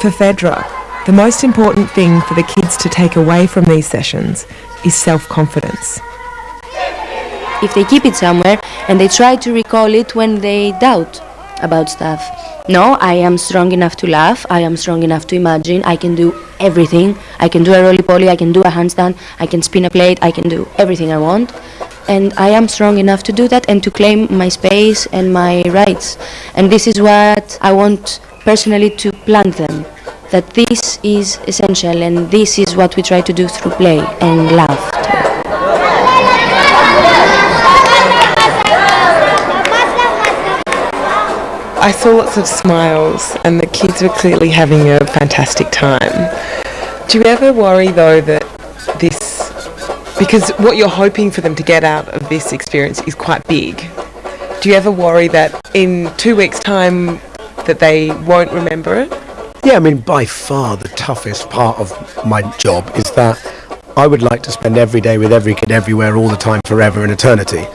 For Fedra, the most important thing for the kids to take away from these sessions is self-confidence. If they keep it somewhere and they try to recall it when they doubt about stuff. No, I am strong enough to laugh, I am strong enough to imagine, I can do everything. I can do a roly-poly, I can do a handstand, I can spin a plate, I can do everything I want. And I am strong enough to do that and to claim my space and my rights. And this is what I want personally to plant them. That this is essential and this is what we try to do through play and laughter. I saw lots of smiles and the kids were clearly having a fantastic time. Do you ever worry though that this, because what you're hoping for them to get out of this experience is quite big, do you ever worry that in 2 weeks' time that they won't remember it? Yeah, I mean, by far the toughest part of my job is that I would like to spend every day with every kid everywhere all the time forever in eternity.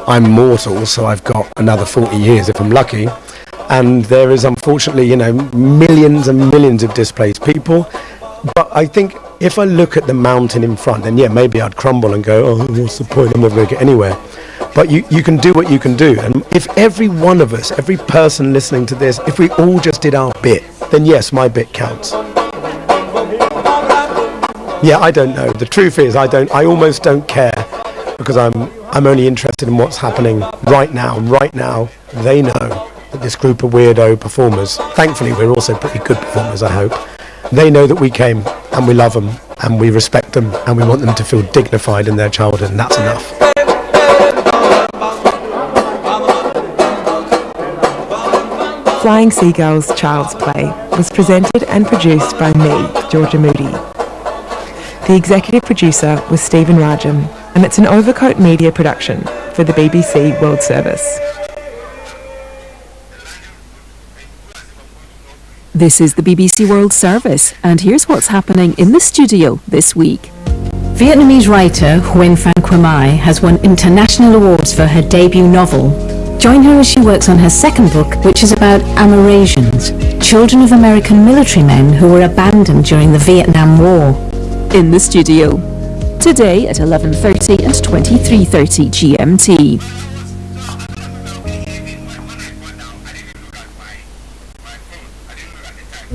I'm mortal, so I've got another 40 years if I'm lucky. And there is unfortunately, millions and millions of displaced people. But I think if I look at the mountain in front, then yeah, maybe I'd crumble and go, oh, what's the point? I'm never going to get anywhere. But you can do what you can do. And if every one of us, every person listening to this, if we all just did our bit, then yes, my bit counts. Yeah, I don't know. The truth is, I almost don't care because I'm only interested in what's happening right now. Right now, they know that this group of weirdo performers, thankfully we're also pretty good performers, I hope, they know that we came and we love them and we respect them and we want them to feel dignified in their childhood, and that's enough. Flying Seagulls Child's Play was presented and produced by me, Georgia Moody. The executive producer was Stephen Rajam, and it's an Overcoat Media production for the BBC World Service. This is the BBC World Service, and here's what's happening in the studio this week. Vietnamese writer Nguyen Phan Quy Mai has won international awards for her debut novel. Join her as she works on her second book, which is about Amerasians, children of American military men who were abandoned during the Vietnam War. In the studio today at 11:30 and 23:30 GMT.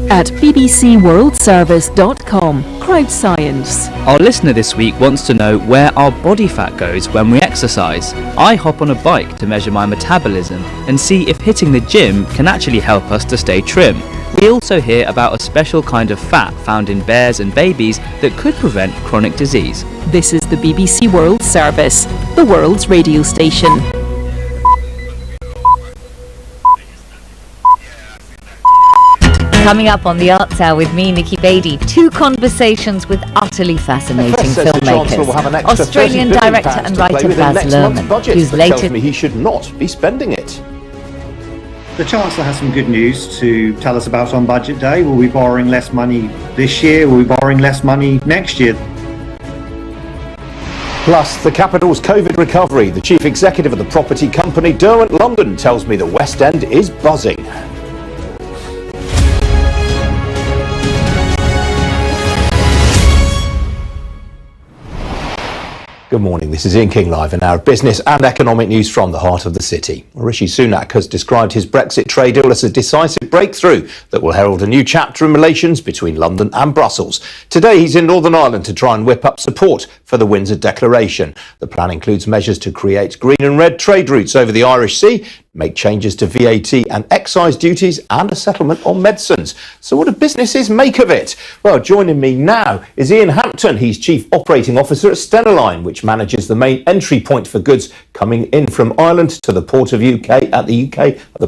At bbcworldservice.com, Crowd Science. Our listener this week wants to know where our body fat goes when we exercise. I hop on a bike to measure my metabolism and see if hitting the gym can actually help us to stay trim. We also hear about a special kind of fat found in bears and babies that could prevent chronic disease. This is the BBC World Service, the world's radio station. Coming up on the Arts Hour with me, Nikki Beattie, two conversations with utterly fascinating filmmakers. Australian director and writer Baz Luhrmann, who's later tells me he should not be spending it. The Chancellor has some good news to tell us about on Budget Day. Will we be borrowing less money this year? Will we be borrowing less money next year? Plus, the capital's COVID recovery. The chief executive of the property company Derwent London tells me the West End is buzzing. Good morning, this is Ian King Live, and our business and economic news from the heart of the city. Rishi Sunak has described his Brexit trade deal as a decisive breakthrough that will herald a new chapter in relations between London and Brussels. Today he's in Northern Ireland to try and whip up support for the Windsor Declaration. The plan includes measures to create green and red trade routes over the Irish Sea, make changes to VAT and excise duties, and a settlement on medicines. So what do businesses make of it? Well, joining me now is Ian Hampton. He's Chief Operating Officer at Stenaline, which manages the main entry point for goods coming in from Ireland to the port of UK, at the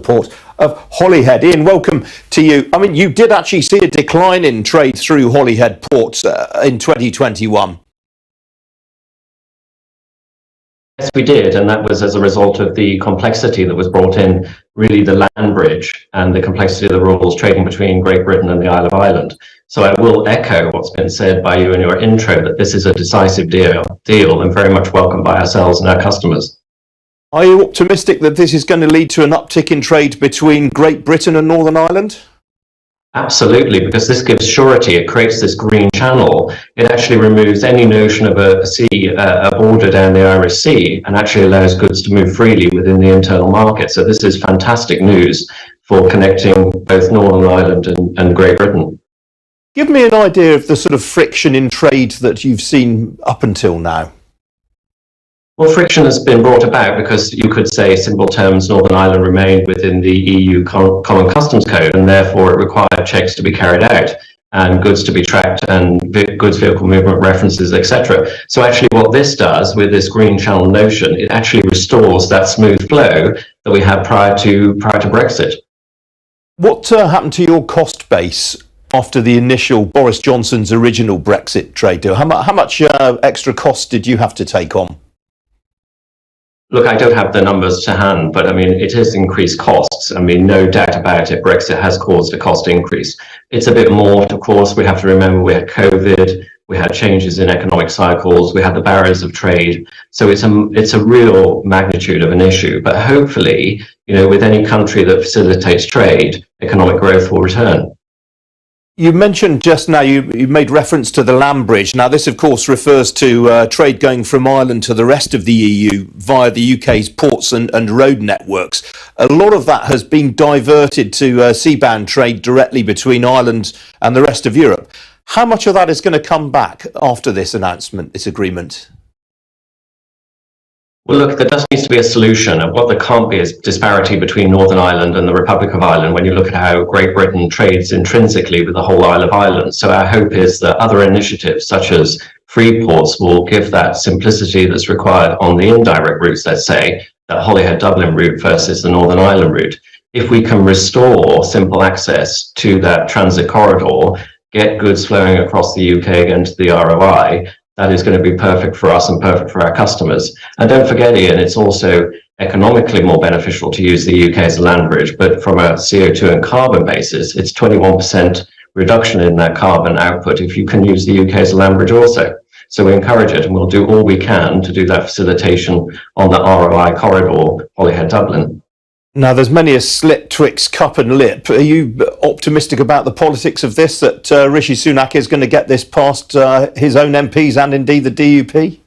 port of Holyhead. Ian, welcome to you. I mean, you did actually see a decline in trade through Holyhead port in 2021. Yes, we did, and that was as a result of the complexity that was brought in, really the land bridge and the complexity of the rules trading between Great Britain and the Isle of Ireland. So I will echo what's been said by you in your intro, that this is a decisive deal and very much welcomed by ourselves and our customers. Are you optimistic that this is going to lead to an uptick in trade between Great Britain and Northern Ireland? Absolutely, because this gives surety. It creates this green channel. It actually removes any notion of a border down the Irish Sea, and actually allows goods to move freely within the internal market. So this is fantastic news for connecting both Northern Ireland and Great Britain. Give me an idea of the sort of friction in trade that you've seen up until now. Well, friction has been brought about because you could say, simple terms, Northern Ireland remained within the EU Common Customs Code, and therefore it required checks to be carried out and goods to be tracked and goods vehicle movement references, etc. So actually what this does with this green channel notion, it actually restores that smooth flow that we had prior to Brexit. What happened to your cost base after the initial Boris Johnson's original Brexit trade deal? How much extra cost did you have to take on? Look, I don't have the numbers to hand, but I mean, it has increased costs. I mean, no doubt about it, Brexit has caused a cost increase. It's a bit more, of course. We have to remember we had COVID, we had changes in economic cycles, we had the barriers of trade. So it's a real magnitude of an issue. But hopefully, with any country that facilitates trade, economic growth will return. You mentioned just now, you made reference to the land bridge. Now, this, of course, refers to trade going from Ireland to the rest of the EU via the UK's ports and road networks. A lot of that has been diverted to seabound trade directly between Ireland and the rest of Europe. How much of that is going to come back after this announcement, this agreement? Well, look, there does need to be a solution, and what there can't be is disparity between Northern Ireland and the Republic of Ireland when you look at how Great Britain trades intrinsically with the whole Isle of Ireland. So our hope is that other initiatives such as free ports will give that simplicity that's required on the indirect routes, let's say, that Holyhead-Dublin route versus the Northern Ireland route. If we can restore simple access to that transit corridor, get goods flowing across the UK again to the ROI, that is going to be perfect for us and perfect for our customers. And don't forget, Ian, it's also economically more beneficial to use the UK as a land bridge, but from a CO2 and carbon basis, it's 21% reduction in that carbon output if you can use the UK as a land bridge also. So we encourage it, and we'll do all we can to do that facilitation on the ROI corridor, Holyhead-Dublin. Now, there's many a slit twixt cup and lip. Are you optimistic about the politics of this, that Rishi Sunak is going to get this past his own MPs and indeed the DUP?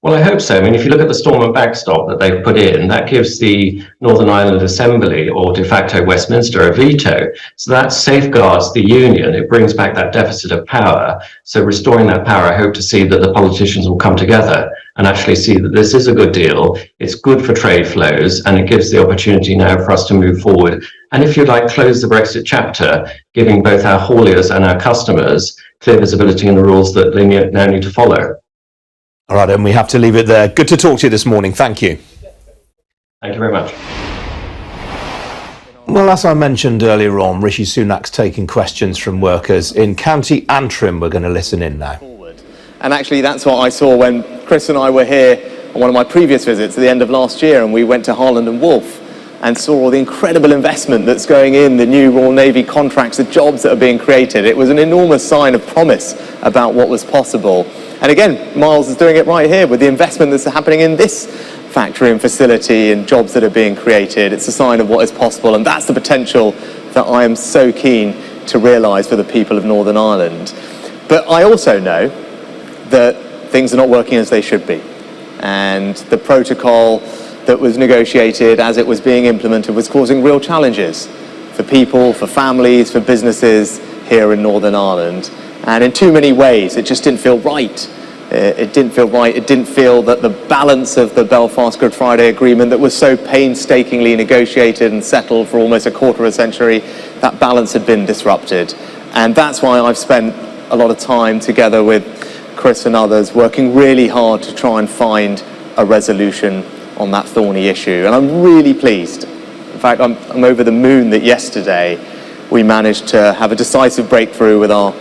Well, I hope so. I mean, if you look at the Stormont backstop that they've put in, that gives the Northern Ireland Assembly, or de facto Westminster, a veto. So that safeguards the union. It brings back that deficit of power. So restoring that power, I hope to see that the politicians will come together and actually see that this is a good deal. It's good for trade flows, and it gives the opportunity now for us to move forward. And if you like, close the Brexit chapter, giving both our hauliers and our customers clear visibility in the rules that they now need to follow. All right, and we have to leave it there. Good to talk to you this morning. Thank you. Thank you very much. Well, as I mentioned earlier on, Rishi Sunak's taking questions from workers in County Antrim. We're going to listen in now. And actually, that's what I saw when Chris and I were here on one of my previous visits at the end of last year, and we went to Harland and Wolff and saw all the incredible investment that's going in, the new Royal Navy contracts, the jobs that are being created. It was an enormous sign of promise about what was possible. And again, Miles is doing it right here with the investment that's happening in this factory and facility and jobs that are being created. It's a sign of what is possible, and that's the potential that I am so keen to realise for the people of Northern Ireland. But I also know that things are not working as they should be, and the protocol that was negotiated as it was being implemented was causing real challenges for people, for families, for businesses here in Northern Ireland. And in too many ways, it just didn't feel right. It didn't feel right. It didn't feel that the balance of the Belfast Good Friday Agreement that was so painstakingly negotiated and settled for almost a quarter of a century, that balance had been disrupted. And that's why I've spent a lot of time together with Chris and others working really hard to try and find a resolution on that thorny issue. And I'm really pleased. In fact, I'm over the moon that yesterday we managed to have a decisive breakthrough with our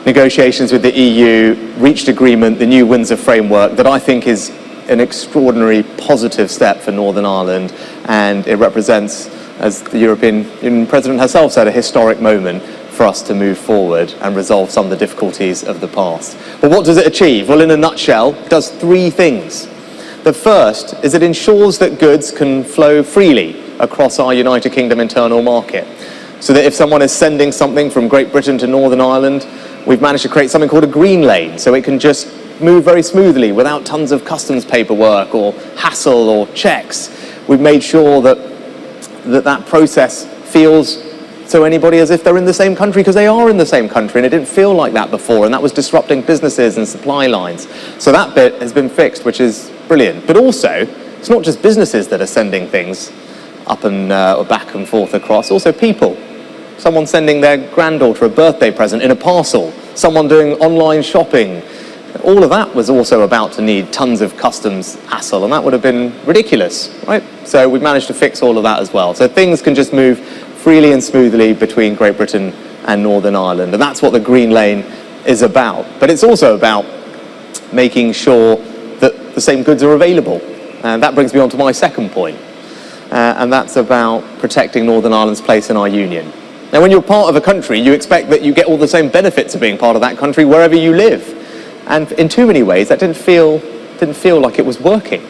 negotiations with the EU, reached agreement, the new Windsor framework, that I think is an extraordinary positive step for Northern Ireland, and it represents, as the European Union President herself said, a historic moment for us to move forward and resolve some of the difficulties of the past. But what does it achieve? Well, in a nutshell, it does three things. The first is it ensures that goods can flow freely across our United Kingdom internal market. so that if someone is sending something from Great Britain to Northern Ireland, we've managed to create something called a green lane, so it can just move very smoothly without tons of customs paperwork or hassle or checks. We've made sure that process feels to anybody as if they're in the same country, because they are in the same country, and it didn't feel like that before, and that was disrupting businesses and supply lines. So that bit has been fixed, which is brilliant. But also, it's not just businesses that are sending things up and or back and forth across, also people. Someone sending their granddaughter a birthday present in a parcel, someone doing online shopping. All of that was also about to need tons of customs hassle, and that would have been ridiculous, right? So we've managed to fix all of that as well. So things can just move freely and smoothly between Great Britain and Northern Ireland, and that's what the Green Lane is about. But it's also about making sure that the same goods are available. And that brings me on to my second point, and that's about protecting Northern Ireland's place in our union. Now, when you're part of a country, you expect that you get all the same benefits of being part of that country wherever you live. And in too many ways, that didn't feel like it was working.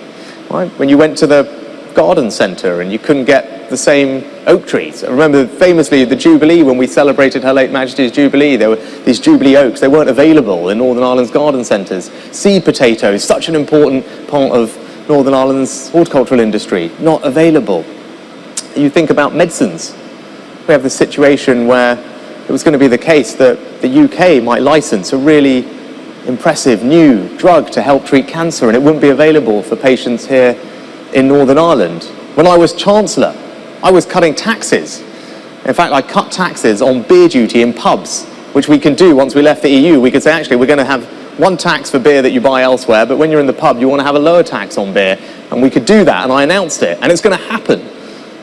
Right? When you went to the garden centre and you couldn't get the same oak trees. I remember famously the Jubilee, when we celebrated Her Late Majesty's Jubilee, there were these Jubilee oaks. They weren't available in Northern Ireland's garden centres. Seed potatoes, such an important part of Northern Ireland's horticultural industry, not available. You think about medicines. We have the situation where it was going to be the case that the UK might license a really impressive new drug to help treat cancer, and it wouldn't be available for patients here in Northern Ireland. When I was Chancellor, I was cutting taxes. In fact, I cut taxes on beer duty in pubs, which we can do once we left the EU. We could say, actually, we're going to have one tax for beer that you buy elsewhere, but when you're in the pub, you want to have a lower tax on beer. And we could do that, and I announced it. And it's going to happen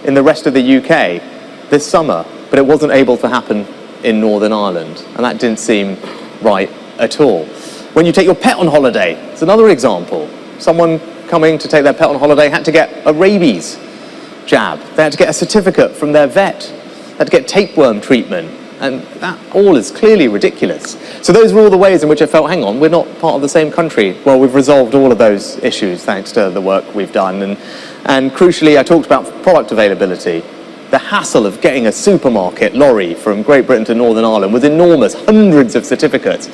in the rest of the UK this summer, but it wasn't able to happen in Northern Ireland. And that didn't seem right at all. When you take your pet on holiday, it's another example. Someone coming to take their pet on holiday had to get a rabies jab. They had to get a certificate from their vet. They had to get tapeworm treatment. And that all is clearly ridiculous. So those were all the ways in which I felt, hang on, we're not part of the same country. Well, we've resolved all of those issues thanks to the work we've done. And crucially, I talked about product availability. The hassle of getting a supermarket lorry from Great Britain to Northern Ireland was enormous. Hundreds of certificates,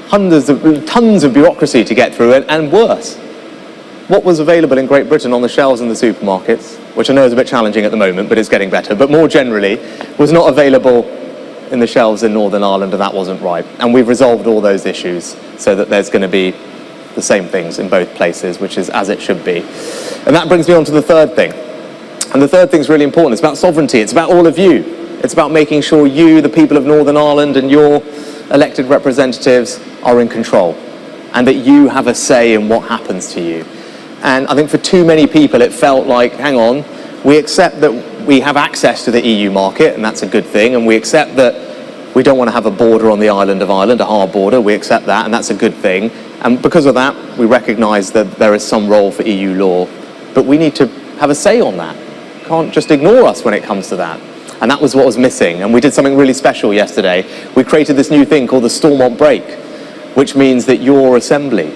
tons of bureaucracy to get through, and worse. What was available in Great Britain on the shelves in the supermarkets, which I know is a bit challenging at the moment, but it's getting better, but more generally, was not available in the shelves in Northern Ireland, and that wasn't right. And we've resolved all those issues so that there's going to be the same things in both places, which is as it should be. And that brings me on to the third thing. And the third thing is really important. It's about sovereignty. It's about all of you. It's about making sure you, the people of Northern Ireland, and your elected representatives are in control, and that you have a say in what happens to you. And I think for too many people it felt like, hang on, we accept that we have access to the EU market, and that's a good thing, and we accept that we don't want to have a border on the island of Ireland, a hard border, we accept that, and that's a good thing. And because of that, we recognise that there is some role for EU law, but we need to have a say on that. Can't just ignore us when it comes to that. And that was what was missing, and we did something really special yesterday. We created this new thing called the Stormont Break, which means that your assembly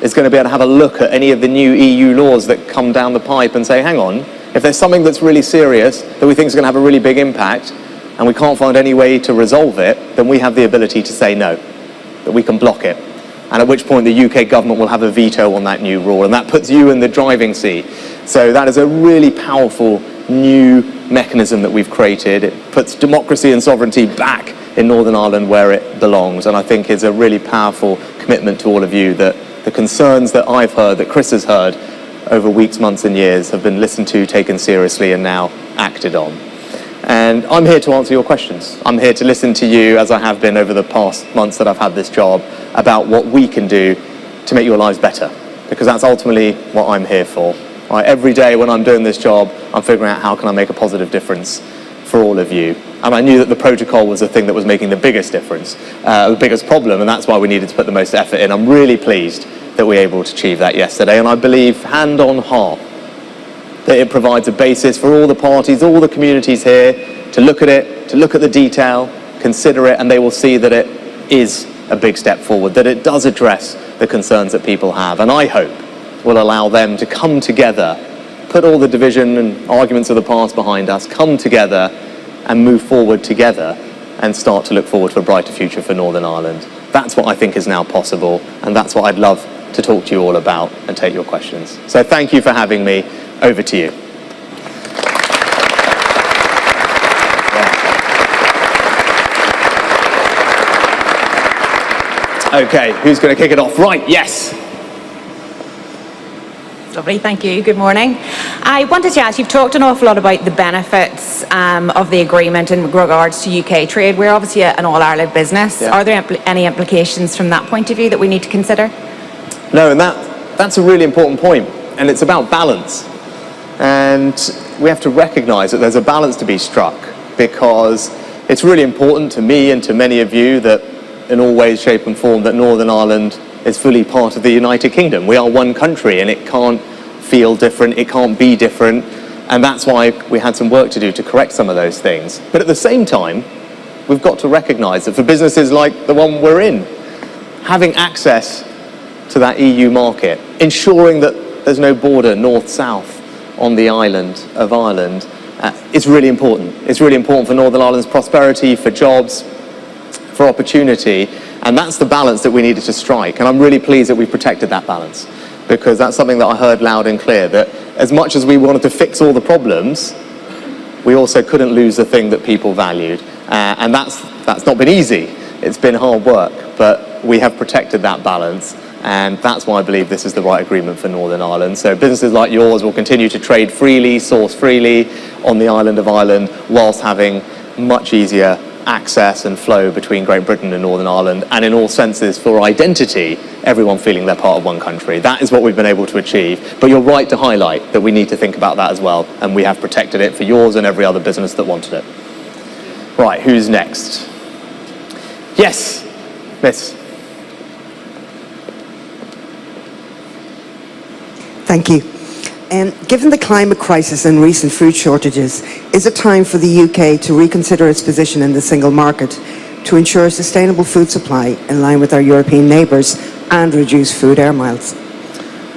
is going to be able to have a look at any of the new EU laws that come down the pipe and say, hang on, if there's something that's really serious that we think is going to have a really big impact and we can't find any way to resolve it, then we have the ability to say no, that we can block it. And at which point the UK government will have a veto on that new rule, and that puts you in the driving seat. So that is a really powerful new mechanism that we've created. It puts democracy and sovereignty back in Northern Ireland where it belongs, and I think is a really powerful commitment to all of you that the concerns that I've heard, that Chris has heard over weeks, months and years have been listened to, taken seriously and now acted on. And I'm here to answer your questions. I'm here to listen to you, as I have been over the past months that I've had this job, about what we can do to make your lives better, because that's ultimately what I'm here for. Every day when I'm doing this job, I'm figuring out how can I make a positive difference for all of you. And I knew that the protocol was the thing that was making the biggest difference, the biggest problem, and that's why we needed to put the most effort in. I'm really pleased that we were able to achieve that yesterday, and I believe, hand on heart, that it provides a basis for all the parties, all the communities here, to look at it, to look at the detail, consider it, and they will see that it is a big step forward, that it does address the concerns that people have, and I hope will allow them to come together, put all the division and arguments of the past behind us, come together and move forward together and start to look forward to a brighter future for Northern Ireland. That's what I think is now possible, and that's what I'd love to talk to you all about and take your questions. So thank you for having me. Over to you. Okay, who's going to kick it off? Right, yes. Lovely, thank you. Good morning. I wanted to ask, you've talked an awful lot about the benefits of the agreement in regards to UK trade. We're obviously an all-Ireland business. Yeah. Are there any implications from that point of view that we need to consider? No, and that's a really important point, and it's about balance. And we have to recognise that there's a balance to be struck, because it's really important to me and to many of you that in all ways, shape and form, that Northern Ireland is fully part of the United Kingdom. We are one country, and it can't feel different, it can't be different, and that's why we had some work to do to correct some of those things. But at the same time, we've got to recognise that for businesses like the one we're in, having access to that EU market, ensuring that there's no border north-south on the island of Ireland, is really important. It's really important for Northern Ireland's prosperity, for jobs, for opportunity, and that's the balance that we needed to strike. And I'm really pleased that we protected that balance, because that's something that I heard loud and clear, that as much as we wanted to fix all the problems, we also couldn't lose the thing that people valued. And that's not been easy. It's been hard work, but we have protected that balance, and that's why I believe this is the right agreement for Northern Ireland. So businesses like yours will continue to trade freely, source freely on the island of Ireland, whilst having much easier access and flow between Great Britain and Northern Ireland, and in all senses for identity, everyone feeling they're part of one country. That is what we've been able to achieve. But you're right to highlight that we need to think about that as well, and we have protected it for yours and every other business that wanted it. Right, who's next? Yes, Miss. Thank you. Given the climate crisis and recent food shortages, is it time for the UK to reconsider its position in the single market to ensure a sustainable food supply in line with our European neighbours and reduce food air miles?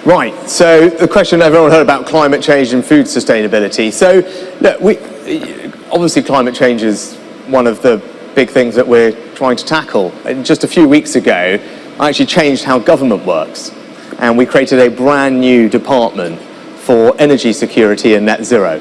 Right, so the question everyone heard about climate change and food sustainability. So, look, obviously climate change is one of the big things that we're trying to tackle. And just a few weeks ago, I actually changed how government works, and we created a brand new department for energy security and net zero,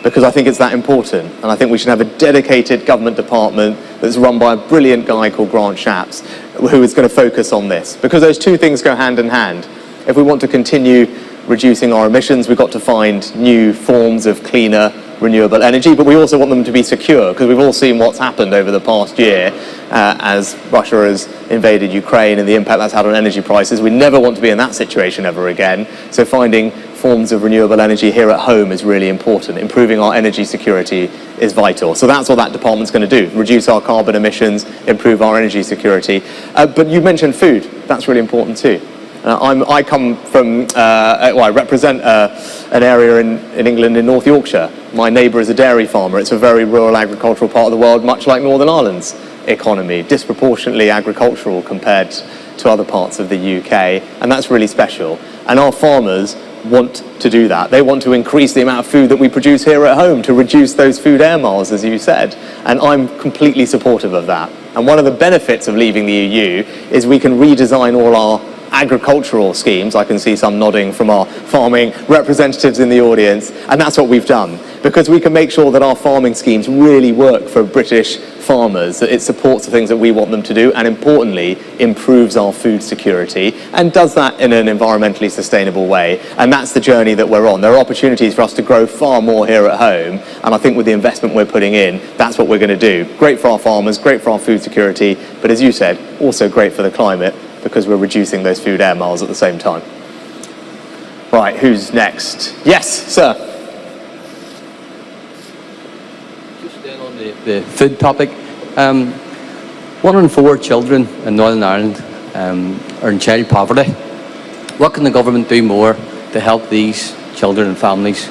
because I think it's that important, and I think we should have a dedicated government department that's run by a brilliant guy called Grant Shapps, who is going to focus on this, because those two things go hand in hand. If we want to continue reducing our emissions, we've got to find new forms of cleaner, renewable energy, but we also want them to be secure, because we've all seen what's happened over the past year as Russia has invaded Ukraine and the impact that's had on energy prices. We never want to be in that situation ever again, so finding forms of renewable energy here at home is really important. Improving our energy security is vital. So that's what that department's going to do, reduce our carbon emissions, improve our energy security. But you mentioned food, that's really important too. I come from, I represent an area in England in North Yorkshire. My neighbour is a dairy farmer. It's a very rural agricultural part of the world, much like Northern Ireland's economy, disproportionately agricultural compared to other parts of the UK, and that's really special. And our farmers want to do that. They want to increase the amount of food that we produce here at home to reduce those food air miles, as you said, and I'm completely supportive of that. And one of the benefits of leaving the EU is we can redesign all our agricultural schemes. I can see some nodding from our farming representatives in the audience, and that's what we've done, because we can make sure that our farming schemes really work for British farmers, that it supports the things that we want them to do, and importantly improves our food security and does that in an environmentally sustainable way. And that's the journey that we're on. There are opportunities for us to grow far more here at home, and I think with the investment we're putting in, that's what we're going to do. Great for our farmers, great for our food security, but as you said, also great for the climate, because we're reducing those food air miles at the same time. Right, who's next? Yes, sir. Just on the food topic, 1 in 4 children in Northern Ireland are in child poverty. What can the government do more to help these children and families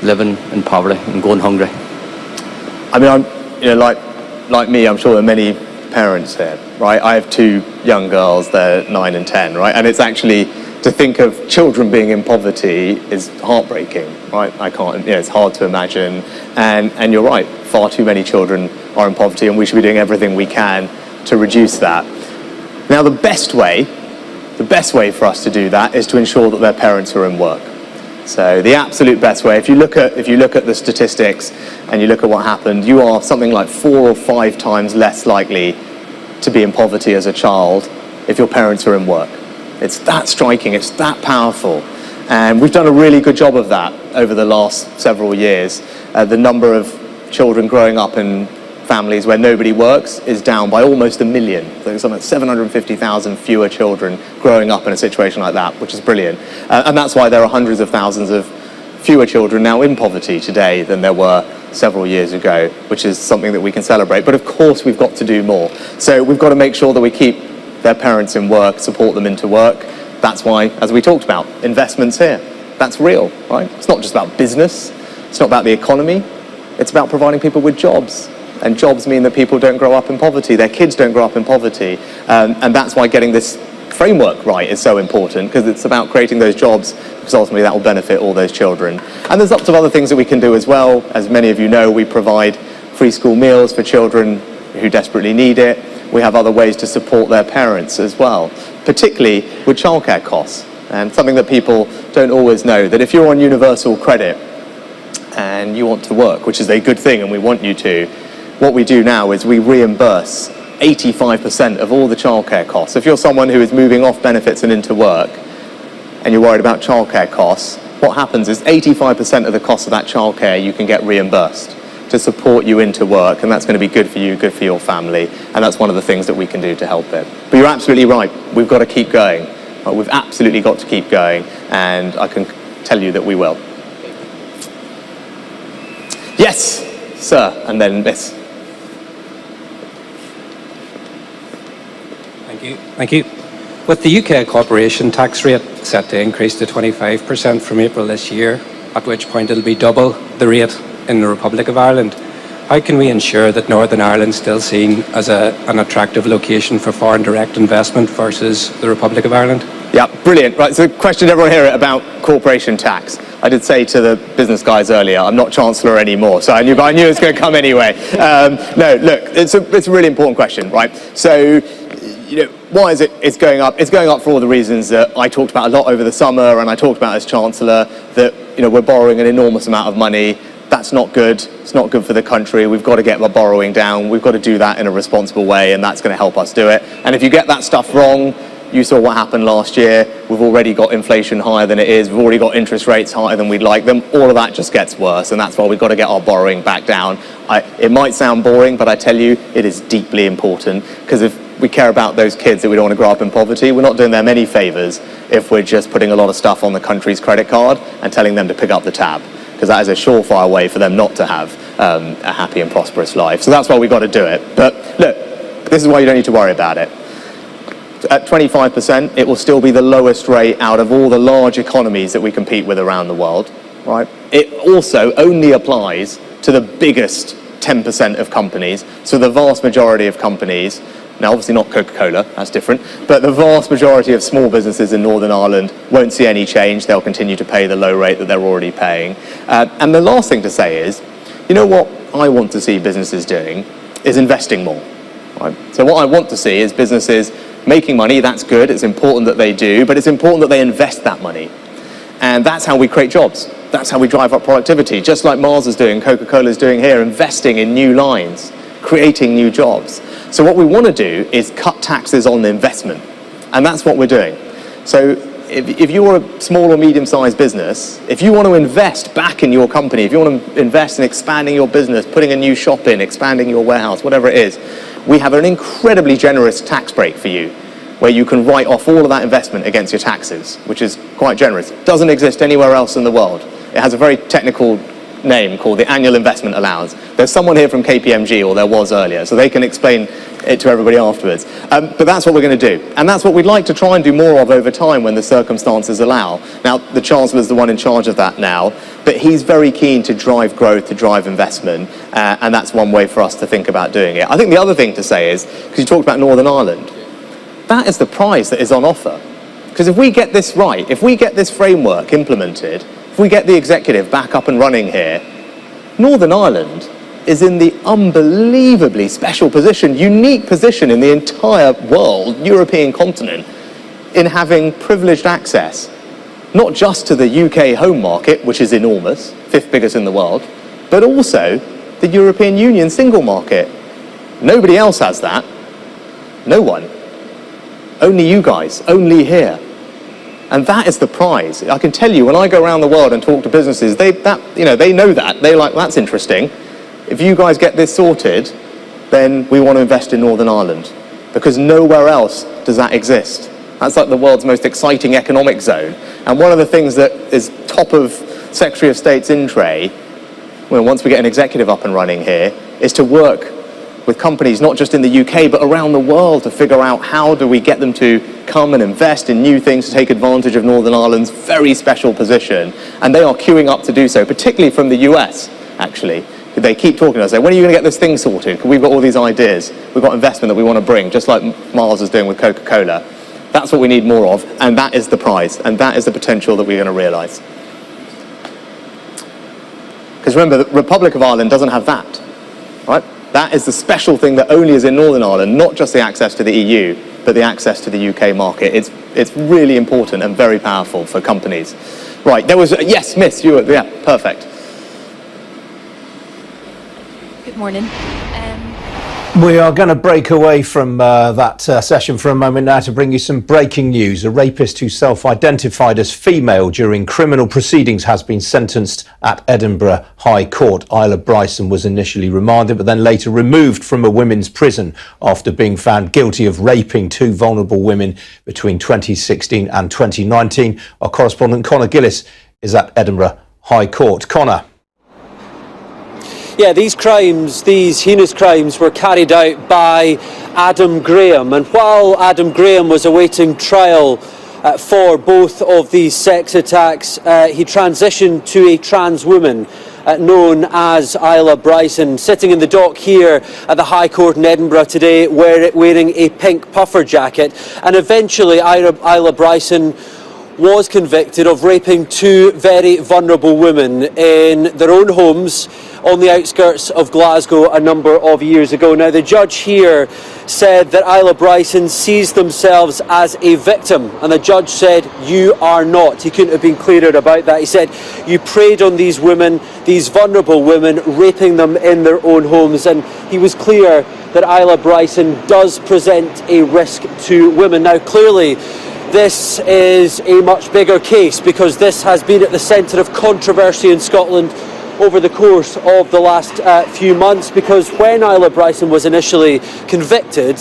living in poverty and going hungry? I mean, like me, I'm sure there are many parents here, right? I have 2 young girls, they're 9 and 10, right? And it's actually, to think of children being in poverty is heartbreaking, right? I can't, it's hard to imagine. And you're right, far too many children are in poverty, and we should be doing everything we can to reduce that. Now, the best way for us to do that is to ensure that their parents are in work. So the absolute best way, if you look at the statistics and you look at what happened, you are something like 4 or 5 times less likely to be in poverty as a child if your parents are in work. It's that striking, it's that powerful. And we've done a really good job of that over the last several years. The number of children growing up in families where nobody works is down by almost 1 million. There's something like 750,000 fewer children growing up in a situation like that, which is brilliant. And that's why there are hundreds of thousands of fewer children now in poverty today than there were several years ago, which is something that we can celebrate. But of course, we've got to do more. So we've got to make sure that we keep their parents in work, support them into work. That's why, as we talked about, investments here. That's real, right? It's not just about business. It's not about the economy. It's about providing people with jobs. And jobs mean that people don't grow up in poverty. Their kids don't grow up in poverty. And that's why getting this framework right is so important, because it's about creating those jobs, because ultimately that will benefit all those children. And there's lots of other things that we can do as well. As many of you know, we provide free school meals for children who desperately need it. We have other ways to support their parents as well, particularly with childcare costs. And something that people don't always know, that if you're on universal credit and you want to work, which is a good thing and we want you to, what we do now is we reimburse 85% of all the childcare costs. If you're someone who is moving off benefits and into work and you're worried about childcare costs, what happens is 85% of the cost of that childcare you can get reimbursed to support you into work, and that's going to be good for you, good for your family, and that's one of the things that we can do to help it. But you're absolutely right, we've got to keep going. We've absolutely got to keep going, and I can tell you that we will. Yes, sir, and then Miss. Thank you. With the UK corporation tax rate set to increase to 25% from April this year, at which point it'll be double the rate in the Republic of Ireland, how can we ensure that Northern Ireland is still seen as an attractive location for foreign direct investment versus the Republic of Ireland? Yeah, brilliant. Right, so question everyone here about corporation tax. I did say to the business guys earlier, I'm not Chancellor anymore, so I knew it was going to come anyway. No, look, it's a really important question, right? So, why is it's going up? It's going up for all the reasons that I talked about a lot over the summer, and I talked about as Chancellor, that we're borrowing an enormous amount of money. That's not good. It's not good for the country. We've got to get our borrowing down. We've got to do that in a responsible way, and that's going to help us do it. And if you get that stuff wrong, you saw what happened last year. We've already got inflation higher than it is. We've already got interest rates higher than we'd like them. All of that just gets worse, and that's why we've got to get our borrowing back down. It might sound boring, but I tell you, it is deeply important, because if we care about those kids that we don't want to grow up in poverty, we're not doing them any favours if we're just putting a lot of stuff on the country's credit card and telling them to pick up the tab, because that is a surefire way for them not to have a happy and prosperous life. So that's why we've got to do it. But look, this is why you don't need to worry about it. At 25%, it will still be the lowest rate out of all the large economies that we compete with around the world, right? It also only applies to the biggest 10% of companies. So the vast majority of companies, now obviously not Coca-Cola, that's different, but the vast majority of small businesses in Northern Ireland won't see any change. They'll continue to pay the low rate that they're already paying. And the last thing to say is, what I want to see businesses doing is investing more. Right? So what I want to see is businesses making money. That's good, it's important that they do, but it's important that they invest that money. And that's how we create jobs. That's how we drive up productivity, just like Mars is doing, Coca-Cola is doing here, investing in new lines, creating new jobs. So what we want to do is cut taxes on investment, and that's what we're doing. So if you're a small or medium-sized business, if you want to invest back in your company, if you want to invest in expanding your business, putting a new shop in, expanding your warehouse, whatever it is, we have an incredibly generous tax break for you, where you can write off all of that investment against your taxes, which is quite generous. It doesn't exist anywhere else in the world. It has a very technical name called the Annual Investment Allowance. There's someone here from KPMG, or there was earlier, so they can explain it to everybody afterwards. But that's what we're going to do. And that's what we'd like to try and do more of over time when the circumstances allow. Now, the Chancellor's the one in charge of that now, but he's very keen to drive growth, to drive investment, and that's one way for us to think about doing it. I think the other thing to say is, because you talked about Northern Ireland, that is the prize that is on offer. Because if we get this right, if we get this framework implemented, if we get the executive back up and running here, Northern Ireland is in the unbelievably special position, unique position in the entire world, European continent, in having privileged access, not just to the UK home market, which is enormous, 5th biggest in the world, but also the European Union single market. Nobody else has that. No one. Only you guys, only here. And that is the prize. I can tell you, when I go around the world and talk to businesses, they know that. They're like, that's interesting. If you guys get this sorted, then we want to invest in Northern Ireland, because nowhere else does that exist. That's like the world's most exciting economic zone. And one of the things that is top of Secretary of State's in tray, well, once we get an executive up and running here, is to work with companies not just in the UK but around the world to figure out how do we get them to come and invest in new things to take advantage of Northern Ireland's very special position. And they are queuing up to do so, particularly from the US, actually. They keep talking to us, say, when are you going to get this thing sorted? Because we've got all these ideas. We've got investment that we want to bring, just like Miles is doing with Coca-Cola. That's what we need more of, and that is the prize, and that is the potential that we're going to realise. Because remember, the Republic of Ireland doesn't have that, right? That is the special thing that only is in Northern Ireland, not just the access to the EU, but the access to the UK market. It's really important and very powerful for companies. Right, there was, yes, Miss, you were, yeah, perfect. Good morning. We are going to break away from that session for a moment now to bring you some breaking news. A rapist who self-identified as female during criminal proceedings has been sentenced at Edinburgh High Court. Isla Bryson was initially remanded but then later removed from a women's prison after being found guilty of raping 2 vulnerable women between 2016 and 2019. Our correspondent Conor Gillis is at Edinburgh High Court. Conor. Yeah, these crimes, these heinous crimes, were carried out by Adam Graham. And while Adam Graham was awaiting trial for both of these sex attacks, he transitioned to a trans woman known as Isla Bryson, sitting in the dock here at the High Court in Edinburgh today, wearing a pink puffer jacket. And eventually Isla Bryson was convicted of raping 2 very vulnerable women in their own homes on the outskirts of Glasgow a number of years ago. Now, the judge here said that Isla Bryson sees themselves as a victim, and the judge said, you are not. He couldn't have been clearer about that. He said, you preyed on these women, these vulnerable women, raping them in their own homes, and he was clear that Isla Bryson does present a risk to women. Now, clearly, this is a much bigger case because this has been at the centre of controversy in Scotland over the course of the last few months, because when Isla Bryson was initially convicted,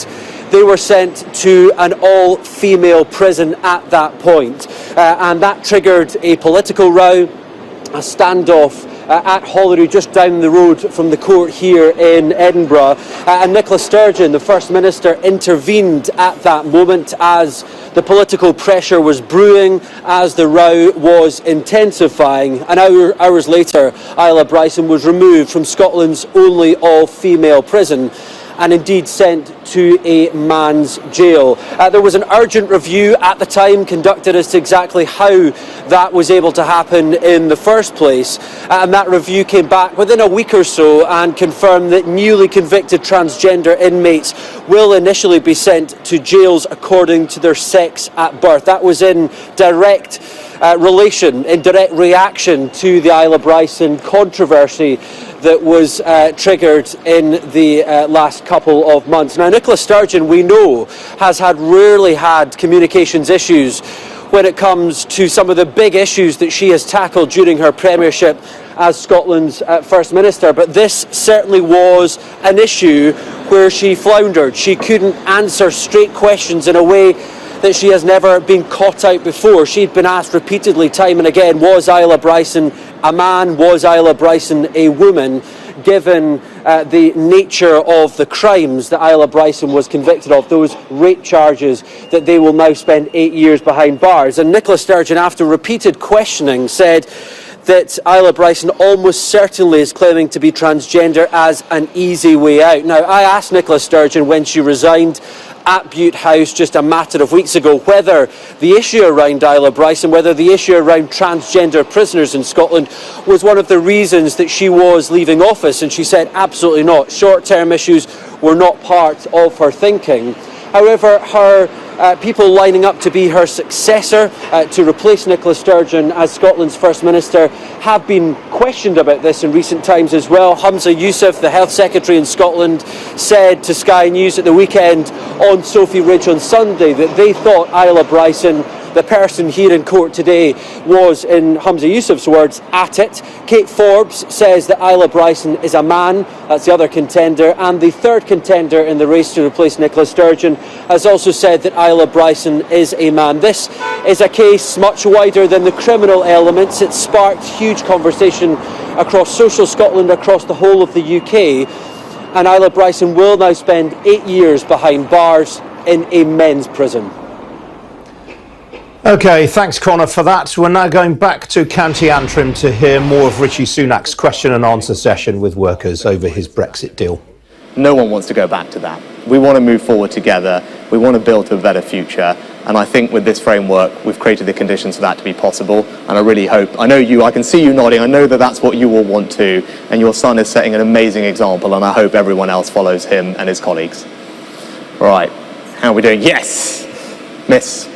they were sent to an all-female prison at that point. And that triggered a political row, a standoff at Holyrood, just down the road from the court here in Edinburgh. And Nicola Sturgeon, the First Minister, intervened at that moment as the political pressure was brewing, as the row was intensifying. And hours later, Isla Bryson was removed from Scotland's only all-female prison and indeed sent to a man's jail. There was an urgent review at the time conducted as to exactly how that was able to happen in the first place, and that review came back within a week or so and confirmed that newly convicted transgender inmates will initially be sent to jails according to their sex at birth. That was in direct direct reaction to the Isla Bryson controversy that was triggered in the last couple of months. Now, Nicola Sturgeon, we know, has rarely had communications issues when it comes to some of the big issues that she has tackled during her premiership as Scotland's First Minister, but this certainly was an issue where she floundered. She couldn't answer straight questions in a way that she has never been caught out before. She'd been asked repeatedly, time and again, was Isla Bryson a man, was Isla Bryson a woman, given the nature of the crimes that Isla Bryson was convicted of, those rape charges that they will now spend 8 years behind bars. And Nicola Sturgeon, after repeated questioning, said that Isla Bryson almost certainly is claiming to be transgender as an easy way out. Now, I asked Nicola Sturgeon when she resigned at Butte House just a matter of weeks ago whether the issue around Isla Bryson, whether the issue around transgender prisoners in Scotland was one of the reasons that she was leaving office, and she said absolutely not. Short-term issues were not part of her thinking. However, her people lining up to be her successor to replace Nicola Sturgeon as Scotland's First Minister have been questioned about this in recent times as well. Humza Yousaf, the Health Secretary in Scotland, said to Sky News at the weekend on Sophie Ridge on Sunday that they thought Isla Bryson, the person here in court today, was, in Humza Yousaf's words, at it. Kate Forbes says that Isla Bryson is a man, that's the other contender, and the third contender in the race to replace Nicola Sturgeon has also said that Isla Bryson is a man. This is a case much wider than the criminal elements. It sparked huge conversation across social Scotland, across the whole of the UK, and Isla Bryson will now spend 8 years behind bars in a men's prison. OK, thanks Connor for that. We're now going back to County Antrim to hear more of Rishi Sunak's question and answer session with workers over his Brexit deal. No one wants to go back to that. We want to move forward together. We want to build a better future. And I think with this framework, we've created the conditions for that to be possible. And I really hope, I can see you nodding. I know that that's what you all want to. And your son is setting an amazing example. And I hope everyone else follows him and his colleagues. All right. How are we doing? Yes. Miss.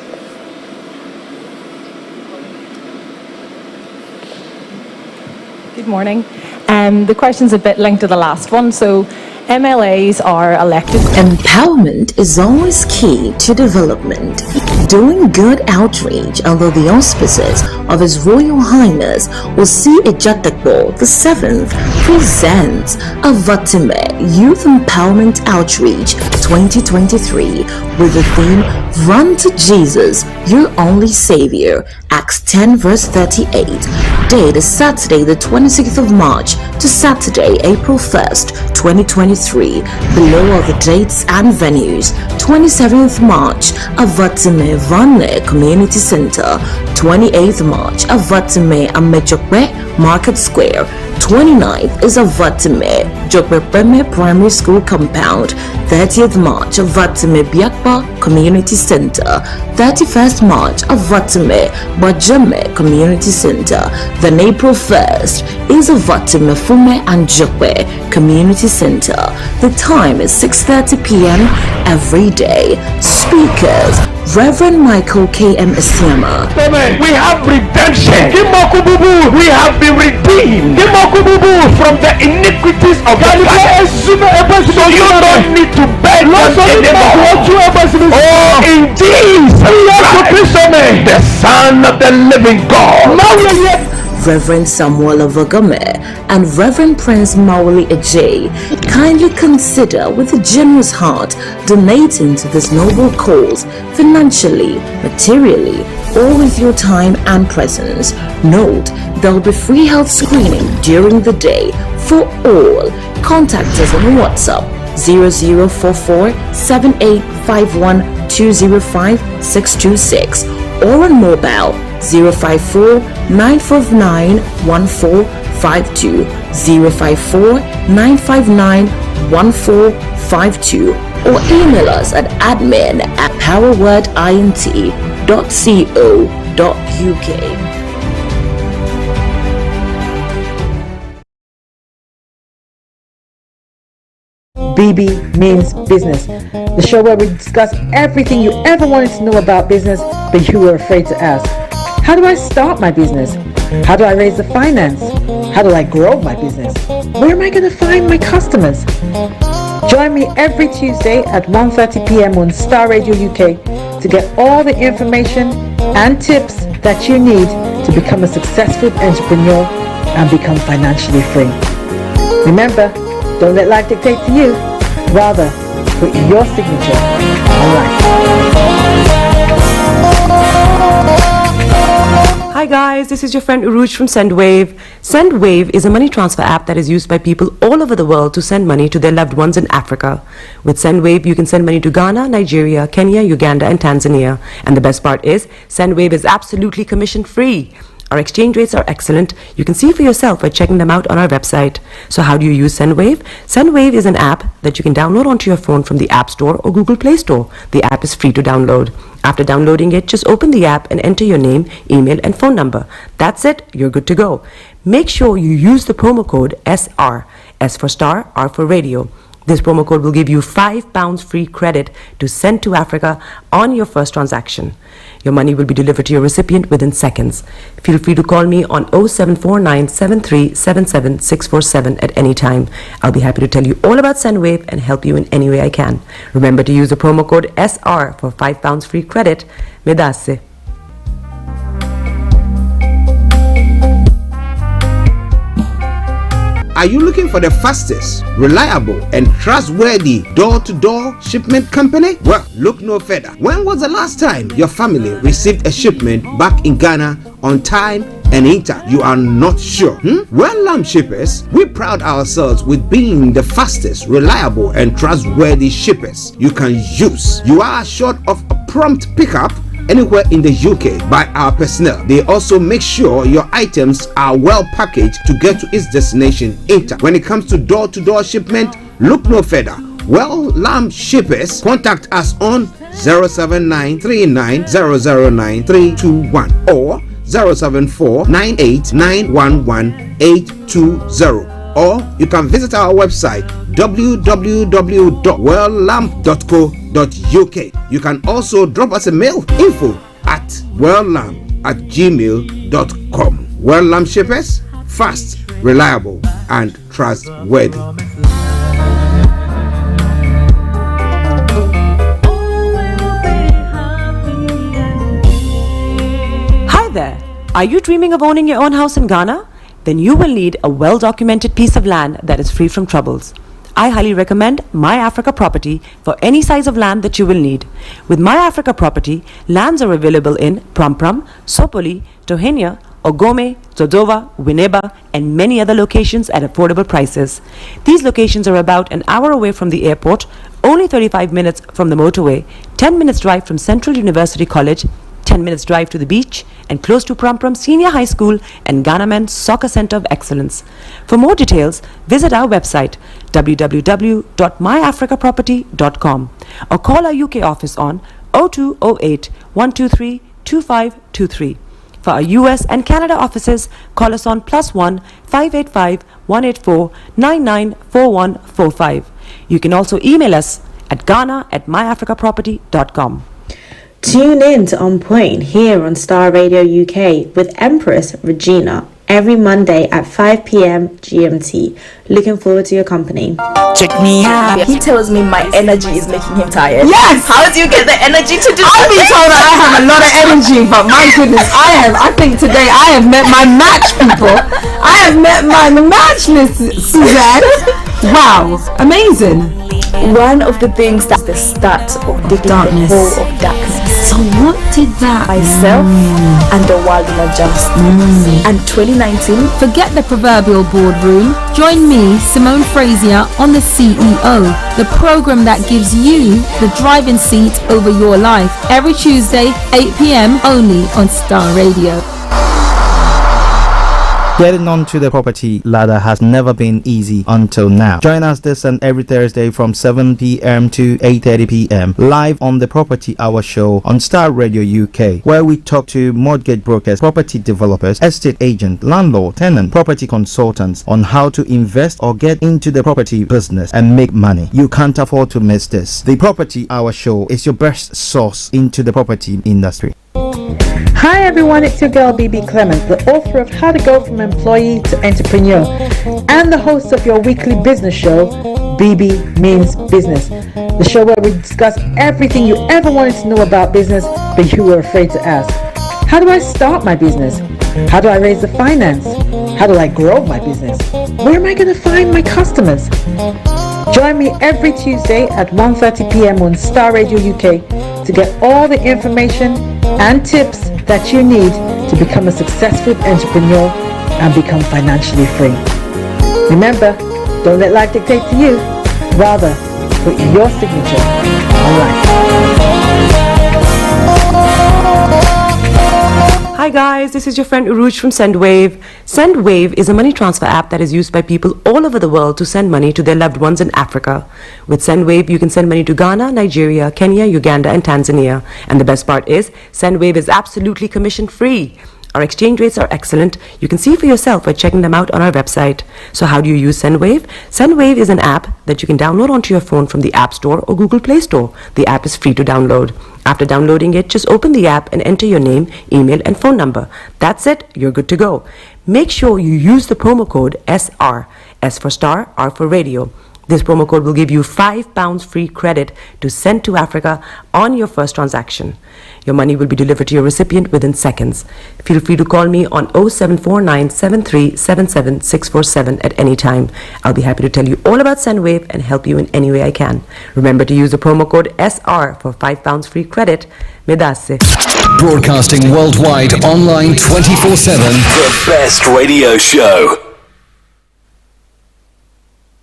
Good morning. The question's a bit linked to the last one. So MLAs are elected. Empowerment is always key to development. Doing good outreach under the auspices of His Royal Highness Osi Ejatekbo VII presents Avatime Youth Empowerment Outreach 2023 with the theme Run to Jesus, Your Only Savior, Acts 10 verse 38. Date is Saturday the 26th of March to Saturday April 1st, 2023. Below are the dates and venues. 27th March, Avatime Vanle Community Center. 28th March, Avatime Amechokwe Market Square. 29th is Avatime Jopepeme Primary School Compound. 30th March, Avatime Biakpa Community Center. 31st March, Avatime Bajame Community Center. Then April 1st is Avatime Fume and Jokwe Community Center. The time is 6:30 p.m. every day. Speakers: Reverend Michael K.M. Esiama. We have redemption. We have been redeemed from the iniquities of the past. So you don't need to beg anymore. Oh, indeed, the Son of the living God. Reverend Samuel Avagame and Reverend Prince Mawuli Ejay kindly consider with a generous heart donating to this noble cause financially, materially, or with your time and presence. Note, there will be free health screening during the day for all. Contact us on WhatsApp 0044 7851 205 626 or on mobile 054 959 1452 054 959 1452 or email us at admin@powerwordint.co.uk. BB means business, the show where we discuss everything you ever wanted to know about business but you were afraid to ask. How do I start my business? How do I raise the finance? How do I grow my business? Where am I going to find my customers? Join me every Tuesday at 1:30 p.m. on Starr Radio UK to get all the information and tips that you need to become a successful entrepreneur and become financially free. Remember, don't let life dictate to you. Rather, put your signature on life. Hi guys, this is your friend Uruj from SendWave. SendWave is a money transfer app that is used by people all over the world to send money to their loved ones in Africa. With SendWave, you can send money to Ghana, Nigeria, Kenya, Uganda, and Tanzania. And the best part is, SendWave is absolutely commission free. Our exchange rates are excellent. You can see for yourself by checking them out on our website. So how do you use SendWave? SendWave is an app that you can download onto your phone from the App Store or Google Play Store. The app is free to download. After downloading it, just open the app and enter your name, email, and phone number. That's it. You're good to go. Make sure you use the promo code SR. S for Starr, R for Radio. This promo code will give you £5 free credit to send to Africa on your first transaction. Your money will be delivered to your recipient within seconds. Feel free to call me on 0749 7377 647 at any time. I'll be happy to tell you all about SendWave and help you in any way I can. Remember to use the promo code SR for £5 free credit. Medasse. Are you looking for the fastest, reliable, and trustworthy door-to-door shipment company? Well, look no further. When was the last time your family received a shipment back in Ghana on time and in time? You are not sure? Well, Lamb Shippers, we pride ourselves with being the fastest, reliable, and trustworthy shippers you can use. You are assured of a prompt pickup anywhere in the UK by our personnel. They also make sure your items are well packaged to get to its destination in time. When it comes to door-to-door shipment, look no further. Well, Lamb Shippers, contact us on 07939009321 or 07498911820. Or you can visit our website www.welllamp.co.uk. You can also drop us a mail, info@welllamp@gmail.com. Well Lamp Shippers, fast, reliable, and trustworthy. Hi there. Are you dreaming of owning your own house in Ghana? Then you will need a well-documented piece of land that is free from troubles. I highly recommend My Africa Property for any size of land that you will need. With My Africa Property, lands are available in Pram, Sopoli, Tohenia, Ogome, Dodova, Winneba, and many other locations at affordable prices. These locations are about an hour away from the airport, only 35 minutes from the motorway, 10 minutes drive from Central University College, 10 minutes drive to the beach, and close to Pram Senior High School and Ghanaman Soccer Center of Excellence. For more details, visit our website www.myafricaproperty.com or call our UK office on 0208 123 2523. For our US and Canada offices, call us on +1 585 184 994145. You can also email us at ghana@myafricaproperty.com. Tune in to On Point here on Starr Radio UK with Empress Regina every Monday at 5 p.m. GMT. Looking forward to your company. Check me out. He tells me my energy is making him tired. Yes! How do you get the energy to do I've been told that I have a lot of energy, but my goodness, I think today I have met my match, people. I have met my match, Miss Suzanne. Wow, amazing. One of the things that's the start of the darkness. The whole of darkness. So what did that? Myself and the world will adjust. And 2019. Forget the proverbial boardroom. Join me, Simone Frazier, on The CEO, the program that gives you the driving seat over your life. Every Tuesday, 8 p.m. only on Starr Radio. Getting onto the property ladder has never been easy until now. Join us this and every Thursday from 7 p.m. to 8:30 p.m. live on the Property Hour show on Starr Radio UK, where we talk to mortgage brokers, property developers, estate agents, landlord, tenant, property consultants on how to invest or get into the property business and make money. You can't afford to miss this. The Property Hour show is your best source into the property industry. Hi everyone, it's your girl BB Clement, the author of How to Go From Employee to Entrepreneur and the host of your weekly business show, BB Means Business, the show where we discuss everything you ever wanted to know about business but you were afraid to ask. How do I start my business? How do I raise the finance? How do I grow my business? Where am I going to find my customers? Join me every Tuesday at 1:30 p.m. on Starr Radio UK to get all the information and tips that you need to become a successful entrepreneur and become financially free. Remember, don't let life dictate to you. Rather, put your signature on life. Hi Hi guys, this is your friend Uruj from SendWave. SendWave is a money transfer app that is used by people all over the world to send money to their loved ones in Africa. With SendWave, you can send money to Ghana, Nigeria, Kenya, Uganda, and Tanzania. And the best part is, SendWave is absolutely commission-free. Our exchange rates are excellent. You can see for yourself by checking them out on our website. So how do you use SendWave? SendWave is an app that you can download onto your phone from the App Store or Google Play Store. The app is free to download. After downloading it, just open the app and enter your name, email, and phone number. That's it. You're good to go. Make sure you use the promo code SR. S for Star, R for Radio. This promo code will give you £5 free credit to send to Africa on your first transaction. Your money will be delivered to your recipient within seconds. Feel free to call me on 0749 7377 647 at any time. I'll be happy to tell you all about SendWave and help you in any way I can. Remember to use the promo code SR for £5 free credit. Medasse. Broadcasting worldwide, online 24/7. The best radio show.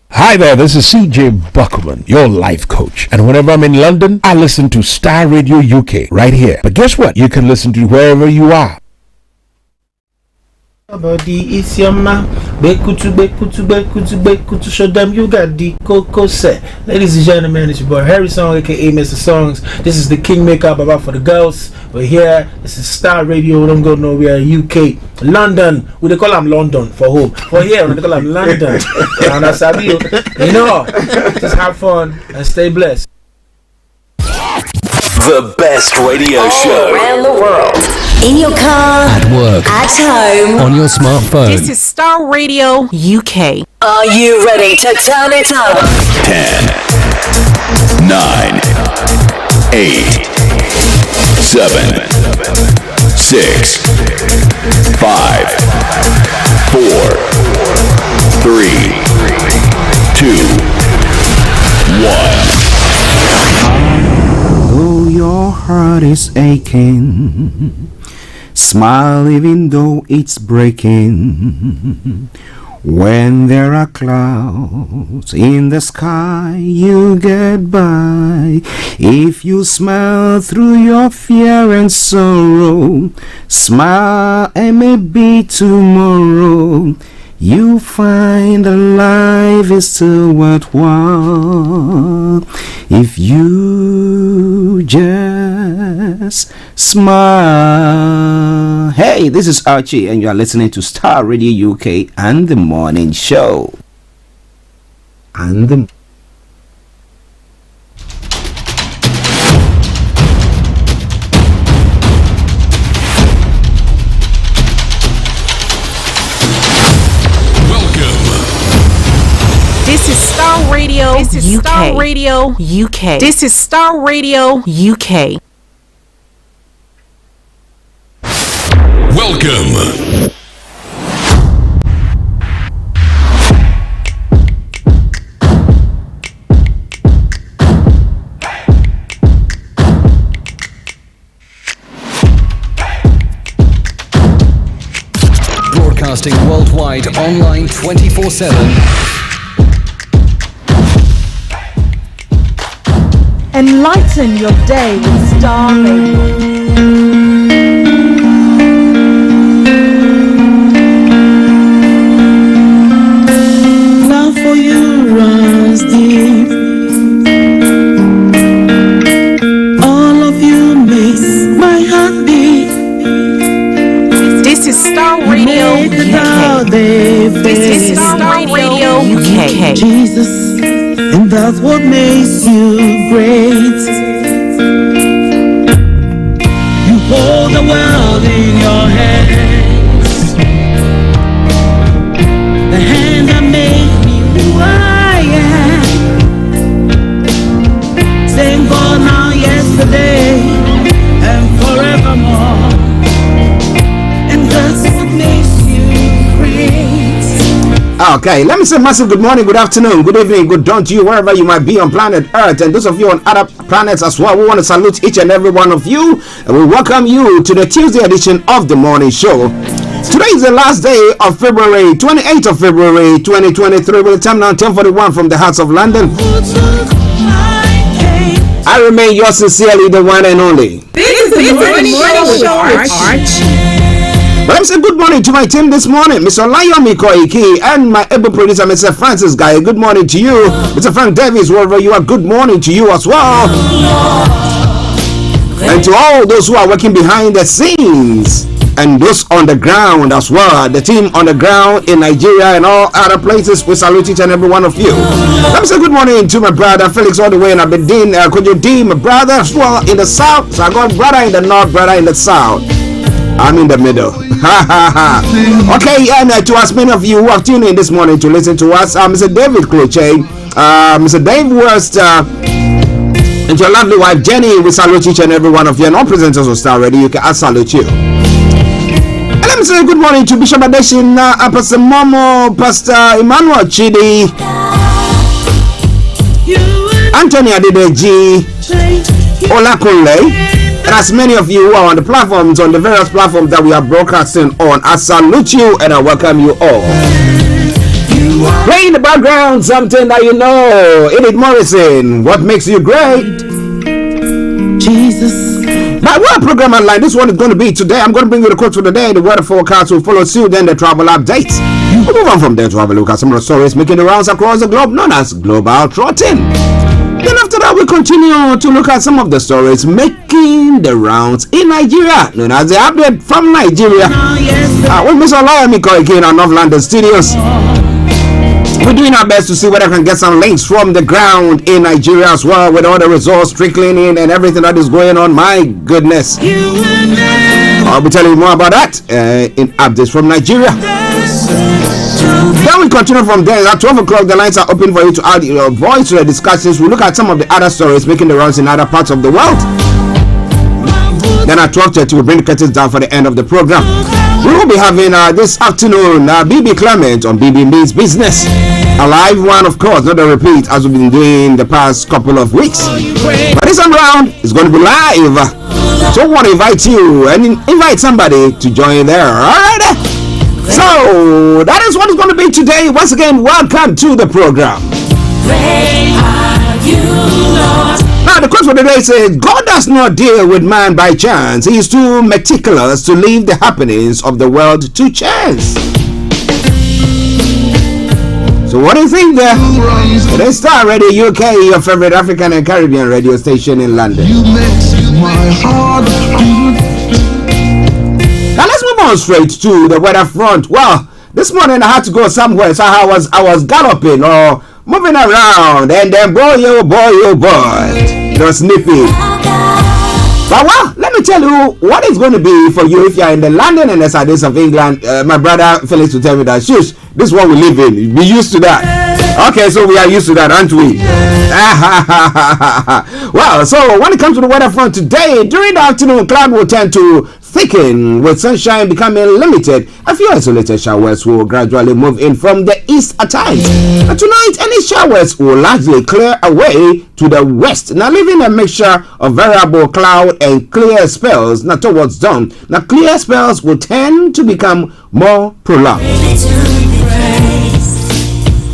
Hi there, this is CJ Buckman, your life coach. And whenever I'm in London, I listen to Star Radio UK right here. But guess what? You can listen to wherever you are. Body is your ma. Bekutu, show them you got the cocoa set. Ladies and gentlemen, it's your boy Harry Song, aka Mr. Songs. This is the Kingmaker Baba for the girls. We're here. This is Star Radio. Don't go nowhere. UK, London. We call them London for home. For here, we call them London. And I said, you know, just have fun and stay blessed. The best radio show around the world. In your car, at work, at home, on your smartphone. This is Starr Radio UK. Are you ready to turn it up? 10, 9, 8, 7, 6, 5, 4, 3, 2, 1. Though your heart is aching, smile even though it's breaking. When there are clouds in the sky, you get by. If you smile through your fear and sorrow, smile and maybe tomorrow you find that life is still worthwhile if you just smile. Hey, this is Archie and you are listening to Star Radio UK and the Morning Show. And the This is Starr Radio. This is UK. Starr Radio UK. This is Starr Radio UK. Welcome. Broadcasting worldwide, online 24/7. Enlighten your day with Starr Radio. Love for you runs deep. All of you makes my heart beat. This is Starr Radio UK. This is Starr Radio UK. Jesus, and that's what makes you great. You hold the world in your hands, the hand that made me who I am. Same God now, yesterday, and forevermore. And that's what makes you great. Okay, let me say massive good morning, good afternoon, good evening, good dawn to you wherever you might be on planet Earth, and those of you on other planets as well. We want to salute each and every one of you, and we welcome you to the Tuesday edition of the Morning Show. Today is the last day of February, 28th of February 2023, with the time now 10:41 from the hearts of London. I remain yours sincerely, the one and only. This is the morning show with Archie. But let me say good morning to my team this morning, Mr. Olayomi, Koiki, and my able producer, Mr. Francis Guy. Good morning to you, Mr. Frank Davis, wherever you are. Good morning to you as well, and to all those who are working behind the scenes and those on the ground as well. The team on the ground in Nigeria and all other places, we salute each and every one of you. Let me say good morning to my brother Felix all the way in Aberdeen. Could you D, my brother as well in the south? So I got brother in the north, brother in the south. I'm in the middle. Okay, and to as many of you who have tuned in this morning to listen to us, Mr. David Cloche, Mr. Dave West, and your lovely wife Jenny, we salute each and every one of you, and all presenters of Star Radio, I salute you. And let me say good morning to Bishop Adeshin, Pastor Momo, Pastor Emmanuel Chidi, Anthony Adedeji, Olakunle, and as many of you who are on the platforms, on the various platforms that we are broadcasting on, I salute you and I welcome you all. Play in the background something that you know. Edith Morrison, what makes you great? Jesus. My word program online, this one is going to be today. I'm going to bring you the quote for the day. The weather forecast will follow suit, then the travel update. We'll move on from there to have a look at some of the stories making the rounds across the globe, known as Global Trotting. Then after that, we continue to look at some of the stories making the rounds in Nigeria, known as the update from Nigeria. With Mr. Olayomi Koiki in our North London studios. We're doing our best to see whether I can get some links from the ground in Nigeria as well, with all the results trickling in and everything that is going on. My goodness. I'll be telling you more about that in updates from Nigeria. Then we continue from there. At 12 o'clock, the lines are open for you to add your voice to the discussions. We look at some of the other stories making the rounds in other parts of the world. Then at 12:30, we bring the curtains down for the end of the program. We will be having this afternoon BB Clement on BB Means Business. A live one, of course, not a repeat as we've been doing the past couple of weeks. But this time around, it's going to be live. So I want to invite you and invite somebody to join there. Alright? So that is what it's going to be today. Once again, welcome to the program. Now the quote for the day says, God does not deal with man by chance. He is too meticulous to leave the happenings of the world to chance. So what do you think there? It is Starr Radio UK, your favorite African and Caribbean radio station in London. Now let's move on straight to the weather front. Well, this morning I had to go somewhere, so I was galloping or moving around, and then boy, it was snippy. But well, let me tell you what it's going to be for you if you're in the London and the Southeast of England. My brother Felix will tell me that, shush, this one we live in, be used to that. Okay, so we are used to that, aren't we? Well, so when it comes to the weather front today, during the afternoon, cloud will tend to thicken with sunshine becoming limited. A few isolated showers will gradually move in from the east at times. And tonight, any showers will largely clear away to the west, now leaving a mixture of variable cloud and clear spells. Now towards dawn, now clear spells will tend to become more prolonged.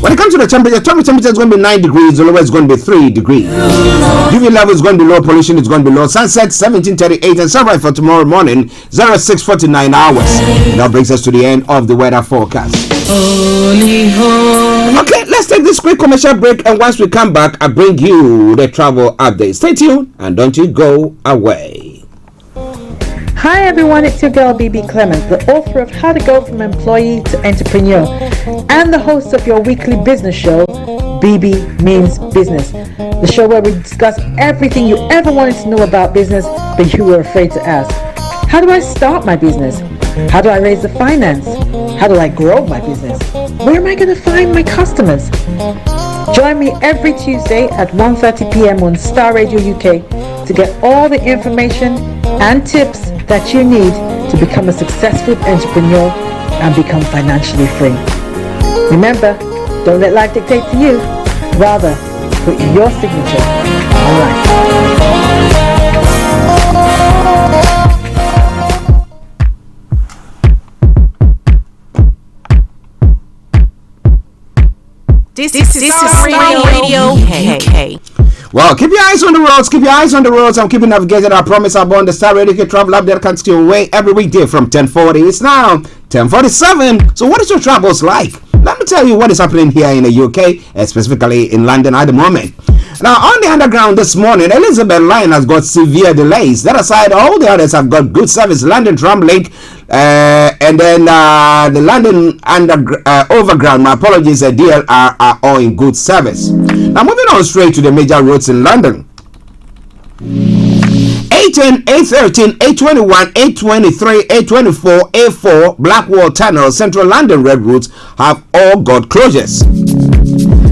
When it comes to the temperature is going to be 9 degrees, the lowest is going to be 3 degrees. UV level is going to be low, pollution is going to be low. Sunset 17:38 and sunrise for tomorrow morning 06:49 hours. And that brings us to the end of the weather forecast. Okay, let's take this quick commercial break, and once we come back, I bring you the travel update. Stay tuned and don't you go away. Hi everyone, it's your girl BB Clement, the author of How to Go From Employee to Entrepreneur and the host of your weekly business show, BB Means Business, the show where we discuss everything you ever wanted to know about business but you were afraid to ask. How do I start my business? How do I raise the finance? How do I grow my business? Where am I going to find my customers? Join me every Tuesday at 1:30 p.m. on Starr Radio UK to get all the information and tips that you need to become a successful entrepreneur and become financially free. Remember, don't let life dictate to you. Rather, put your signature on life. This is Radio UK. Well, keep your eyes on the roads. Keep your eyes on the roads. I'm keeping navigating. I promise I'm on the Star Radio Travel Update comes to your way every weekday from 10:40. It's now 10:47. So what is your travels like? Let me tell you what is happening here in the UK, specifically in London at the moment. Now, on the underground this morning, Elizabeth Line has got severe delays. That aside, all the others have got good service. London Tram Link, and then the London Overground, my apologies, DLR are all in good service. Now, moving on straight to the major roads in London. 810, 813, 821, 823, 824, A4, Blackwall Tunnel, Central London Red routes have all got closures.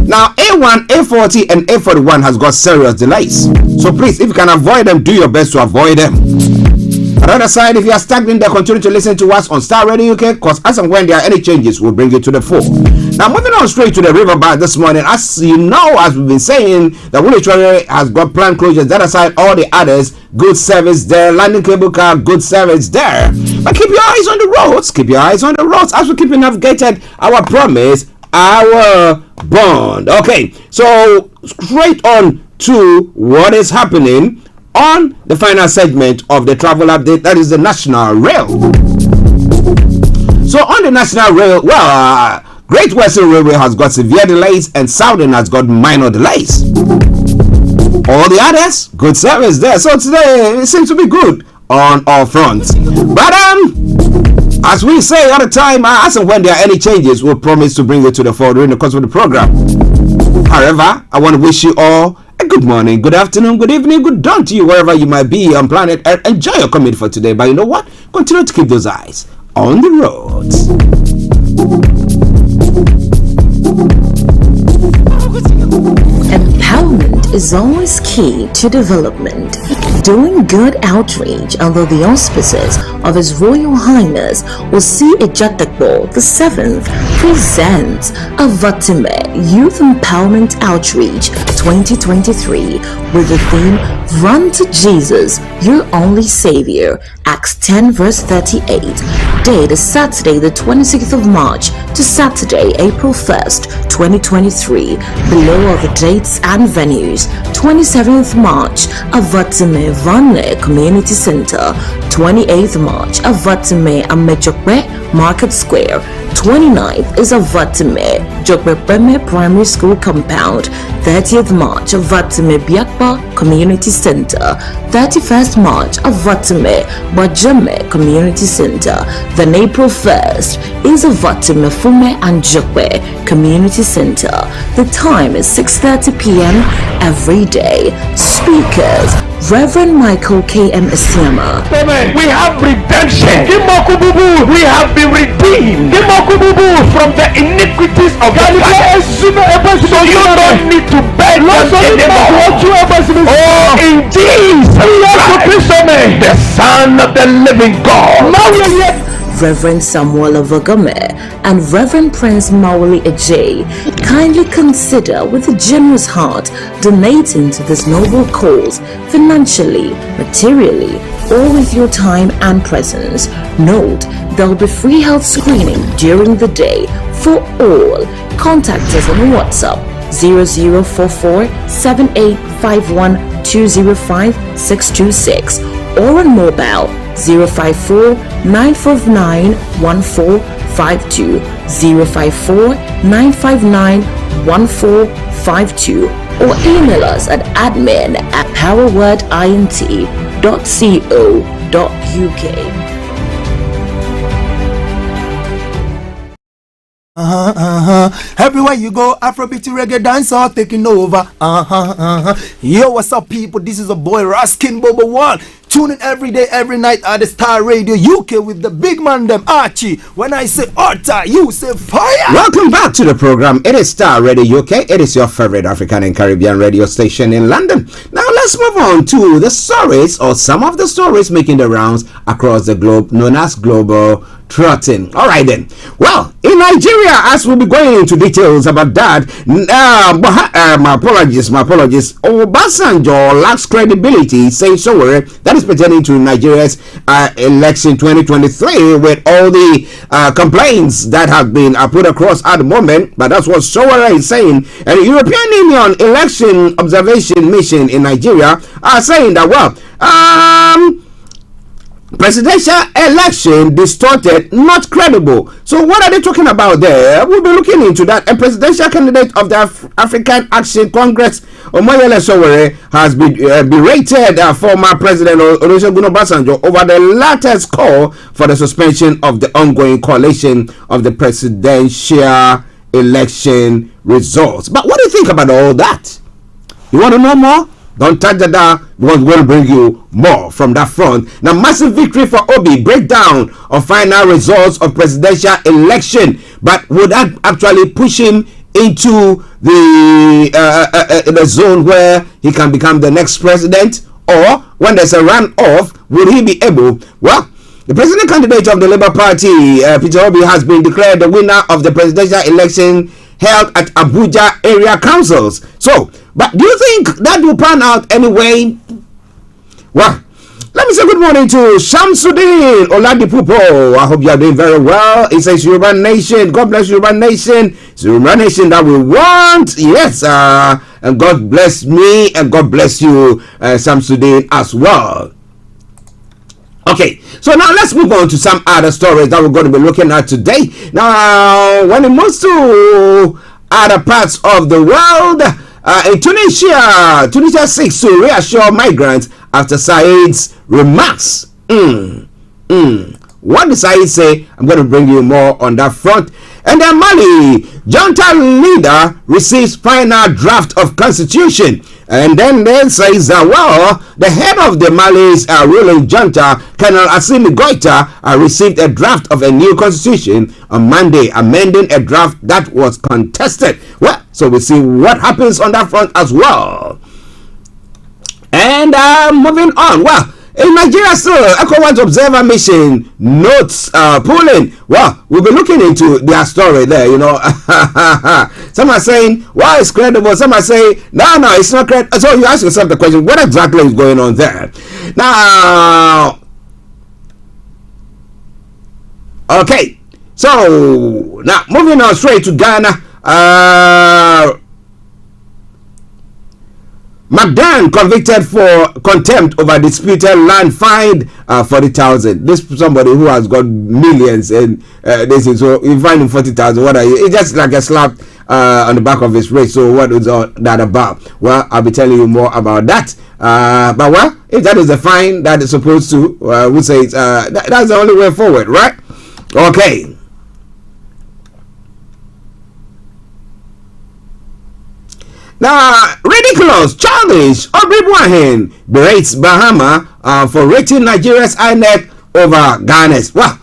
Now, A1, A40, and A41 has got serious delays. So please, if you can avoid them, do your best to avoid them. On the other side, if you are stuck in there, continue to listen to us on Star Radio UK, because as and when there are any changes, we'll bring you to the fore. Now, moving on straight to the riverbank this morning, as you know, as we've been saying, the Woolwich Railway has got planned closures. That aside, all the others, good service there. Landing Cable Car, good service there. But keep your eyes on the roads. Keep your eyes on the roads as we keep navigated our promise, our bond. Okay, so straight on to what is happening on the final segment of the travel update, that is the National Rail. So on the National Rail, Great Western Railway has got severe delays and Southern has got minor delays. All the others, good service there. So today it seems to be good on all fronts. But as we say all the time, as and when there are any changes, we'll promise to bring you to the fore during the course of the program. However, I want to wish you all a good morning, good afternoon, good evening, good dawn to you wherever you might be on planet Earth. Enjoy your commute for today. But you know what? Continue to keep those eyes on the roads. Empowerment is always key to development. Doing good outreach under the auspices of His Royal Highness Osi Ejatakbo VII presents Avatime Youth Empowerment Outreach 2023 with the theme Run to Jesus, Your Only Savior, Acts 10 verse 38. Date is Saturday the 26th of March to Saturday April 1st, 2023. Below are the dates and venues. 27th March, Avatime Vanle Community Center. 28th March, Avatime Amejokwe Market Square. 29th is Avatime Jokbepeme Primary School Compound. 30th March, Avatime Biakba Community Center. 31st March, Avatime Bajame Community Center. Then April 1st is Avatime Fume and Jokwe Community Center. The time is 6:30 p.m. every day. Speakers: Reverend Michael K.M. Isiama. We have redemption. We have been redeemed from the iniquities of the past. So you don't need to beg anymore. Oh, indeed, the Son of the living God. Reverend Samuel Avagame and Reverend Prince Mauli Ajay kindly consider with a generous heart donating to this noble cause financially, materially, or with your time and presence. Note, there will be free health screening during the day for all. Contact us on WhatsApp 0044 7851 205 626 or on mobile 054 959 1452 054 959 1452 or email us at admin@powerwordint.co.uk. Everywhere you go, Afrobeat reggae dancehall taking over. Yo, what's up, people? This is a boy Raskin Bobo One. Tune in every day, every night at the Star Radio UK with the big man them Archie. When I say Orta, you say fire. Welcome back to the program. It is Star Radio UK. It is your favorite African and Caribbean radio station in London. Now let's move on to the stories, or some of the stories making the rounds across the globe, known as global trotting. All right then. Well, in Nigeria, as we'll be going into details about that, my apologies. Obasanjo lacks credibility, says Sowore. That is pertaining to Nigeria's election 2023, with all the complaints that have been put across at the moment. But that's what Sowore is saying. And the European Union Election Observation Mission in Nigeria are saying that, well, presidential election distorted, not credible. So what are they talking about there? We'll be looking into that. A presidential candidate of the African Action Congress, Omoyele Sowore, has been berated former President Olusegun Obasanjo over the latter's call for the suspension of the ongoing coalition of the presidential election results. But what do you think about all that? You want to know more? Don't touch the dial, because we're going to bring you more from that front. Now, massive victory for Obi. Breakdown of final results of presidential election. But would that actually push him into the zone where he can become the next president? Or when there's a runoff, will he be able? Well, the president candidate of the Labour Party, Peter Obi, has been declared the winner of the presidential election held at Abuja area councils. So, but do you think that will pan out anyway? Well, let me say good morning to Shamsuddin Oladipupo. I hope you are doing very well. It says Yoruba Nation. God bless Yoruba Nation. It's Yoruba Nation that we want. Yes, and God bless me, and God bless you, Shamsuddin, as well. Okay, so now let's move on to some other stories that we're going to be looking at today. Now, when it moves to other parts of the world, in Tunisia seeks to reassure migrants after Said's remarks. What did Said say? I'm going to bring you more on that front. And then Mali, junta leader receives final draft of constitution. And then says that, well, the head of the Mali's ruling junta, Colonel Assimi Goita, received a draft of a new constitution on Monday, amending a draft that was contested. Well, so we'll see what happens on that front as well. And moving on, well, in Nigeria still, ECOWAS Observer Mission notes polling. Well, we'll be looking into their story there, you know. Some are saying, well, it's credible. Some are saying, no, it's not credible. So you ask yourself the question, what exactly is going on there? Now, okay. So, now, moving on straight to Ghana. McDan convicted for contempt over disputed land, fined 40,000. This somebody who has got millions, and this is, so you find him 40,000. What are you? It's just like a slap on the back of his wrist. So what is all that about? Well, I'll be telling you more about that. But well, if that is the fine that is supposed to, we say that's the only way forward, right? Okay. Now, ridiculous, childish, Obi-Buahin berates Bahama for rating Nigeria's INEC over Ghana's. Well,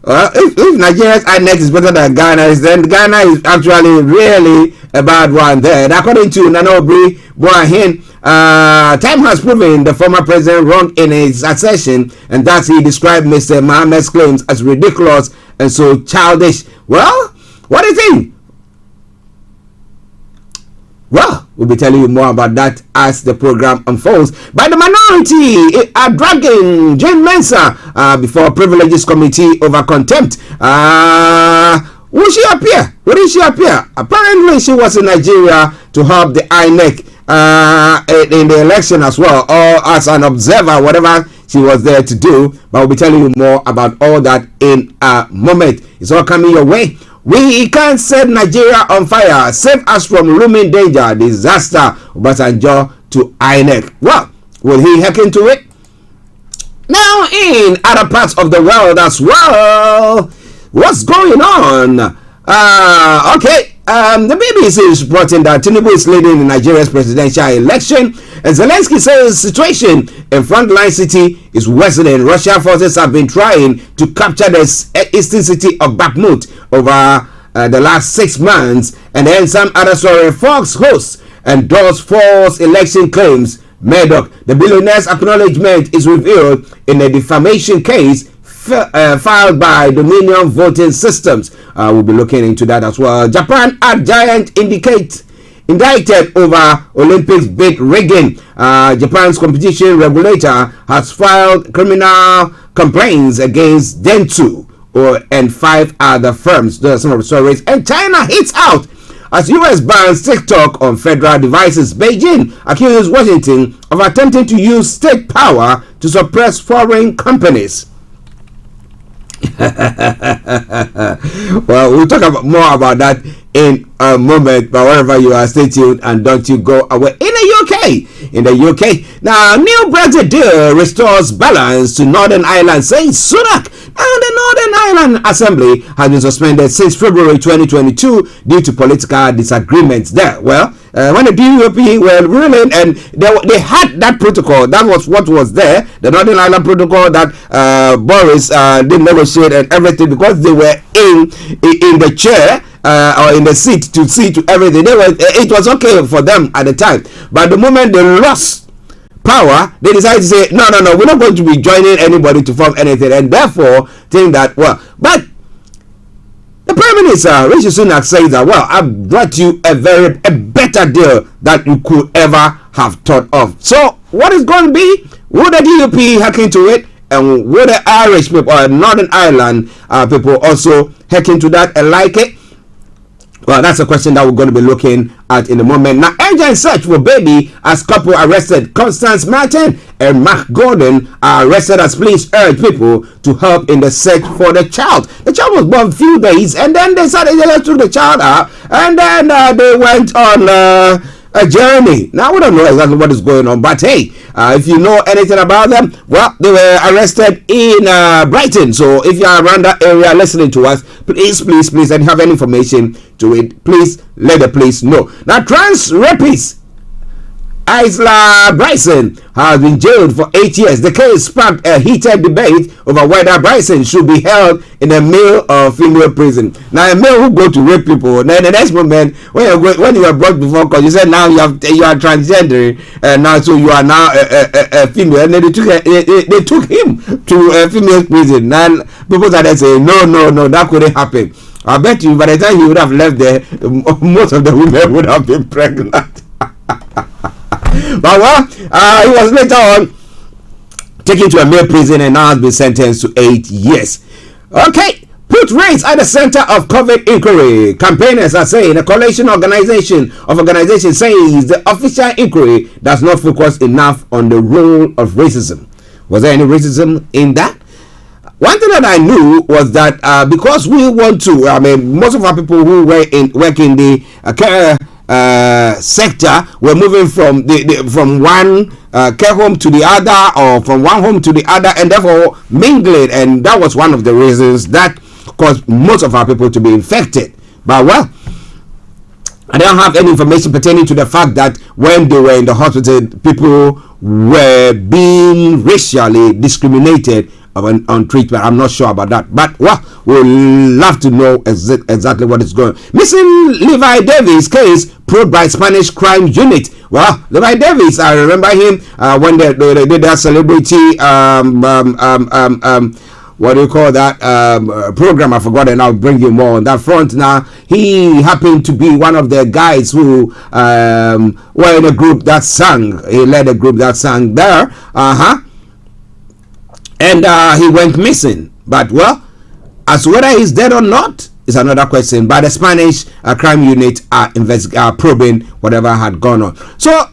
if Nigeria's INEC is better than Ghana's, then Ghana is actually really a bad one there. And according to Nana Obi-Buahin, time has proven the former president wrong in his accession, and thus he described Mr. Mohammed's claims as ridiculous and so childish. Well, what do you think? Well, we'll be telling you more about that as the program unfolds. By the minority are dragging Jane Mensah before Privileges Committee over contempt. Will she appear? Wouldn't she appear? Apparently, she was in Nigeria to help the INEC in the election as well, or as an observer, whatever she was there to do. But we'll be telling you more about all that in a moment. It's all coming your way. We can't set Nigeria on fire. Save us from looming danger. Disaster. Obasanjo to INEC. Well, will he hack into it? Now, in other parts of the world as well, what's going on? Okay. The BBC is reporting that Tinubu is leading in Nigeria's presidential election, and Zelensky says the situation in frontline city is worsening. Russian forces have been trying to capture the eastern city of Bakhmut over the last 6 months, and then some other story. Fox hosts endorsed false election claims. Murdoch, the billionaire's acknowledgement is revealed in a defamation case filed by Dominion Voting Systems. We'll be looking into that as well. Japan art giant indicted over Olympics bid rigging. Japan's competition regulator has filed criminal complaints against Dentsu and 5 other firms. Those are some of the stories. And China hits out as US bans TikTok on federal devices. Beijing accuses Washington of attempting to use state power to suppress foreign companies. Well, we'll talk more about that in a moment, but wherever you are, stay tuned and don't you go away. In the UK, now new Brexit deal restores balance to Northern Ireland, says Sunak. Now the Northern Ireland Assembly has been suspended since February 2022 due to political disagreements there. Well, when the DUP were ruling and they had that protocol, that was what was there, the Northern Ireland protocol that Boris did negotiate and everything, because they were in the chair or in the seat to see to everything. It was okay for them at the time, but the moment they lost power, they decided to say no, we're not going to be joining anybody to form anything, and therefore think that, well, but the Prime Minister Rishi Sunak says that, well, I've brought you a better deal that you could ever have thought of. So what is going to be? Will the DUP hack into it, and will the Irish people or Northern Ireland people also hack into that and like it? Well, that's a question that we're going to be looking at in a moment. Now, agent search for baby as couple arrested. Constance Martin and Mark Gordon are arrested as police urge people to help in the search for the child. The child was born a few days, and then they started to took the child out, and then they went on a journey. Now, we don't know exactly what is going on, but hey, if you know anything about them, well, they were arrested in Brighton. So if you are around that area listening to us, please, and have any information to it, please let the police know. Now, trans rapist Isla Bryson has been jailed for 8 years. The case sparked a heated debate over whether Bryson should be held in a male or female prison. Now, a male who go to rape people, then the next moment when you are brought before court, you said now you are transgender, and now so you are now a female, and then they took him to a female prison. And people started saying no, that couldn't happen. I bet you by the time he would have left there, most of the women would have been pregnant. But well, he was later on taken to a male prison and now has been sentenced to 8 years. Okay, put race at the center of COVID inquiry. Campaigners are saying a coalition organization says the official inquiry does not focus enough on the role of racism. Was there any racism in that? One thing that I knew was that because we want to, most of our people who work in the care sector were moving from from one care home to the other, or from one home to the other, and therefore mingling, and that was one of the reasons that caused most of our people to be infected. But well, I don't have any information pertaining to the fact that when they were in the hospital, people were being racially discriminated on treatment. I'm not sure about that, but well, we'll love to know exactly what is going on. Missing Levi Davis case probed by Spanish crime unit. Well, Levi Davis, I remember him when they did that celebrity what do you call that program? I forgot, and I'll bring you more on that front. Now, he happened to be one of the guys who were in a group that sang. He led a group that sang there. And he went missing. But well, as whether he's dead or not is another question. But the Spanish crime unit are probing whatever had gone on. So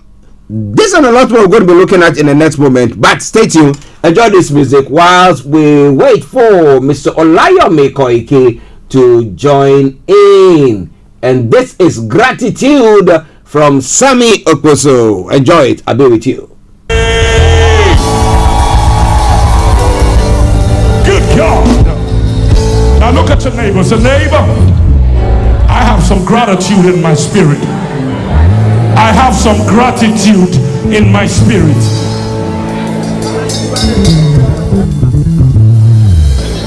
this and a lot more we're going to be looking at in the next moment. But stay tuned. Enjoy this music whilst we wait for Mr. Olayomi Koiki to join in. And this is Gratitude from Sammy Okposo. Enjoy it. I'll be with you. God. Now look at your neighbor. Say, neighbor, I have some gratitude in my spirit. I have some gratitude in my spirit.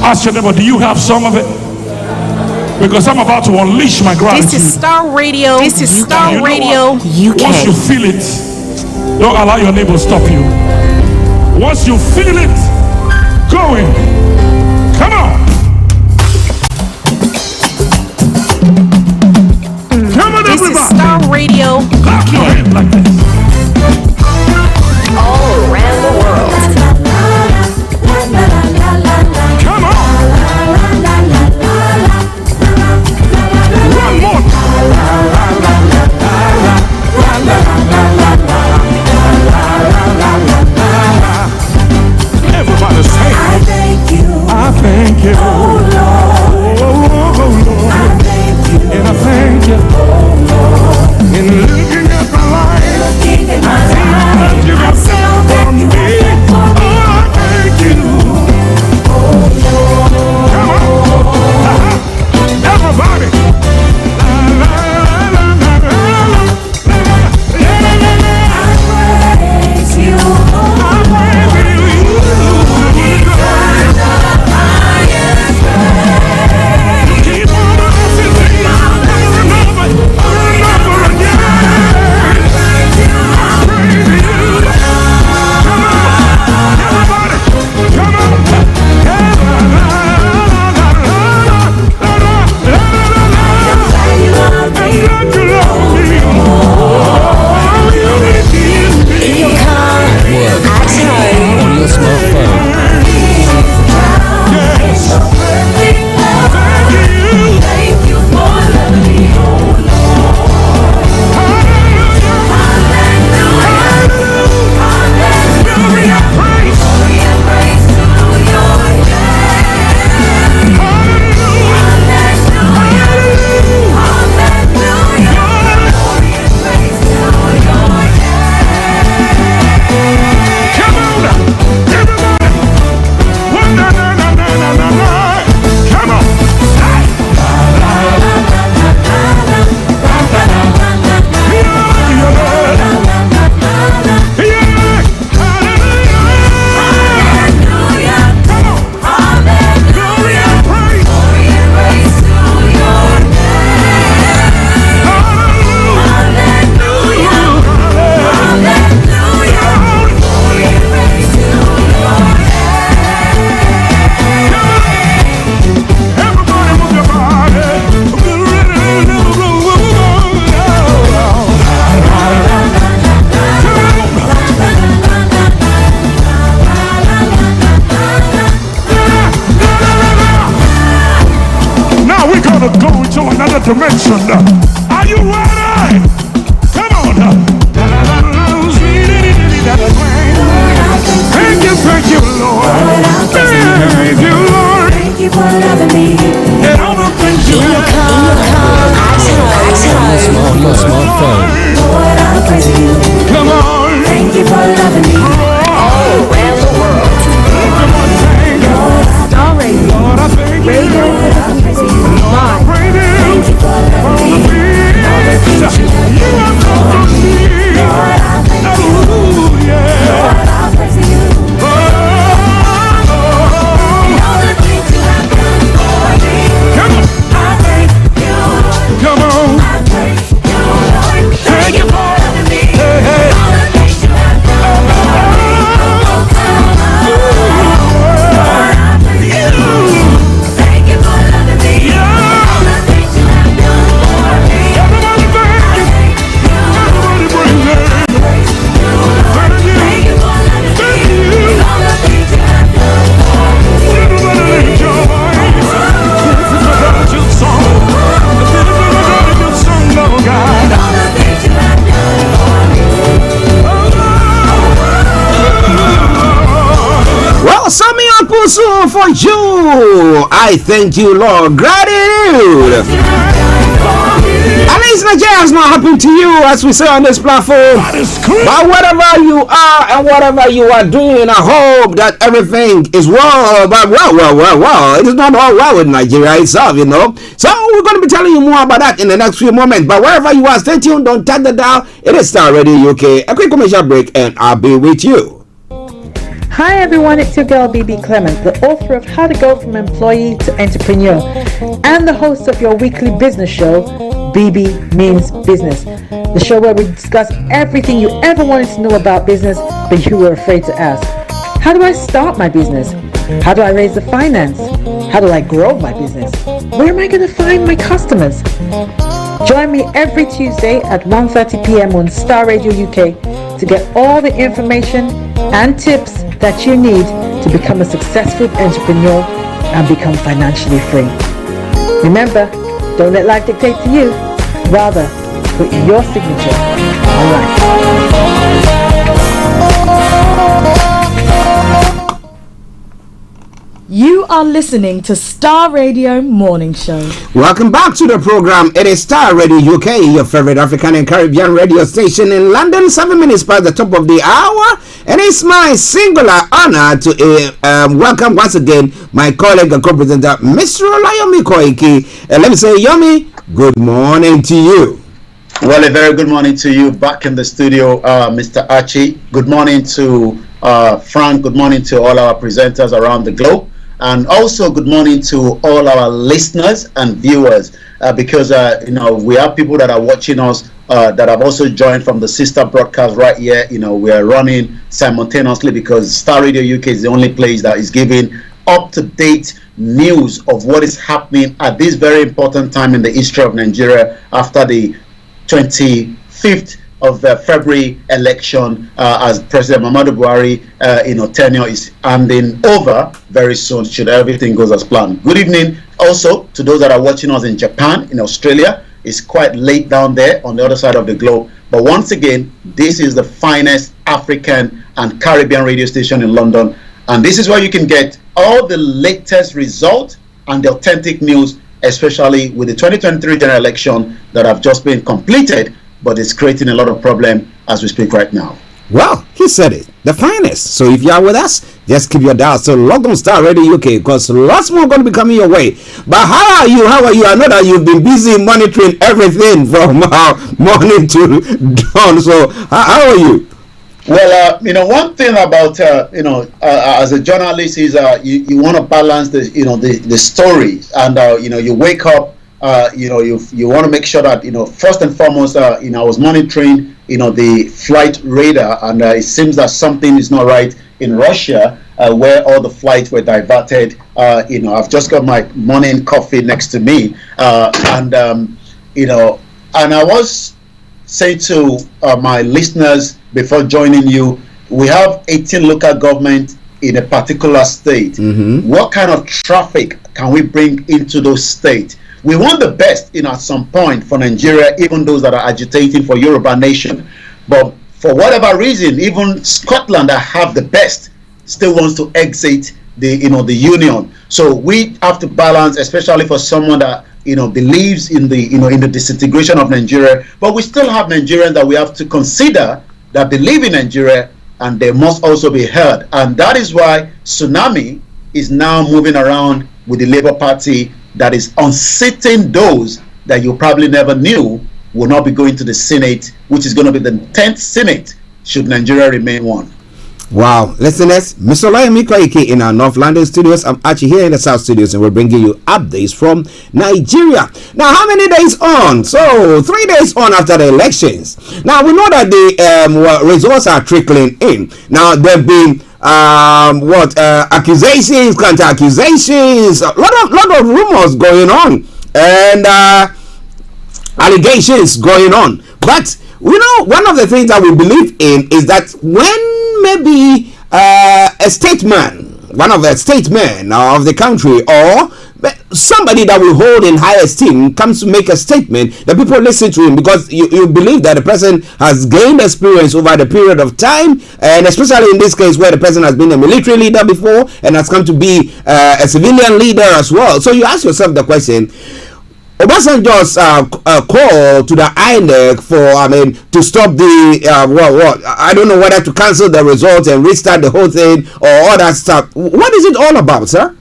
Ask your neighbor, do you have some of it? Because I'm about to unleash my gratitude. This is Starr Radio. This is Starr Radio UK. Once you feel it, don't allow your neighbor to stop you. Once you feel it going, come on. Come on, this everybody. This is Starr Radio UK. Like this. All around the world. Come on. One more. Everybody say, I thank you. I thank you. Oh Lord. Oh Lord. I thank you. And I thank you. Oh Lord. In looking at my life. Looking at my life. You got for me. Oh, I thank you. Oh Lord. Come on. Everybody. Dimension. Are you ready? Come on. Thank you, Lord. Thank you, Lord. Thank you for loving me. And all the things you have on your smartphone. Lord, I'm praising you. Come on. Thank you for loving me. All around the world. Come on, thank you. Starr Radio. Lord, I thank you. Radio for the praising you. Lord, I praise you. Thank you for loving me. All the things you have done for me. Lord, I thank you. Yeah. Lord, I'm praising you. All the things you have done for me. Come on. I thank you. Come on. I praise you, Lord. Thank you for loving me. Hey, hey. All the things you have done for me. Lord, I praise you. Thank you for loving me. All the things you have done for me. Everybody thank you. Everybody praise you. Praise you, Lord. Thank you for loving me. All the things you have done for me. Everybody lift your voice. This is my gratitude song. This is my gratitude song, Lord God. All the things you have done for me. Well, Sammy Akusu for you. I thank you, Lord. Gratitude. At least Nigeria has not happened to you, as we say on this platform. But whatever you are and whatever you are doing, I hope that everything is well. But well. It is not all well with Nigeria itself, you know. So we're going to be telling you more about that in the next few moments. But wherever you are, stay tuned. Don't tap the dial. It is Starr Radio UK. A quick commercial break, and I'll be with you. Hi everyone, it's your girl BB Clement, the author of How to Go From Employee to Entrepreneur and the host of your weekly business show, BB Means Business. The show where we discuss everything you ever wanted to know about business but you were afraid to ask. How do I start my business? How do I raise the finance? How do I grow my business? Where am I going to find my customers? Join me every Tuesday at 1:30 p.m. on Starr Radio UK to get all the information and tips that you need to become a successful entrepreneur and become financially free. Remember, don't let life dictate to you. Rather, put your signature on life. You are listening to Starr Radio Morning Show. Welcome back to the program. It is Starr Radio UK, your favorite African and Caribbean radio station in London. 7 minutes past the top of the hour. And it's my singular honor to welcome once again my colleague and co-presenter, Mr. Olayomi Koiki. Let me say, Yomi, good morning to you. Well, a very good morning to you back in the studio, Mr. Archie. Good morning to Frank. Good morning to all our presenters around the globe. And also good morning to all our listeners and viewers, because we have people that are watching us that have also joined from the sister broadcast right here. We are running simultaneously because Starr Radio UK is the only place that is giving up-to-date news of what is happening at this very important time in the history of Nigeria after the 25th of the February election, as President Muhammadu Buhari, tenure is handing over very soon, should everything goes as planned. Good evening also to those that are watching us in Japan, in Australia. It's quite late down there on the other side of the globe. But once again, this is the finest African and Caribbean radio station in London. And this is where you can get all the latest results and the authentic news, especially with the 2023 general election that have just been completed, but it's creating a lot of problem as we speak right now. Well, he said it, the finest. So if you are with us, just keep your dial. So log on Starr Radio UK because lots more going to be coming your way. But how are you? How are you? I know that you've been busy monitoring everything from morning to dawn. So how are you? Well, one thing about as a journalist is you want to balance the stories, and you wake up. You want to make sure that first and foremost I was monitoring the flight radar, and it seems that something is not right in Russia, where all the flights were diverted. I've just got my morning coffee next to me, and I was saying to my listeners before joining you, we have 18 local governments in a particular state. Mm-hmm. What kind of traffic can we bring into those states? We want the best, at some point for Nigeria, even those that are agitating for Yoruba nation. But for whatever reason, even Scotland that have the best still wants to exit the union. So we have to balance, especially for someone that believes in the disintegration of Nigeria. But we still have Nigerians that we have to consider that believe in Nigeria, and they must also be heard. And that is why Tsunami is now moving around with the Labour Party, that is unseating those that you probably never knew will not be going to the Senate, which is going to be the 10th Senate should Nigeria remain one. Wow, listeners, Mr. Olayomi Koiki in our North London studios. I'm actually here in the South studios, and we're bringing you updates from Nigeria. Now, how many days on? So, 3 days on after the elections. Now, we know that the results are trickling in. Now, there have been accusations, counter accusations, a lot of rumors going on, and allegations going on. But one of the things that we believe in is that when maybe a statesman, one of the statesmen of the country, or somebody that we hold in high esteem comes to make a statement, that people listen to him because you believe that the person has gained experience over the period of time, and especially in this case where the person has been a military leader before and has come to be a civilian leader as well. So you ask yourself the question, Obasanjo's call to the INEC to stop the I don't know whether to cancel the results and restart the whole thing or all that stuff. What is it all about, sir?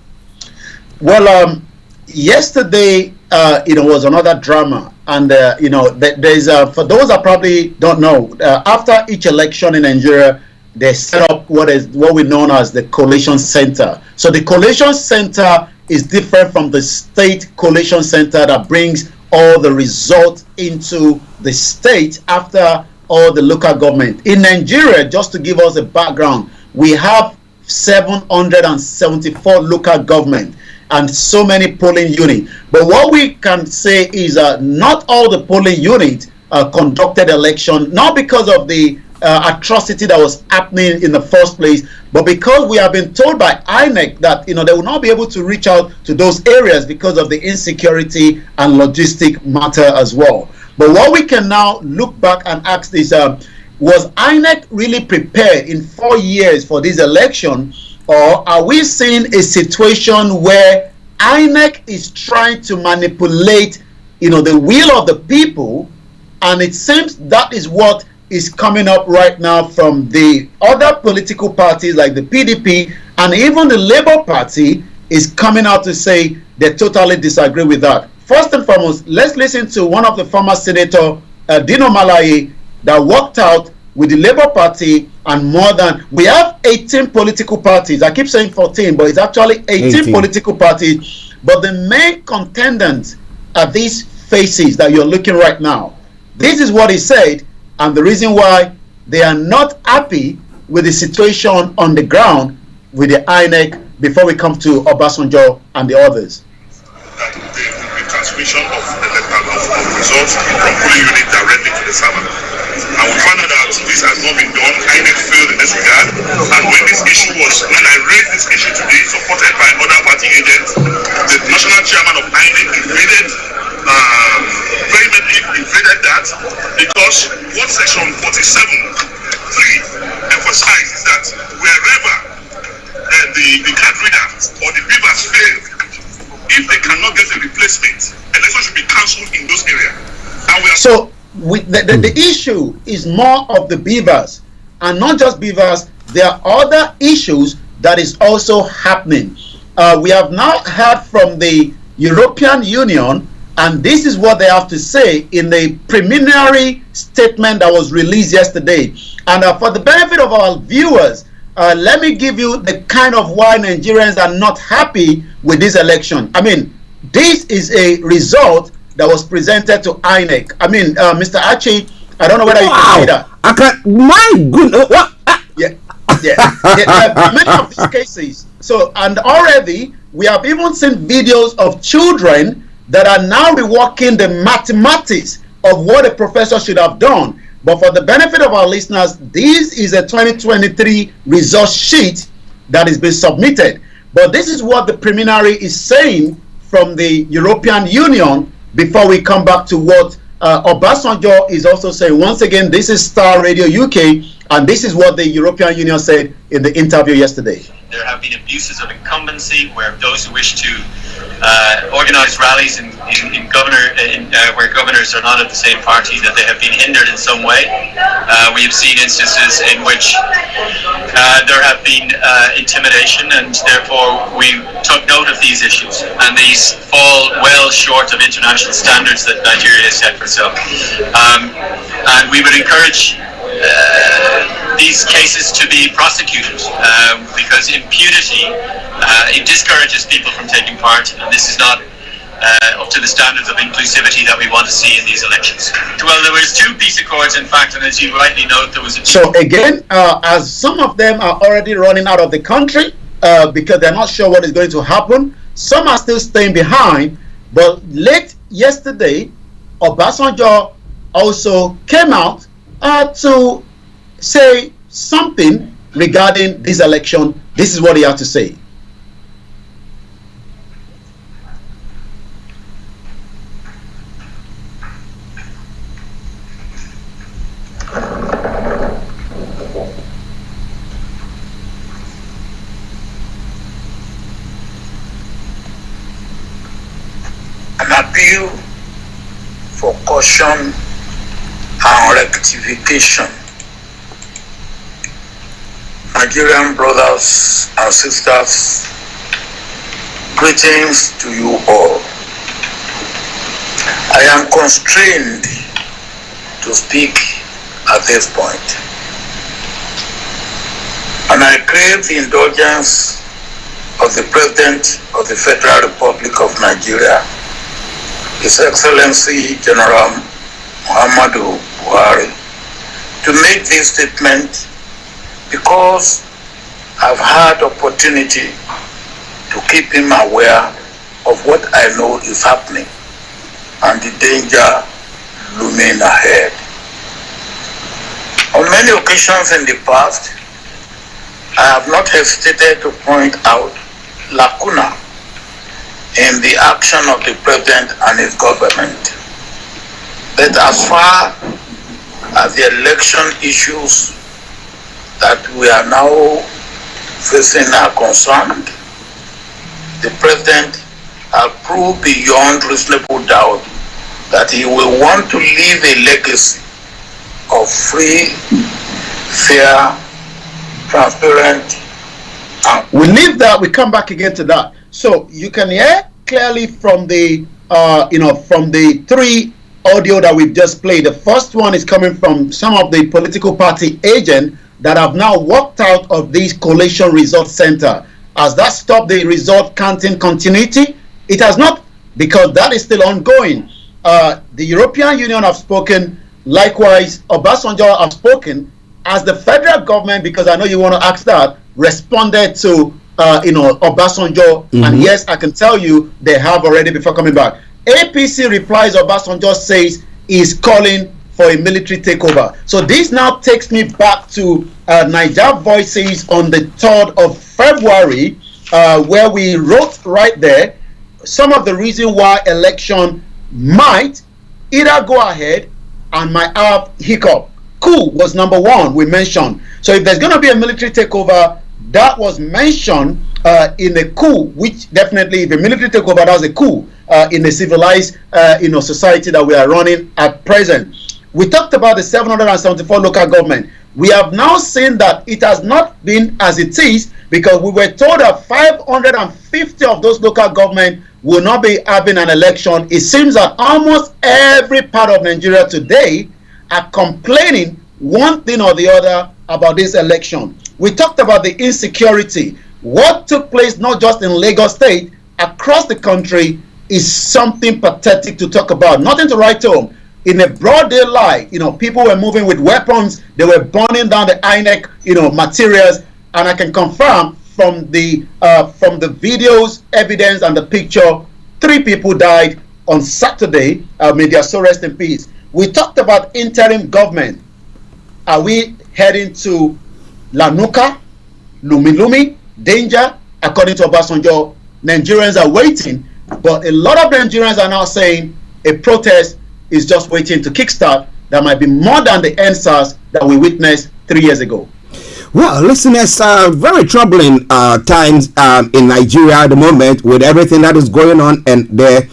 Well, yesterday was another drama, and there's for those that probably don't know, after each election in Nigeria, they set up what we know as the Collation Center. So the Collation Center is different from the State Collation Center that brings all the results into the state after all the local government. In Nigeria, just to give us a background, we have 774 local government and so many polling units. But what we can say is not all the polling units conducted election, not because of the atrocity that was happening in the first place, but because we have been told by INEC that they will not be able to reach out to those areas because of the insecurity and logistic matter as well. But what we can now look back and ask is, was INEC really prepared in 4 years for this election, or are we seeing a situation where INEC is trying to manipulate the will of the people? And it seems that is what is coming up right now from the other political parties like the PDP, and even the Labour Party is coming out to say they totally disagree with that. First and foremost, let's listen to one of the former Senator, Dino Malaye, that worked out with the Labour Party, and we have 18 political parties. I keep saying 14, but it's actually 18 political parties. But the main contendants are these faces that you're looking right now. This is what he said, and the reason why they are not happy with the situation on the ground with the INEC before we come to Obasanjo and the others. That there will be transmission of results from polling unit directly to the server. And we found out that this has not been done. INEC failed in this regard. And when this issue was, when I raised this issue today, supported by other party agents, the national chairman of INEC vehemently invaded that, because what section 47(3) emphasizes that wherever the card reader or the beavers fail, if they cannot get a replacement, election should be cancelled in those areas. And the issue is more of the beavers, and not just beavers. There are other issues that is also happening. We have now heard from the European Union, and this is what they have to say in the preliminary statement that was released yesterday. And for the benefit of our viewers, let me give you the kind of why Nigerians are not happy with this election. I mean, this is a result that was presented to INEC. I mean, Mr. Archie, I don't know whether you can say that. I can't. My goodness, what? Many of these cases. So, and already we have even seen videos of children that are now reworking the mathematics of what a professor should have done. But for the benefit of our listeners, this is a 2023 result sheet that is being submitted. But this is what the preliminary is saying from the European Union before we come back to what Obasanjo is also saying. Once again, this is Starr Radio UK, and this is what the European Union said in the interview yesterday. There have been abuses of incumbency where those who wish to organise rallies where governors are not of the same party, that they have been hindered in some way. We have seen instances in which there have been intimidation, and therefore we took note of these issues, and these fall well short of international standards that Nigeria has set for itself. And we would encourage these cases to be prosecuted because impunity it discourages people from taking part, and this is not up to the standards of inclusivity that we want to see in these elections. Well, there was 2 peace accords, in fact, and as you rightly note, there was a... So again, as some of them are already running out of the country because they're not sure what is going to happen, some are still staying behind. But late yesterday, Obasanjo also came out to say something regarding this election. This is what he had to say. An appeal for caution and rectification. Nigerian brothers and sisters, greetings to you all. I am constrained to speak at this point. and I crave the indulgence of the President of the Federal Republic of Nigeria, His Excellency General Muhammadu Buhari, to make this statement because I've had opportunity to keep him aware of what I know is happening and the danger looming ahead. On many occasions in the past, I have not hesitated to point out lacuna in the action of the President and his government. But as far as the election issues that we are now facing are concerned, the President has proved beyond reasonable doubt that he will want to leave a legacy of free, fair, transparent. We leave that, we come back again to that. So you can hear clearly from the from the three audio that we've just played. The first one is coming from some of the political party agents that have now walked out of this collation result center. Has that stopped the result counting continuity? It has not, because that is still ongoing. The European Union have spoken. Likewise, Obasanjo have spoken. As the federal government, because I know you want to ask that, responded to Obasanjo, and yes, I can tell you they have already before coming back. APC replies, Obasanjo says he's calling for a military takeover. So this now takes me back to Niger Voices on the 3rd of February, where we wrote right there some of the reason why election might either go ahead and might have hiccup. Coup was number one we mentioned. So if there's going to be a military takeover, that was mentioned in a coup, which definitely, if a military takeover, that's a coup in a civilized society that we are running at present. We talked about the 774 local government. We have now seen that it has not been as it is, because we were told that 550 of those local government will not be having an election. It seems that almost every part of Nigeria today are complaining one thing or the other about this election. We talked about the insecurity. What took place not just in Lagos State, across the country, is something pathetic to talk about. Nothing to write home. In a broad daylight, people were moving with weapons. They were burning down the INEC, materials. And I can confirm from the videos, evidence, and the picture, 3 people died on Saturday. May their soul rest in peace. We talked about interim government. Are we heading to Lanuka, Lumi, danger? According to Obasanjo, Nigerians are waiting, but a lot of Nigerians are now saying a protest is just waiting to kickstart. That might be more than the answers that we witnessed 3 years ago. Well, listeners, very troubling times in Nigeria at the moment, with everything that is going on and the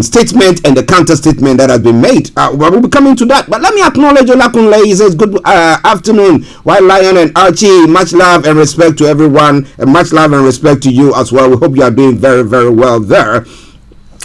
statement and the counter statement that has been made. We'll be coming to that, but let me acknowledge Olakunle. He says good afternoon, White Lion and Archie. Much love and respect to everyone, and much love and respect to you as well. We hope you are doing very, very well there.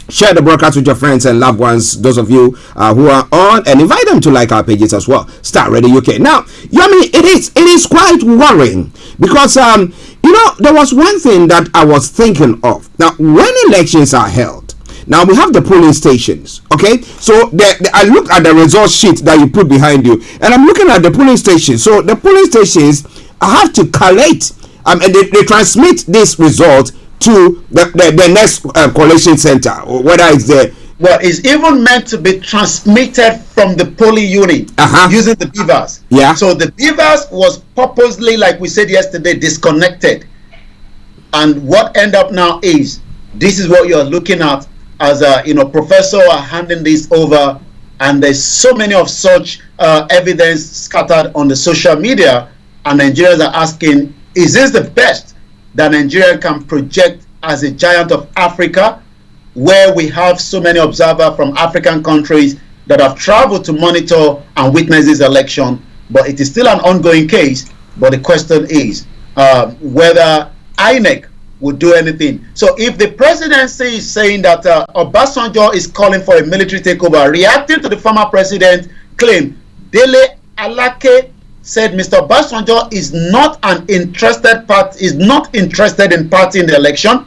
Share the broadcast with your friends and loved ones, those of you who are on, and invite them to like our pages as well. Starr Radio UK. Now, it is quite worrying, because there was one thing that I was thinking of. Now, when elections are held, now we have the polling stations, okay? So I looked at the result sheet that you put behind you, and I'm looking at the polling stations. So the polling stations, I have to collate, and they transmit this result to the next collation center, or whether it's the it's even meant to be transmitted from the polling unit using the beavers. Yeah. So the beavers was purposely, like we said yesterday, disconnected. And what end up now is, this is what you're looking at as a professor are handing this over, and there's so many of such evidence scattered on the social media, and Nigerians are asking, is this the best that Nigeria can project as a giant of Africa, where we have so many observers from African countries that have traveled to monitor and witness this election? But it is still an ongoing case. But the question is whether INEC would do anything. So if the presidency is saying that Obasanjo is calling for a military takeover, reacting to the former president claim, Dele Alake said Mr. Obasanjo is not interested in party in the election.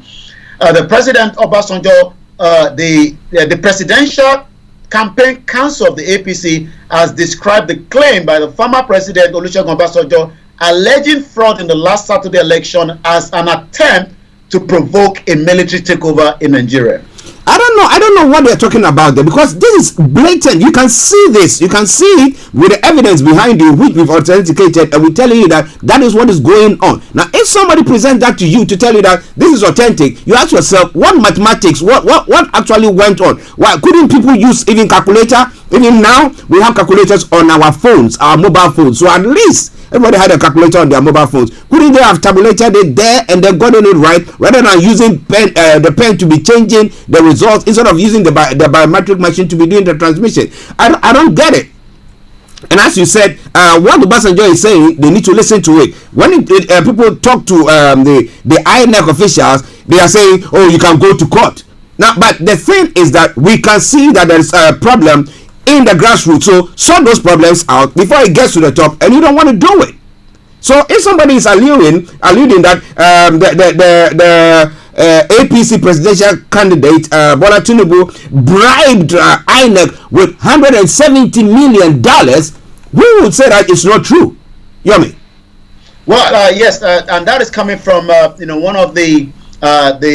The President Obasanjo, the Presidential Campaign Council of the APC has described the claim by the former President Olusegun Obasanjo alleging fraud in the last Saturday election as an attempt to provoke a military takeover in Nigeria. I don't know what they're talking about there, because this is blatant. You can see this. You can see it with the evidence behind you, which we've authenticated, and we're telling you that that is what is going on. Now, if somebody presents that to you to tell you that this is authentic, you ask yourself, what mathematics, what actually went on? Why couldn't people use even calculator? Even now, we have calculators on our phones, our mobile phones. So at least everybody had a calculator on their mobile phones. Couldn't they have tabulated it there and then gotten it right, rather than using the pen to be changing the results instead of using the biometric machine to be doing the transmission? I don't get it. And as you said, what the Obasanjo is saying, they need to listen to it. When people talk to the INEC officials, they are saying, oh, you can go to court. Now, but the thing is that we can see that there is a problem in the grassroots. So sort those problems out before it gets to the top, and you don't want to do it. So if somebody is alluding that the APC presidential candidate Bola Tinubu bribed INEC with $170 million, we would say that it's not true. Yomi. Well, yes, and that is coming from one of the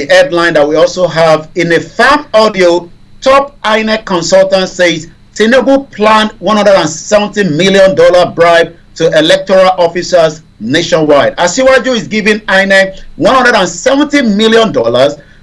headline that we also have in a farm audio. Top INEC consultant says Tinubu planned $170 million bribe to electoral officers nationwide. Asiwaju is giving INEC $170 million.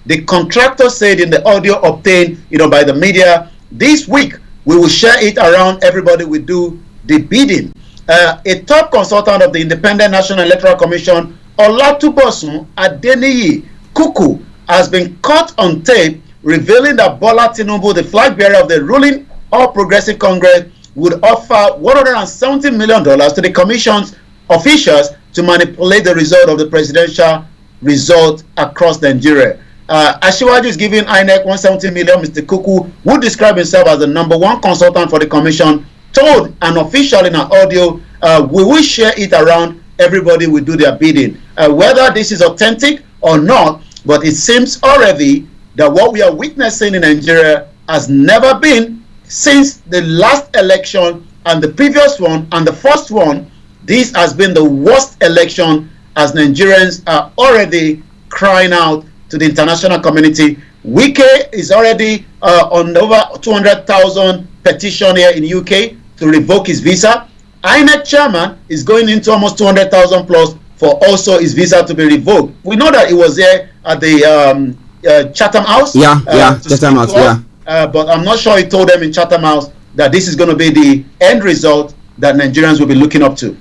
The contractor said in the audio obtained, by the media, this week we will share it around. Everybody will do the bidding. A top consultant of the Independent National Electoral Commission, Olatubosun Adeniyi Kuku, has been caught on tape revealing that Bola Tinubu, the flag bearer of the ruling All Progressive Congress, would offer $170 million to the commission's officials to manipulate the result of the presidential result across Nigeria. Asiwaju is giving INEC $170 million. Mr. Kuku, who described himself as the #1 consultant for the commission, told an official in an audio, we will share it around, everybody will do their bidding. Whether this is authentic or not, but it seems already that what we are witnessing in Nigeria has never been since the last election and the previous one and the first one. This has been the worst election, as Nigerians are already crying out to the international community. Wike is already on over 200,000 petition here in UK to revoke his visa. INEC chairman is going into almost 200,000 plus for also his visa to be revoked. We know that he was there at the Chatham House. Chatham House, but I'm not sure he told them in Chatham House that this is going to be the end result that Nigerians will be looking up to.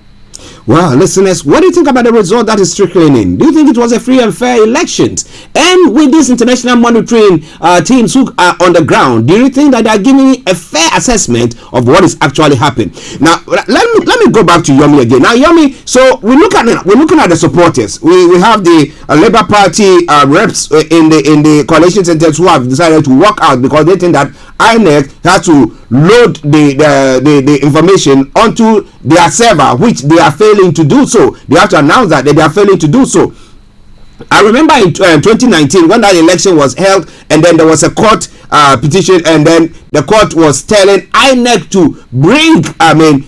Well, listeners, what do you think about the result that is trickling in? Do you think it was a free and fair election? And with these international monitoring teams who are on the ground, do you think that they are giving a fair assessment of what is actually happening? Now, let me go back to Yomi again. Now, Yomi, so we're looking at the supporters. We have the Labour Party reps in the coalition centers who have decided to walk out because they think that INEC has to load the information onto their server, which they are failing to do so. They have to announce that they are failing to do so. I remember in 2019 when that election was held, and then there was a court petition, and then the court was telling INEC to bring,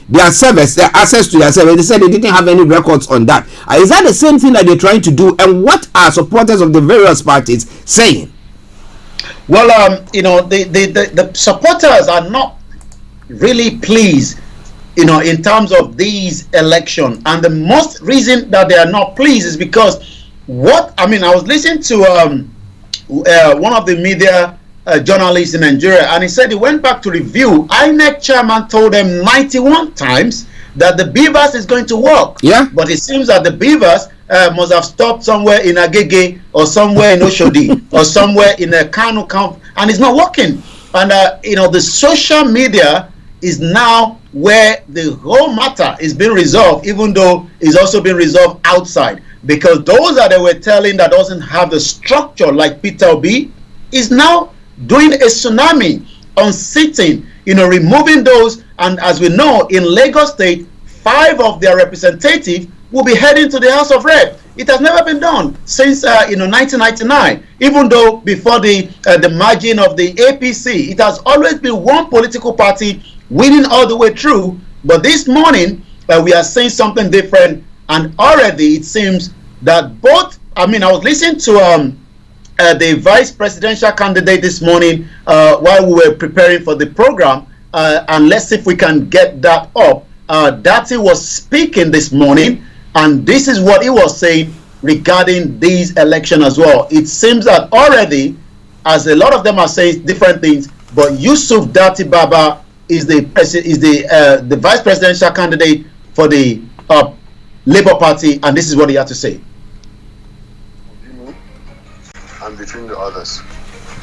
their service, their access to their service. They said they didn't have any records on that. Is that the same thing that they're trying to do? And what are supporters of the various parties saying? Well, the supporters are not really pleased, in terms of these elections. And the most reason that they are not pleased is because I was listening to one of the media journalists in Nigeria, and he said he went back to review. INEC chairman told them 91 times that the Beavers is going to work. Yeah. But it seems that the Beavers must have stopped somewhere in Agege or somewhere in Oshodi or somewhere in a Kanu camp, and it's not working. And the social media is now where the whole matter is being resolved, even though it's also being resolved outside. Because those that they were telling that doesn't have the structure like Peter Obi is now doing a tsunami on sitting, removing those. And as we know, in Lagos State, 5 of their representatives will be heading to the House of Rep. It has never been done since 1999. Even though before the margin of the APC, it has always been one political party winning all the way through. But this morning, we are seeing something different, and already it seems that both. I mean, I was listening to the vice presidential candidate this morning while we were preparing for the program, and let's see if we can get that up. Dati was speaking this morning, and this is what he was saying regarding these elections as well. It seems that already, as a lot of them are saying different things, but Yusuf Dati Baba is the vice presidential candidate for the Labour Party, and this is what he had to say. And between the others,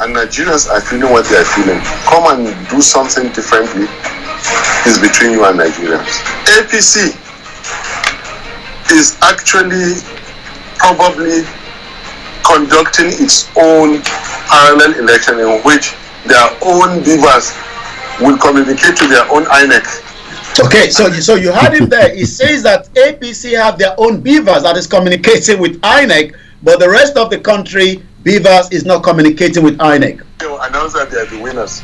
and Nigerians are feeling what they are feeling. Come and do something differently. Is between you and Nigerians. APC is actually probably conducting its own parallel election in which their own beavers will communicate to their own INEC. Okay, so you heard him there. He says that APC have their own beavers that is communicating with INEC, but the rest of the country, beavers is not communicating with INEC. They will announce that they are the winners.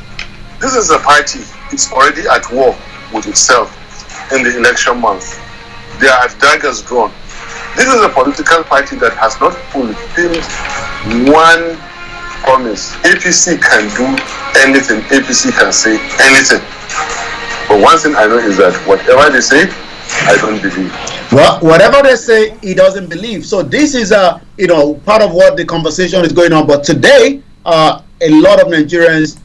This is a party. It's already at war with itself in the election month. They are at daggers drawn. This is a political party that has not fulfilled one promise. APC can do anything. APC can say anything. But one thing I know is that whatever they say, I don't believe. Well, whatever they say, he doesn't believe. So this is part of what the conversation is going on. But today, a lot of Nigerians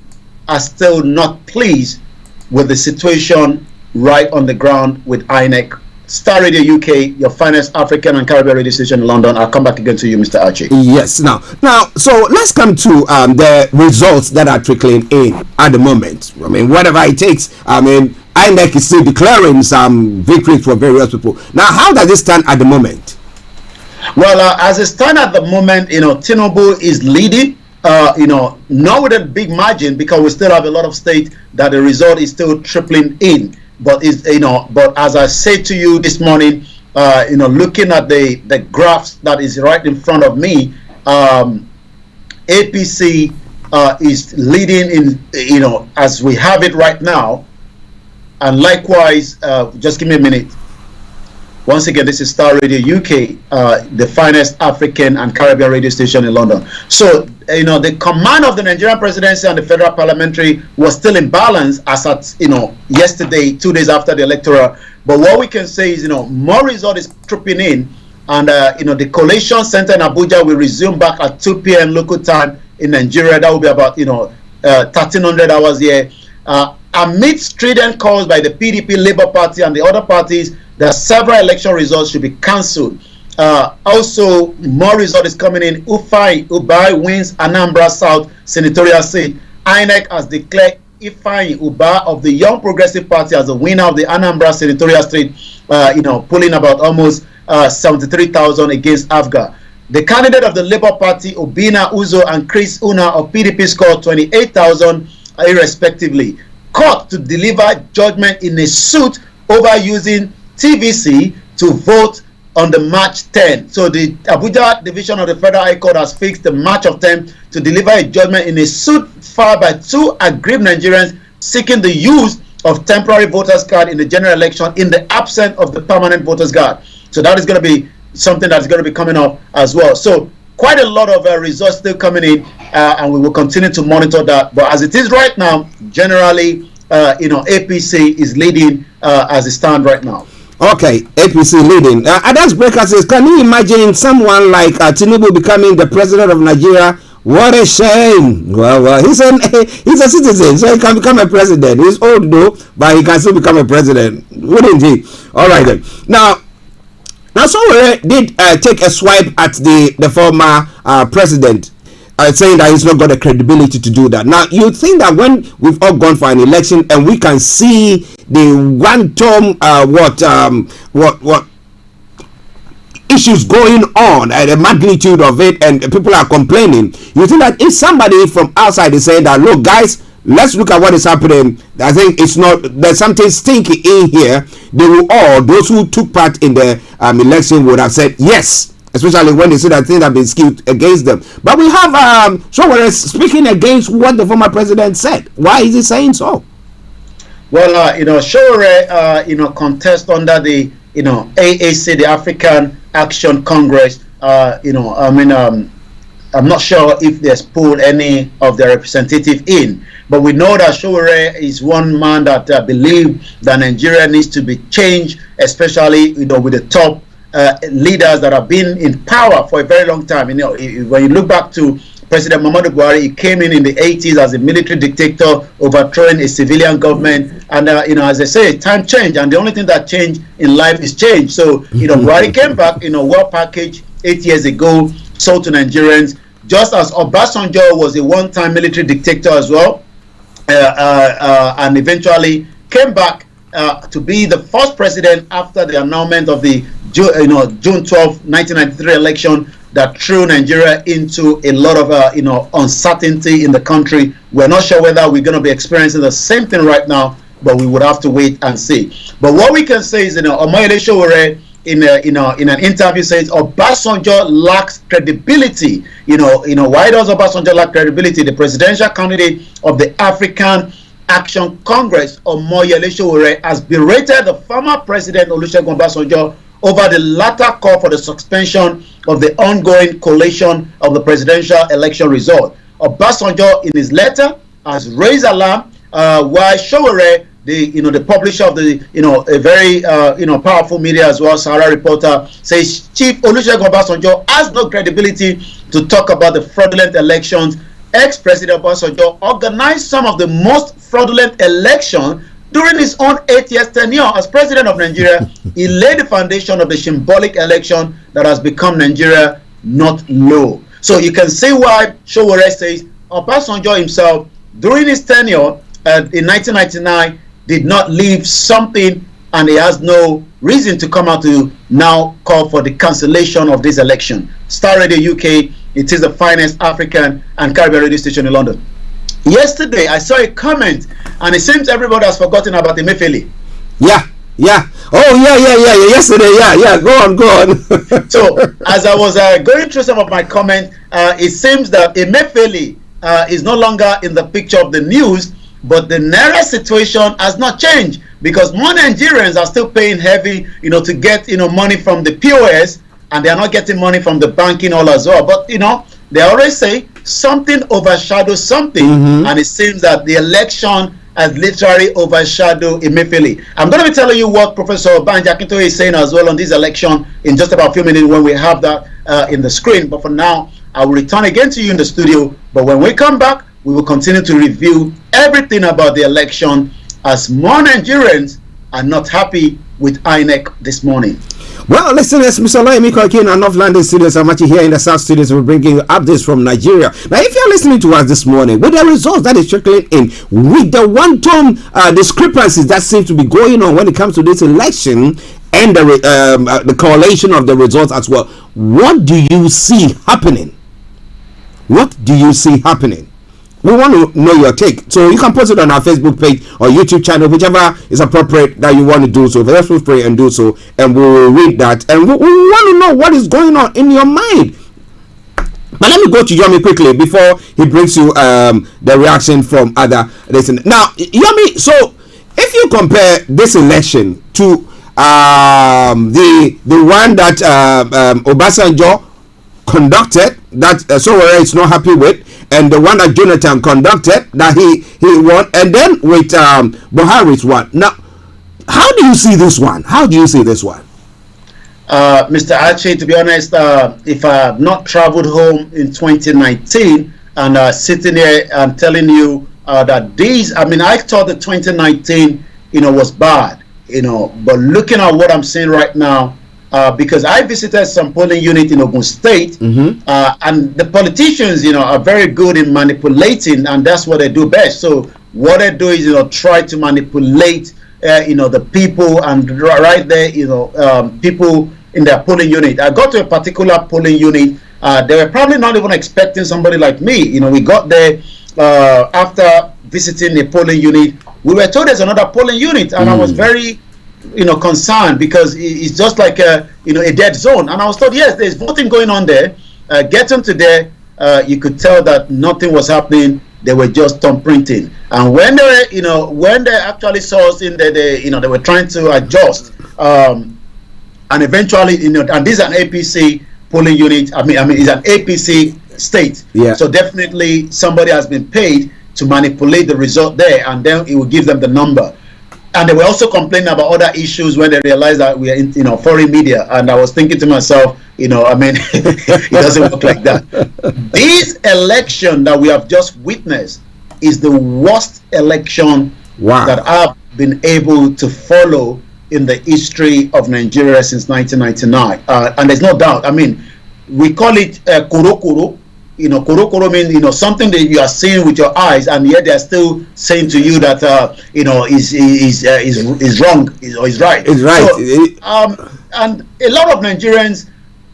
are still not pleased with the situation right on the ground with INEC. Star Radio UK, your finest African and Caribbean radio station in London. I'll come back again to you, Mr. Archie. Yes, now, so let's come to the results that are trickling in at the moment. I mean, whatever it takes. I mean, INEC is still declaring some victories for various people. Now, how does it stand at the moment? Well, as it stands at the moment, Tinubu is leading. Not with a big margin, because we still have a lot of states that the result is still tripling in. But but as I said to you this morning, looking at the graphs that is right in front of me, APC is leading in as we have it right now, and likewise, just give me a minute. Once again, this is Star Radio UK, the finest African and Caribbean radio station in London. So, the command of the Nigerian presidency and the federal parliamentary was still in balance as at, yesterday, 2 days after the electoral. But what we can say is, more result is trooping in, and, the collation center in Abuja will resume back at 2 p.m. local time in Nigeria. That will be about, 1,300 hours here. Amid strident calls by the PDP, Labour Party, and the other parties, that several election results should be cancelled. Also, more result is coming in. Ubai wins Anambra South senatorial seat. INEC has declared Ifeanyi Uba of the Young Progressive Party as the winner of the Anambra senatorial seat, pulling about almost 73,000 against Afga. The candidate of the Labour Party, Obina Uzo, and Chris Una of PDP scored 28,000 irrespectively. Court to deliver judgment in a suit over using TVC to vote on the March 10. So the Abuja division of the Federal High Court has fixed the March of 10 to deliver a judgment in a suit filed by 2 aggrieved Nigerians seeking the use of temporary voters card in the general election in the absence of the permanent voters card. So that is going to be something that's going to be coming up as well. So quite a lot of results still coming in, and we will continue to monitor that. But as it is right now, generally, APC is leading as it stands right now. Okay, APC leading. Adas Breaker says, can you imagine someone like Tinubu becoming the president of Nigeria? What a shame. Well, he's a citizen, so he can become a president. He's old though, but he can still become a president, wouldn't he? All right then. Now someone did take a swipe at the former president, saying that he's not got the credibility to do that. Now, you think that when we've all gone for an election and we can see the one-term what issues going on and the magnitude of it, and people are complaining, you think that if somebody from outside is saying that, look guys, let's look at what is happening. I think it's not, there's something stinky in here. They will all, those who took part in the election would have said yes, especially when they see that things have been skewed against them. But we have Showore speaking against what the former president said. Why is he saying so? Well, Showore, contest under the, AAC, the African Action Congress. I'm not sure if there's pulled any of their representative in, but we know that Showore is one man that believes that Nigeria needs to be changed, especially with the top leaders that have been in power for a very long time. When you look back to President Muhammadu Buhari, he came in the 80s as a military dictator, overthrowing a civilian government, and as I say, time changed, and the only thing that changed in life is change. So Buhari came back, well packaged 8 years ago, sold to Nigerians, just as Obasanjo was a one-time military dictator as well, and eventually came back to be the first president after the annulment of the June 12, 1993 election that threw Nigeria into a lot of uncertainty in the country. We're not sure whether we're going to be experiencing the same thing right now, but we would have to wait and see. But what we can say is, Omoyele Showore in an interview says Obasanjo lacks credibility. Why does Obasanjo lack credibility? The presidential candidate of the African Action Congress, Omoyele Showore, has berated the former president Olusegun Obasanjo over the latter call for the suspension of the ongoing collation of the presidential election result. Obasanjo, in his letter, has raised alarm, while Showore, the publisher of the a very powerful media as well, Sahara Reporter, says Chief Olusegun Obasanjo has no credibility to talk about the fraudulent elections. Ex-President Obasanjo organized some of the most fraudulent elections during his own 8 years tenure as president of Nigeria. He laid the foundation of the symbolic election that has become Nigeria not law. So you can see why Showore says Obasanjo himself, during his tenure in 1999, did not leave something, and he has no reason to come out to now call for the cancellation of this election. Starr Radio UK, it is the finest African and Caribbean radio station in London. Yesterday, I saw a comment, and it seems everybody has forgotten about Emefiele. Yeah. Oh, yeah. Yesterday, yeah. Go on. So, as I was going through some of my comments, it seems that Emefiele is no longer in the picture of the news, but the Naira situation has not changed, because more Nigerians are still paying heavy, to get, money from the POS, and they are not getting money from the banking hall as well. But, they always say something overshadows something, and it seems that the election has literally overshadowed Emefiele. I'm going to be telling you what Professor Banji Akintoye is saying as well on this election in just about a few minutes when we have that in the screen. But for now, I will return again to you in the studio. But when we come back, we will continue to review everything about the election, as more Nigerians are not happy with INEC this morning. Well, listeners, Mr. Olayomi, Koiki in our North London studios, I'm actually here in the South studios. We're bringing you updates from Nigeria. Now, if you're listening to us this morning, with the results that is trickling in, with the one-tone discrepancies that seem to be going on when it comes to this election, and the correlation of the results as well, what do you see happening? What do you see happening? We want to know your take, so you can post it on our Facebook page or YouTube channel, whichever is appropriate that you want to do so. Let's pray and do so, and we will read that, and we want to know what is going on in your mind. But let me go to Yomi quickly before he brings you the reaction from other listeners. Now, Yomi, so if you compare this election to the one that Obasanjo conducted, that Showore is not happy with, and the one that Jonathan conducted that he won, and then with Buhari's one. Now, how do you see this one? Mr. Archie, to be honest, if I have not traveled home in 2019 and sitting here and telling you that these, I thought that 2019, was bad, but looking at what I'm seeing right now, because I visited some polling unit in Ogun State, and the politicians, are very good in manipulating, and that's what they do best. So what they do is, try to manipulate, the people, and right there, people in their polling unit. I got to a particular polling unit. They were probably not even expecting somebody like me. We got there after visiting a polling unit, we were told there's another polling unit, and I was very, concerned because it's just like a dead zone. And I was told, yes, there's voting going on there. Getting to there, you could tell that nothing was happening. They were just thumb printing. And when they actually saw us in there, they were trying to adjust. And eventually, and this is an APC polling unit. I mean, it's an APC state. Yeah. So definitely somebody has been paid to manipulate the result there, and then it will give them the number. And they were also complaining about other issues when they realized that we are in, foreign media. And I was thinking to myself, it doesn't work like that. This election that we have just witnessed is the worst election that I've been able to follow in the history of Nigeria since 1999. And there's no doubt. I mean, we call it kuro. Kuro means something that you are seeing with your eyes, and yet they are still saying to you that is wrong or is right. It's right. So, and a lot of Nigerians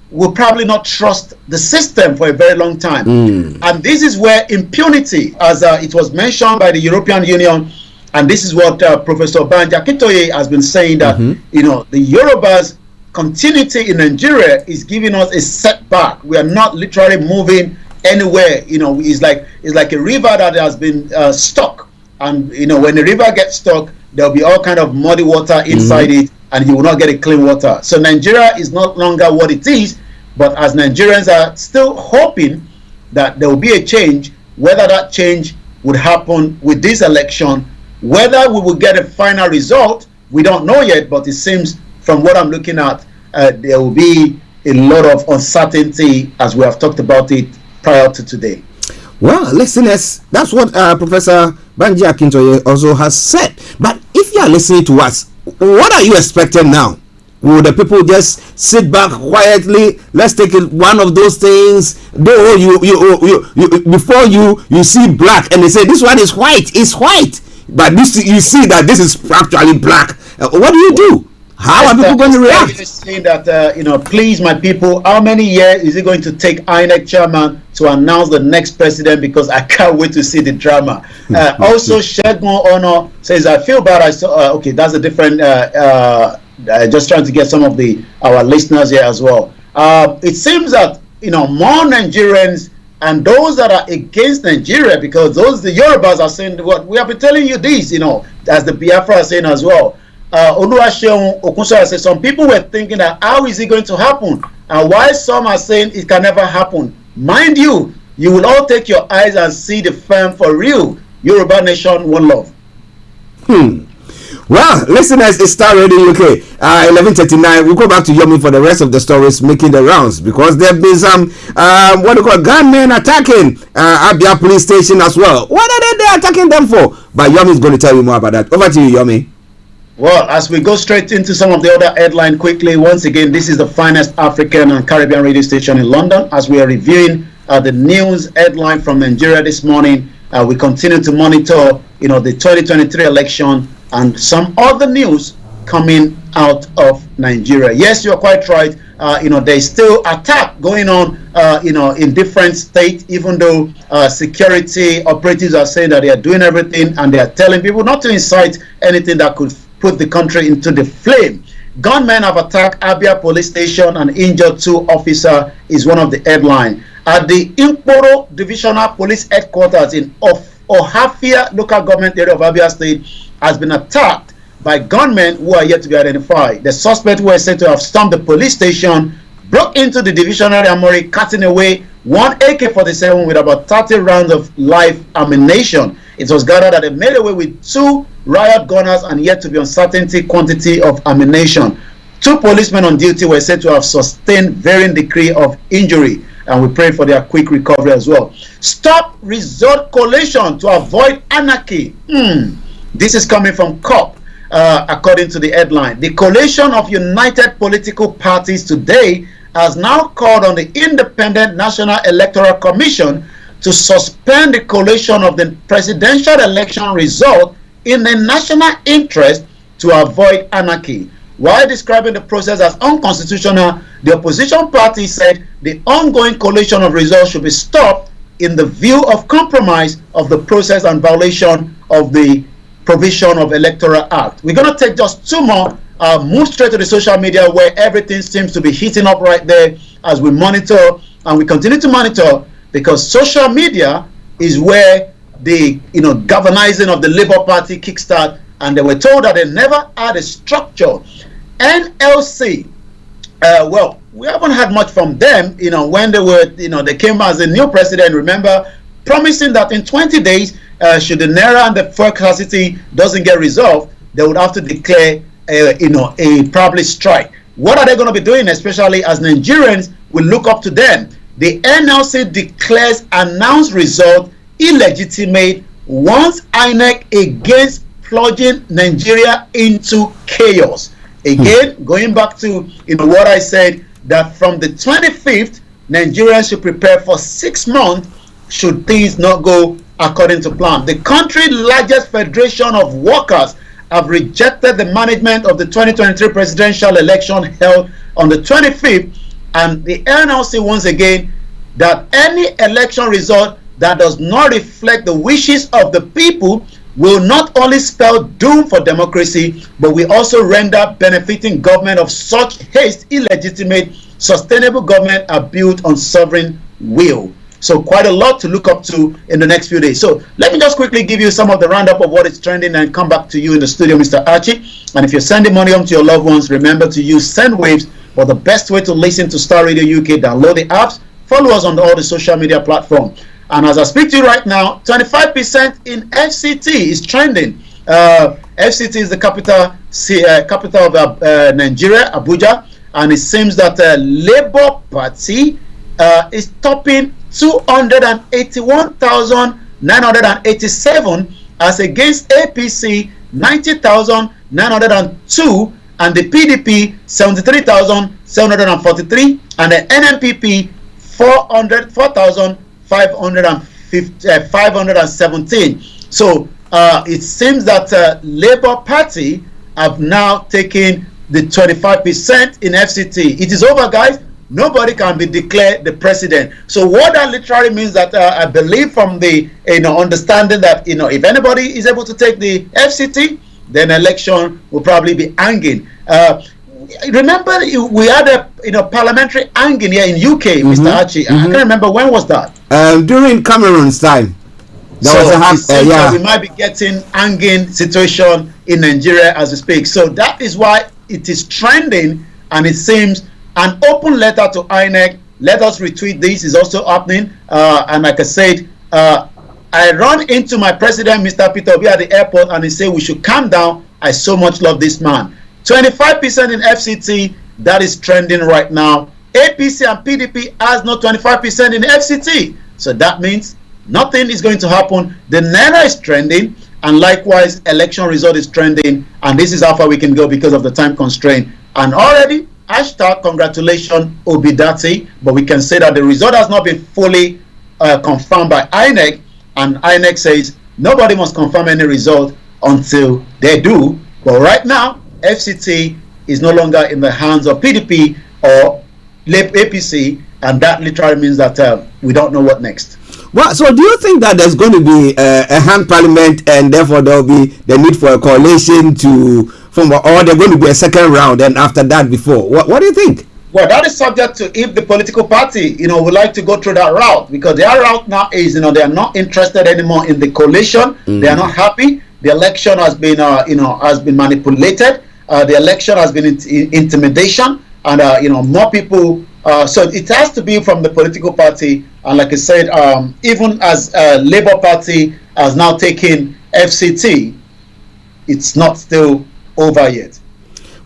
will probably not trust the system for a very long time. And this is where impunity, as it was mentioned by the European Union, and this is what Professor Banji Akintoye has been saying, that the Yorubas' continuity in Nigeria is giving us a setback. We are not literally moving anywhere. It's like a river that has been stuck, and when the river gets stuck, there'll be all kind of muddy water inside it, and you will not get a clean water. So Nigeria is no longer what it is, but as Nigerians are still hoping that there will be a change, whether that change would happen with this election, whether we will get a final result, we don't know yet, but it seems from what I'm looking at, there will be a lot of uncertainty, as we have talked about it prior to today. Well, listeners, that's what Professor Banji Akintoye also has said. But if you are listening to us, what are you expecting now? Will the people just sit back quietly? Let's take it one of those things. Though before you see black and they say this one is white, it's white, but you see that this is actually black. What do you do? How are people going to react? Saying that please, my people, how many years is it going to take INEC chairman to announce the next president? Because I can't wait to see the drama. Also, Shegun Ono says, I feel bad. I saw. Okay, that's a different. Just trying to get some of our listeners here as well. It seems that more Nigerians and those that are against Nigeria, because the Yorubas are saying what we have been telling you this, as the Biafra are saying as well. Oluwaseun Okunsoya says some people were thinking that how is it going to happen, and why some are saying it can never happen. Mind you, you will all take your eyes and see the film for real. Yoruba Nation, one love. Well, listeners, it's Starr Radio UK, 11:39. We'll go back to Yomi for the rest of the stories making the rounds, because there have been some gunmen attacking Abia police station as well. What are they attacking them for? But Yomi is going to tell you more about that. Over to you, Yomi. Well, as we go straight into some of the other headlines quickly, once again, this is the finest African and Caribbean radio station in London. As we are reviewing the news headline from Nigeria this morning, we continue to monitor, the 2023 election and some other news coming out of Nigeria. Yes, you're quite right. There's still attack going on, in different states, even though security operatives are saying that they are doing everything and they are telling people not to incite anything that could put the country into the flame. Gunmen have attacked Abia police station and injured 2 officers is one of the headlines. At the Inkporo Divisional Police Headquarters in Ohafia local government area of Abia State has been attacked by gunmen who are yet to be identified. The suspect were said to have stormed the police station, broke into the divisional armory, cutting away 1 AK-47 with about 30 rounds of live ammunition. It was gathered that they made away with 2 riot gunners and yet to be uncertainty quantity of ammunition. 2 policemen on duty were said to have sustained varying degree of injury, and we pray for their quick recovery as well. Stop resort coalition to avoid anarchy. This is coming from COP, according to the headline. The coalition of united political parties today has now called on the Independent National Electoral Commission to suspend the collation of the presidential election result in the national interest to avoid anarchy. While describing the process as unconstitutional, the opposition party said the ongoing collation of results should be stopped in the view of compromise of the process and violation of the provision of Electoral Act. We're going to take just two more, move straight to the social media where everything seems to be heating up right there as we monitor, and we continue to monitor, because social media is where the galvanizing of the Labour Party kickstart, and they were told that they never had a structure. NLC, well, we haven't had much from them, when they were, they came as a new president, remember, promising that in 20 days, should the Naira and the fuel scarcity doesn't get resolved, they would have to declare, a probably strike. What are they going to be doing, especially as Nigerians will look up to them? The NLC declares announced result illegitimate, warns INEC against plunging Nigeria into chaos. Again, going back to what I said, that from the 25th, Nigerians should prepare for 6 months should things not go according to plan. The country's largest federation of workers have rejected the management of the 2023 presidential election held on the 25th, and the NLC once again that any election result that does not reflect the wishes of the people will not only spell doom for democracy, but will also render benefiting government of such haste illegitimate. Sustainable government are built on sovereign will. So quite a lot to look up to in the next few days. So let me just quickly give you some of the roundup of what is trending and come back to you in the studio, Mr. Archie. And if you're sending money home to your loved ones, remember to use SendWaves for the best way to listen to Starr Radio UK. Download the apps, follow us on all the social media platforms. And as I speak to you right now, 25% in FCT is trending. FCT is the capital of Nigeria, Abuja, and it seems that Labour Party is topping 281,987 as against APC 90,902 and the PDP 73,743 and the NNPP 4,517. So it seems that Labour Party have now taken the 25% in FCT. It is over, guys. Nobody can be declared the president. So what that literally means that I believe from the understanding that if anybody is able to take the FCT, then election will probably be hanging. Remember, we had a parliamentary hanging here in UK, Mr. Archie. I can't remember when was that. During Cameron's time. So we might be getting hanging situation in Nigeria as we speak. So that is why it is trending, and it seems an open letter to INEC. Let us retweet this is also happening. And like I said, I run into my president, Mr. Peter Obi, at the airport, and he said we should calm down. I so much love this man. 25% in FCT, that is trending right now. APC and PDP has no 25% in FCT. So that means nothing is going to happen. The Naira is trending, and likewise, election result is trending. And this is how far we can go because of the time constraint. And already, hashtag congratulations Obidati, but we can say that the result has not been fully confirmed by INEC, and INEC says nobody must confirm any result until they do. But right now, FCT is no longer in the hands of PDP or APC, and that literally means that we don't know what next. Well, so do you think that there's going to be a hung parliament, and therefore there will be the need for a coalition to form, or there's going to be a second round, and after that, before? What do you think? Well, that is subject to if the political party, would like to go through that route, because their route now is, they are not interested anymore in the coalition. They are not happy. The election has been, has been manipulated. The election has been intimidation, and more people. So it has to be from the political party. And like I said, even as Labour Party has now taken FCT, it's not still over yet.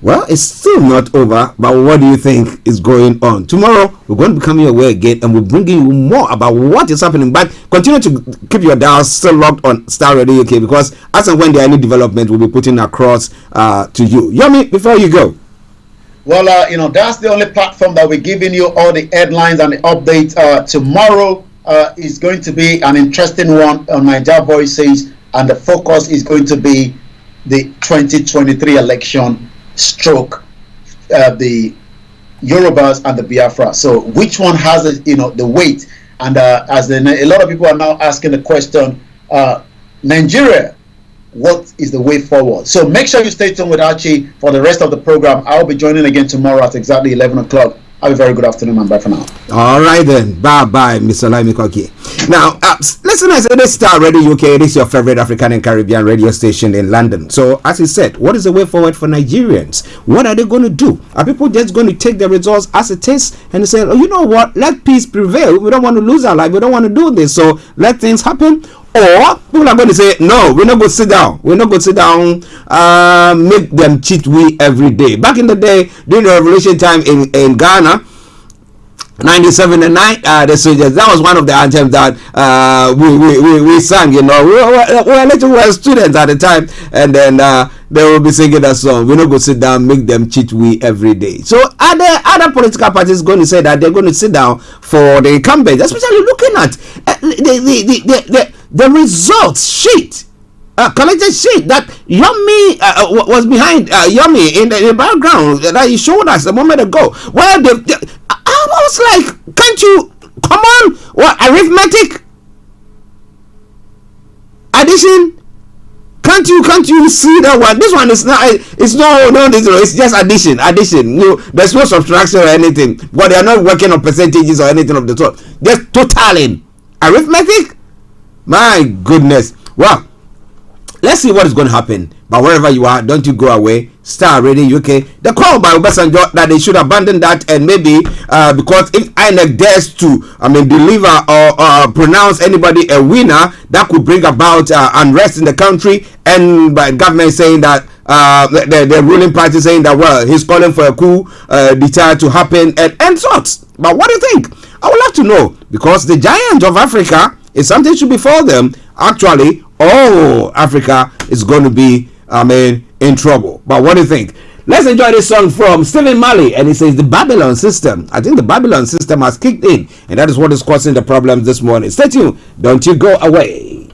Well, it's still not over, but what do you think is going on? Tomorrow, we're going to be coming your way again, and we're bringing you more about what is happening. But continue to keep your dials still locked on Starr Radio UK, because as and when there are any development, we'll be putting across to you. Yomi, before you go. Well, that's the only platform that we're giving you all the headlines and the updates. Tomorrow is going to be an interesting one on Niger Voices, and the focus is going to be the 2023 election stroke the Yorubas and the Biafra. So which one has the weight? And as a lot of people are now asking the question, Nigeria, what is the way forward? So make sure you stay tuned with Archie for the rest of the program. I'll be joining again tomorrow at exactly 11 o'clock. Have a very good afternoon and bye for now. All right then. Bye, Mr. Olayomi Koiki. Now, listeners, it is Starr Radio UK. It is your favorite African and Caribbean radio station in London. So, as he said, what is the way forward for Nigerians? What are they going to do? Are people just going to take the results as it is and say, oh, you know what? Let peace prevail. We don't want to lose our life. We don't want to do this. So, let things happen. Or people are going to say, no, we're not going to sit down. We're not going to sit down, make them cheat we every day. Back in the day, during the revolution time in Ghana, 97 and 9, the soldiers, that was one of the anthems that we sang, you know. We were students at the time, and then they will be singing that song. We're not going to sit down, make them cheat we every day. So other political parties going to say that they're going to sit down for the incumbents, especially looking at the results sheet, collected sheet that Yomi was behind Yomi in the background that he showed us a moment ago. Well, I was like, can't you come on? What, arithmetic, addition? Can't you see that one? This one is not. It's it's just addition. There's no subtraction or anything. But they are not working on percentages or anything of the sort. Just totaling arithmetic. My goodness. Well, let's see what is going to happen. But wherever you are, don't you go away. Starr Radio UK. The call by Obasanjo that they should abandon that, and maybe because if INEC dares to, deliver or pronounce anybody a winner, that could bring about unrest in the country, and by government saying that the ruling party saying that, well, he's calling for a coup d'etat to happen and sorts. But what do you think? I would love to know, because the giant of Africa is something should befall them. Actually, all Africa is going to be, in trouble. But what do you think? Let's enjoy this song from Stephen Marley, and he says the Babylon system. I think the Babylon system has kicked in, and that is what is causing the problems this morning. Stay tuned. Don't you go away.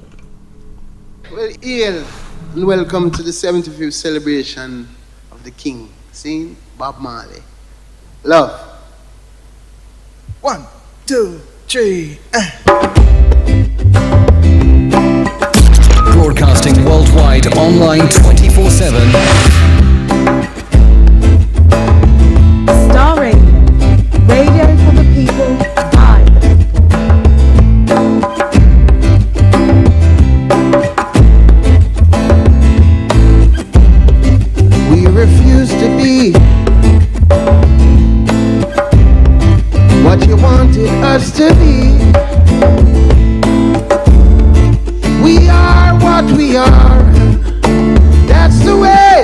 Well, hail and welcome to the 75th celebration of the King. Sing Bob Marley. Love. 1, 2, 3. Broadcasting worldwide, online 24/7. Starr Radio. Radio for the people, by the people. We refuse to be what you wanted us to be. We are what we are. That's the way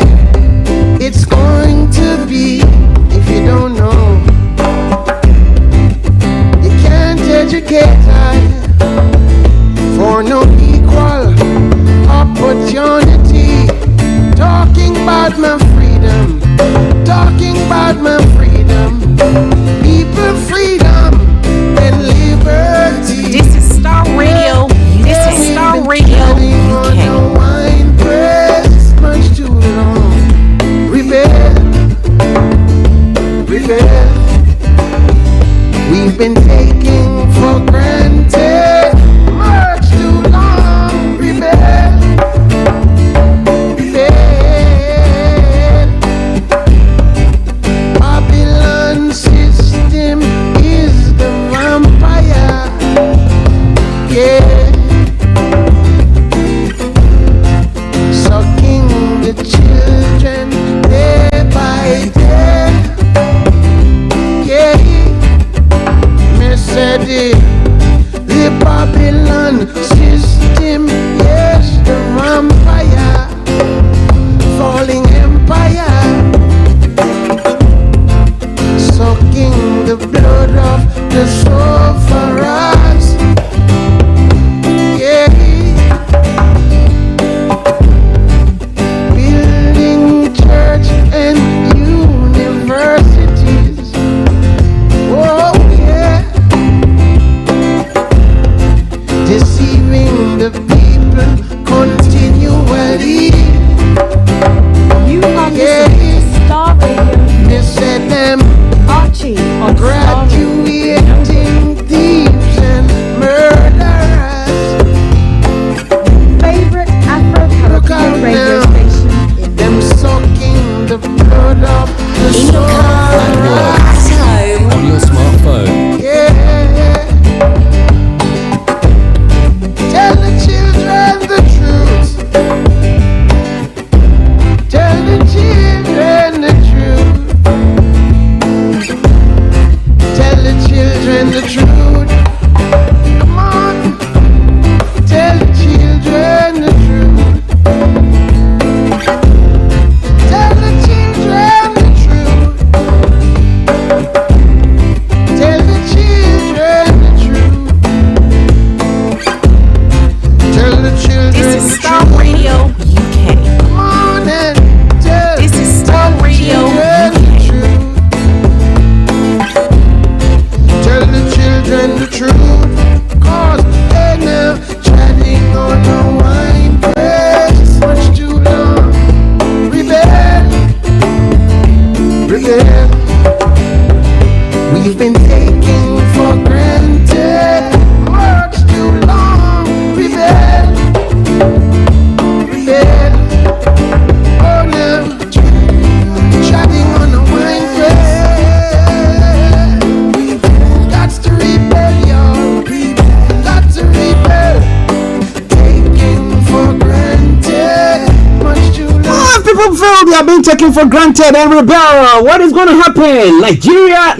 we are being taken for granted and rebel. What is going to happen? Nigeria.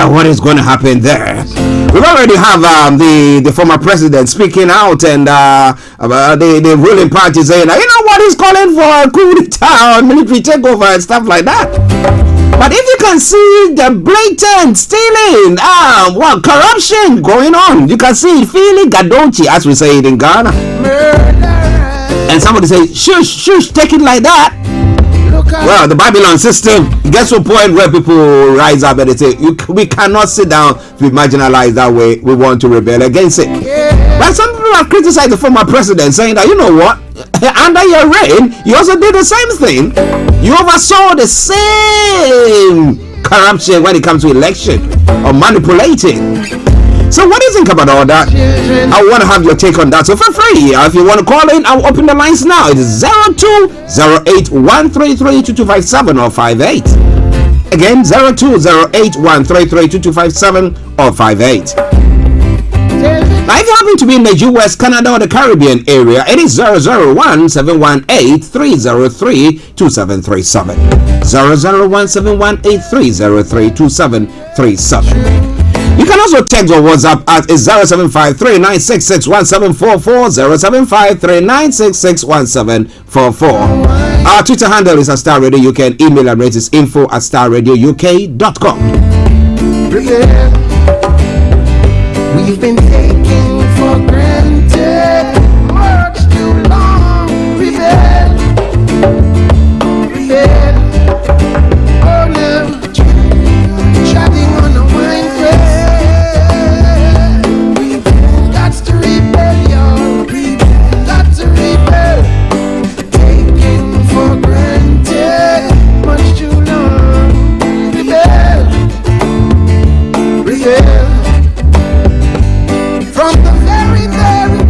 What is going to happen there? We already have the former president speaking out and the ruling party saying, you know what, he's calling for a coup d'etat or military takeover and stuff like that. But if you can see the blatant stealing, corruption going on, you can see it feeling gadochi, as we say it in Ghana. And somebody say, shush, take it like that. Well, the Babylon system gets to a point where people rise up and they say, we cannot sit down to be marginalized that way. We want to rebel against it. But some people have criticized the former president, saying that, you know what, under your reign, you also did the same thing. You oversaw the same corruption when it comes to election or manipulating. So what do you think about all that? I want to have your take on that. So feel free. If you want to call in, I'll open the lines now. It is 0208-133-2257 or 58. Again, 0208-133-2257 or 58. Now, if you happen to be in the US, Canada, or the Caribbean area, it is 001-718-303-2737. 001-718-303-2737. You can also text or WhatsApp at 0753-966-1744, 0753-966-1744. Our Twitter handle is Starr Radio UK and email address is info@starradiouk.com. We've been taken for granted much too long. Rebel. Oh no, chatting on the wine press. We've got to rebel, y'all. Got to rebel. Taken for granted much too long. Rebel. From the very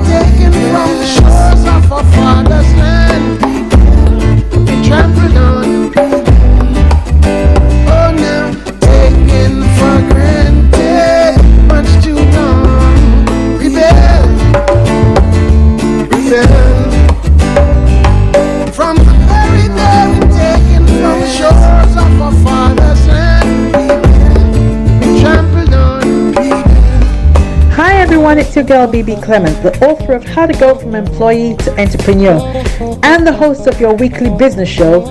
taken from the shores of our father's land, we trampled on. Oh, now taken for granted much too long. Rebel. From the very taken from the shores of our father's land, we trampled on. Hi everyone, it's your girl BB Clement, the author of How to Go From Employee to Entrepreneur and the host of your weekly business show,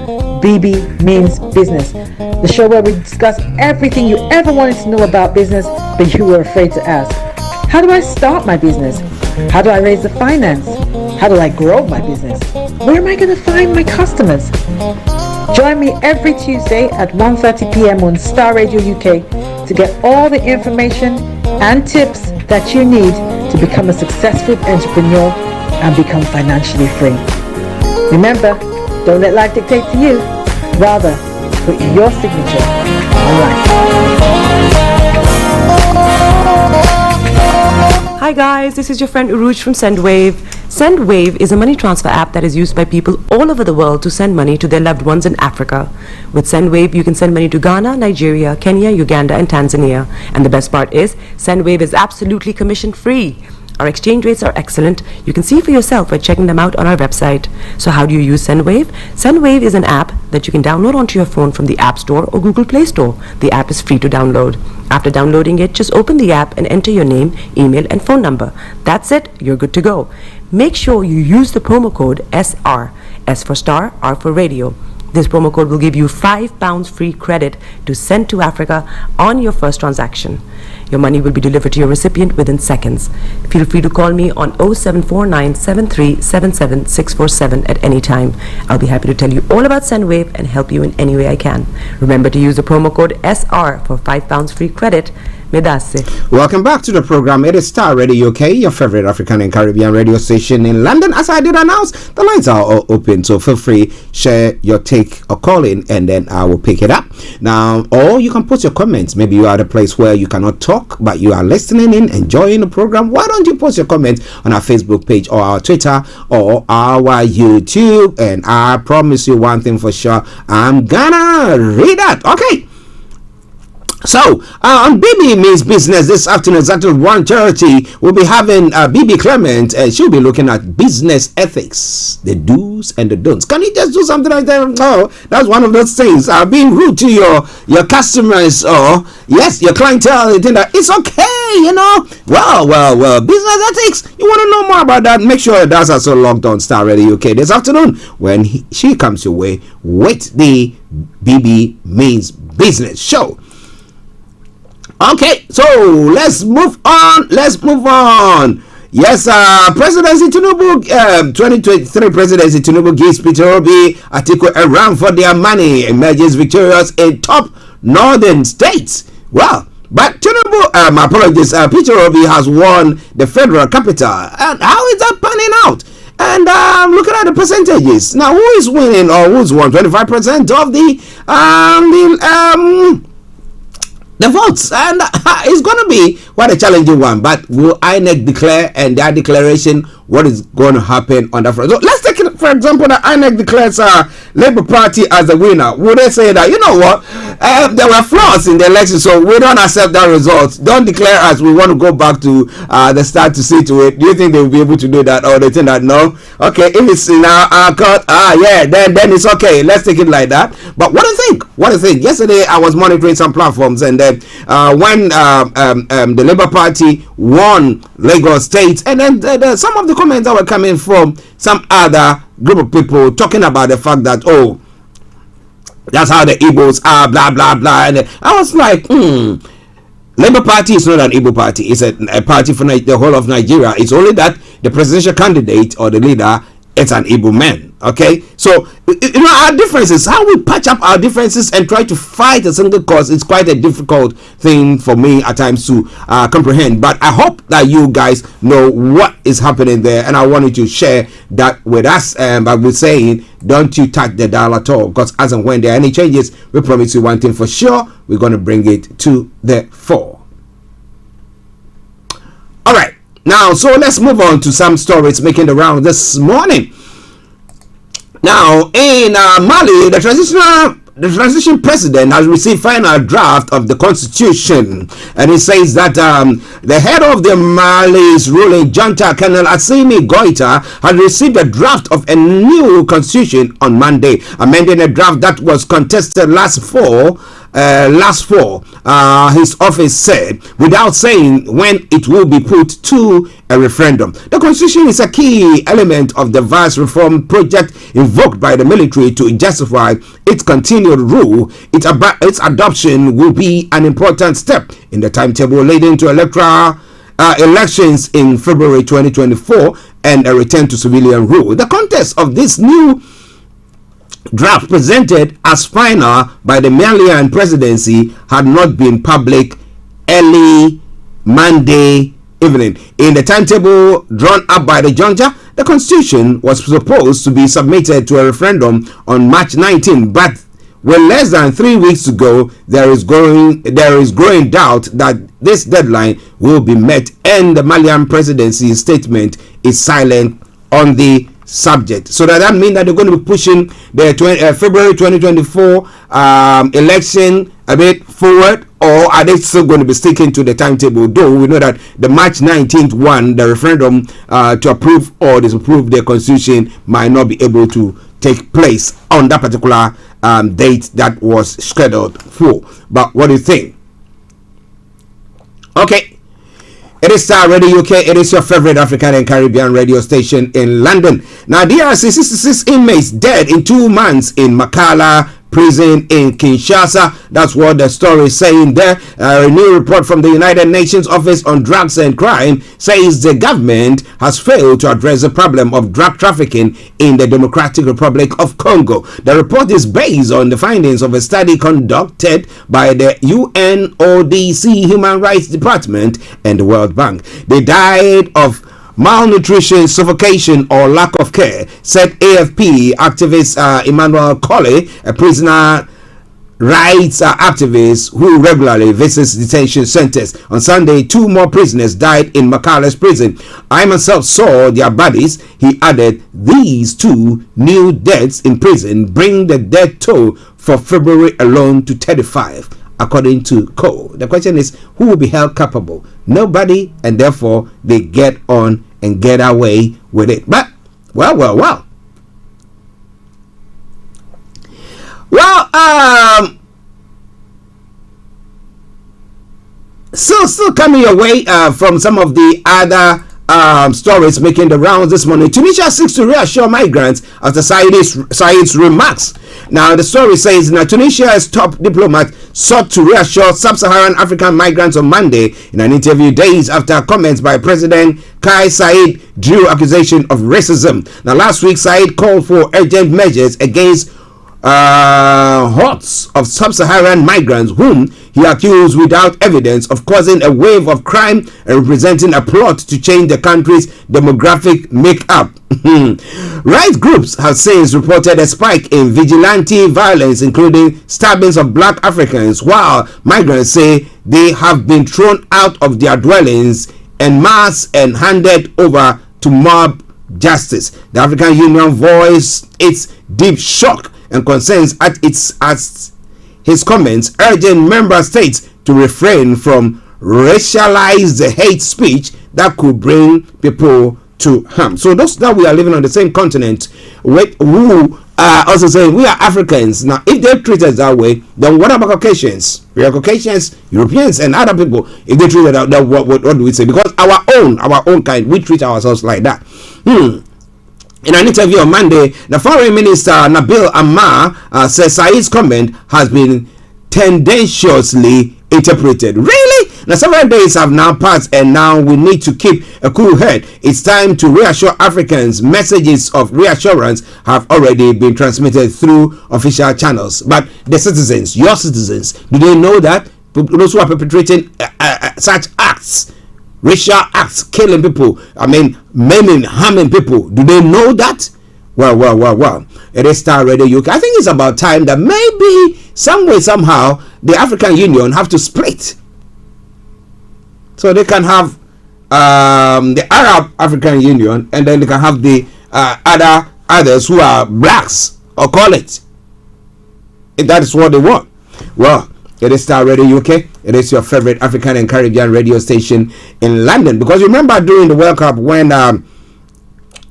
BB Means Business, the show where we discuss everything you ever wanted to know about business but you were afraid to ask. How do I start my business? How do I raise the finance? How do I grow my business? Where am I going to find my customers? Join me every Tuesday at 1:30 p.m. on Starr Radio UK to get all the information and tips that you need to become a successful entrepreneur and become financially free. Remember, don't let life dictate to you. Rather, put your signature on life. Hi guys, this is your friend Uruj from SendWave. SendWave is a money transfer app that is used by people all over the world to send money to their loved ones in Africa. With SendWave, you can send money to Ghana, Nigeria, Kenya, Uganda, and Tanzania. And the best part is, SendWave is absolutely commission-free. Our exchange rates are excellent. You can see for yourself by checking them out on our website. So how do you use SendWave? SendWave is an app that you can download onto your phone from the App Store or Google Play Store. The app is free to download. After downloading it, just open the app and enter your name, email, and phone number. That's it. You're good to go. Make sure you use the promo code SR, S for Star, R for Radio. This promo code will give you £5 free credit to send to Africa on your first transaction. Your money will be delivered to your recipient within seconds. Feel free to call me on 0749 7377 647 at any time. I'll be happy to tell you all about SendWave and help you in any way I can. Remember to use the promo code SR for £5 free credit. Welcome back to the program. It is Starr Radio UK, your favorite African and Caribbean radio station in London. As I did announce, the lines are all open, so feel free, share your take or call in, and then I will pick it up. Now, or you can put your comments. Maybe you are at a place where you cannot talk, but you are listening in, enjoying the program. Why don't you post your comments on our Facebook page or our Twitter or our YouTube? And I promise you one thing for sure, I'm gonna read that. Okay. So, on BB Means Business this afternoon, exactly 1:30, we'll be having BB Clement, and she'll be looking at business ethics, the do's and the don'ts. Can you just do something like that? No, that's one of those things. Being rude to your customers or, yes, your clientele, you think that it's okay, you know? Well, business ethics, you want to know more about that? Make sure that's also logged on Star Radio UK this afternoon when she comes your way with the BB Means Business show. Okay, so let's move on. Yes, Presidency Tinubu, 2023 Presidency Tinubu gives Peter Obi Atiku a run for their money, emerges victorious in top northern states. Well, but Tinubu, my apologies, Peter Obi has won the federal capital. And how is that panning out? And looking at the percentages now, who is winning or who's won 25% of the votes, and it's going to be quite a challenging one. But will INEC declare, and their declaration, what is going to happen on that front? So let's take it, for example, that INEC declares Labour Party as the winner. Would they say that, you know what, there were flaws in the election, so we don't accept that result, don't declare us, we want to go back to the start to see to it? Do you think they will be able to do that, or they think that no? Okay, if it's in our court, yeah, then it's okay, let's take it like that. But what do you think? Yesterday I was monitoring some platforms, and then when the Labour Party won Lagos State, and then some of the comments that were coming from some other group of people talking about the fact that, oh, that's how the Igbos are, blah blah blah, and I was like, Labour Party is not an Igbo party, it's a party for the whole of Nigeria. It's only that the presidential candidate or the leader, it's an Igbo man. Okay, so you know, our differences, how we patch up our differences and try to fight a single cause, is quite a difficult thing for me at times to comprehend. But I hope that you guys know what is happening there, and I wanted to share that with us. But we're saying, don't you touch the dial at all, because as and when there are any changes, we promise you one thing for sure: we're going to bring it to the fore. All right, now, so let's move on to some stories making the round this morning. Now, in Mali, the transition president has received final draft of the constitution, and it says that the head of the Mali's ruling junta, Colonel Assimi Goita, has received a draft of a new constitution on Monday, amending a draft that was contested last fall. His office said, without saying when it will be put to a referendum. The constitution is a key element of the vast reform project invoked by the military to justify its continued rule. Its adoption will be an important step in the timetable leading to electoral elections in February 2024 and a return to civilian rule. The context of this new draft, presented as final by the Malian presidency, had not been public early Monday evening. In the timetable drawn up by the junta, the constitution was supposed to be submitted to a referendum on March 19, but with less than 3 weeks to go, there is growing doubt that this deadline will be met, and the Malian presidency statement is silent on the subject. So that means that they're going to be pushing the February 2024 election a bit forward, or are they still going to be sticking to the timetable? Though we know that the March 19th one, the referendum to approve or disapprove the constitution, might not be able to take place on that particular date that was scheduled for. But what do you think? Okay. It is Starr Radio UK. It is your favorite African and Caribbean radio station in London. Now, DRC, 66 inmates dead in 2 months in Makala prison in Kinshasa. That's what the story is saying there. A new report from the United Nations Office on Drugs and Crime says the government has failed to address the problem of drug trafficking in the Democratic Republic of Congo. The report is based on the findings of a study conducted by the UNODC Human Rights Department and the World Bank. They died of malnutrition, suffocation, or lack of care, said AFP activist Emmanuel Colley, a prisoner rights activist who regularly visits detention centers. On Sunday, 2 more prisoners died in Makala's prison. I myself saw their bodies. He added, these 2 new deaths in prison bring the death toll for February alone to 35. according to Cole. The question is, who will be held culpable? Nobody, and therefore they get on and get away with it. But, well, still coming away from some of the other stories making the rounds this morning. Tunisia seeks to reassure migrants after Said's remarks. Now, the story says that Tunisia's top diplomat sought to reassure sub-Saharan African migrants on Monday in an interview days after comments by President Kais Saied drew accusation of racism. Now, last week, Saied called for urgent measures against hordes of sub-Saharan migrants whom he accused without evidence of causing a wave of crime and representing a plot to change the country's demographic makeup. Rights groups have since reported a spike in vigilante violence, including stabbings of black Africans, while migrants say they have been thrown out of their dwellings en masse and handed over to mob justice. The African Union voiced its deep shock and concerns at his comments, urging member states to refrain from racialized hate speech that could bring people to harm. So those that we are living on the same continent with who are also saying we are Africans. Now, if they treat us that way, then what about Caucasians? We are Caucasians, Europeans, and other people. If they treat us that, what do we say? Because our own kind, we treat ourselves like that. In an interview on Monday, the Foreign Minister Nabil Ammar says Said's comment has been tendenciously interpreted. Really? Now, several days have now passed, and now we need to keep a cool head. It's time to reassure Africans. Messages of reassurance have already been transmitted through official channels. But the citizens, your citizens, do they know that? Those who are perpetrating such acts, racial acts, killing people, maiming, harming people, do they know that? Well. It is Starr Radio UK. I think it's about time that maybe, some way, somehow, the African Union have to split. So they can have the Arab African Union, and then they can have the others who are blacks, or call it. If that is what they want. Well, it is Starr Radio UK. It is your favorite African and Caribbean radio station in London. Because you remember during the World Cup when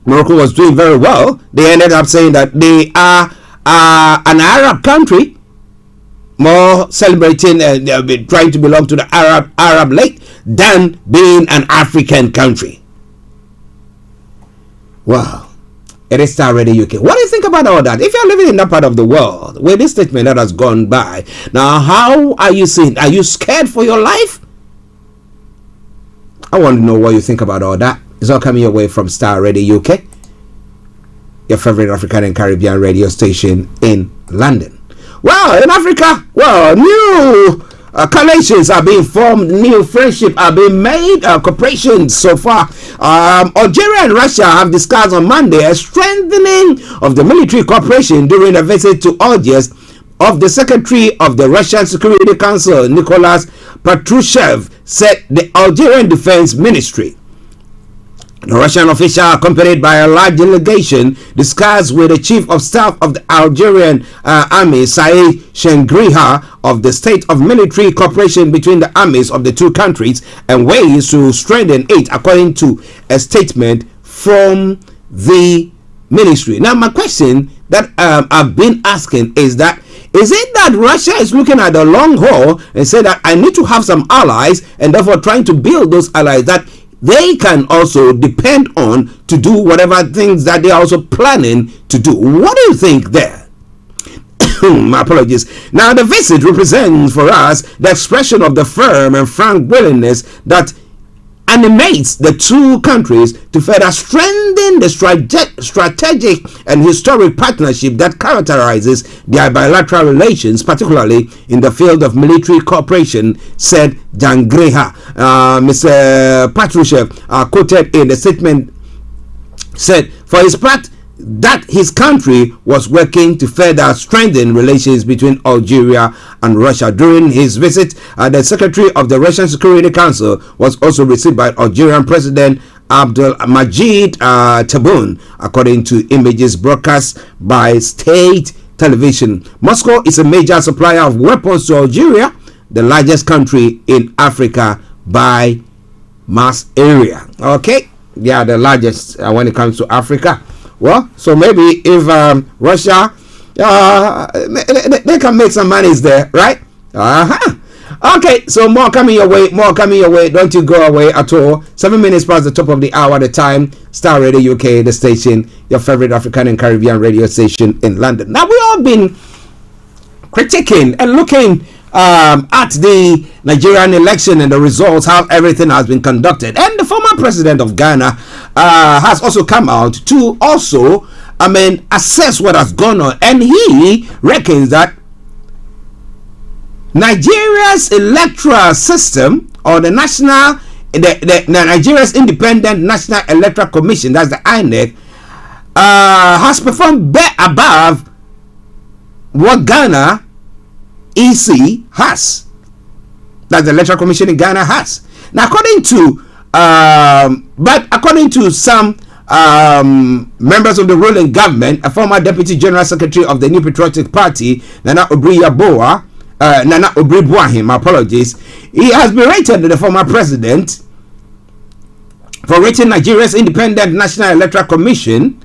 Morocco was doing very well, they ended up saying that they are an Arab country, more celebrating trying to belong to the Arab League than being an African country. Wow. It is Starr Radio UK. What do you think about all that? If you're living in that part of the world with this statement that has gone by, now how are you seeing? Are you scared for your life? I want to know what you think about all that. It's all coming your way from Starr Radio UK, your favorite African and Caribbean radio station in London. Well, in Africa, new coalitions are being formed, new friendships are being made, cooperations so far. Algeria and Russia have discussed on Monday a strengthening of the military cooperation during a visit to Algiers of the Secretary of the Russian Security Council, Nicholas Patrushev, said the Algerian Defense Ministry. The Russian official, accompanied by a large delegation, discussed with the Chief of Staff of the Algerian Army, Said Shengriha, of the state of military cooperation between the armies of the two countries and ways to strengthen it, according to a statement from the ministry. Now, my question that I've been asking is it that Russia is looking at the long haul and say that I need to have some allies, and therefore trying to build those allies that they can also depend on to do whatever things that they're also planning to do? What do you think there? My apologies. Now, the visit represents for us the expression of the firm and frank willingness that animates the two countries to further strengthen the strategic and historic partnership that characterizes their bilateral relations, particularly in the field of military cooperation, said Jangreha. Mr. Patrushev, quoted in the statement, said for his part that his country was working to further strengthen relations between Algeria and Russia. During his visit, the Secretary of the Russian Security Council was also received by Algerian President Abdel Majid Tebboune, according to images broadcast by state television. Moscow is a major supplier of weapons to Algeria, the largest country in Africa by mass area. Okay, they are the largest when it comes to Africa. Well, so maybe if Russia, they can make some monies there, right? Okay, so more coming your way. Don't you go away at all. 7 minutes past the top of the hour. The time. Starr Radio UK, the station, your favorite African and Caribbean radio station in London. Now we all been critiquing and looking at the Nigerian election and the results, how everything has been conducted, and the former president of Ghana has also come out to also, assess what has gone on, and he reckons that Nigeria's electoral system, or the Nigeria's Independent National Electoral Commission, that's the INEC, has performed above what Ghana EC has. That's the Electoral Commission in Ghana has. Now, according to some members of the ruling government, a former Deputy General Secretary of the New Patriotic Party, Nana Obri-Boahim, my apologies, he has berated the former president for rating Nigeria's Independent National Electoral Commission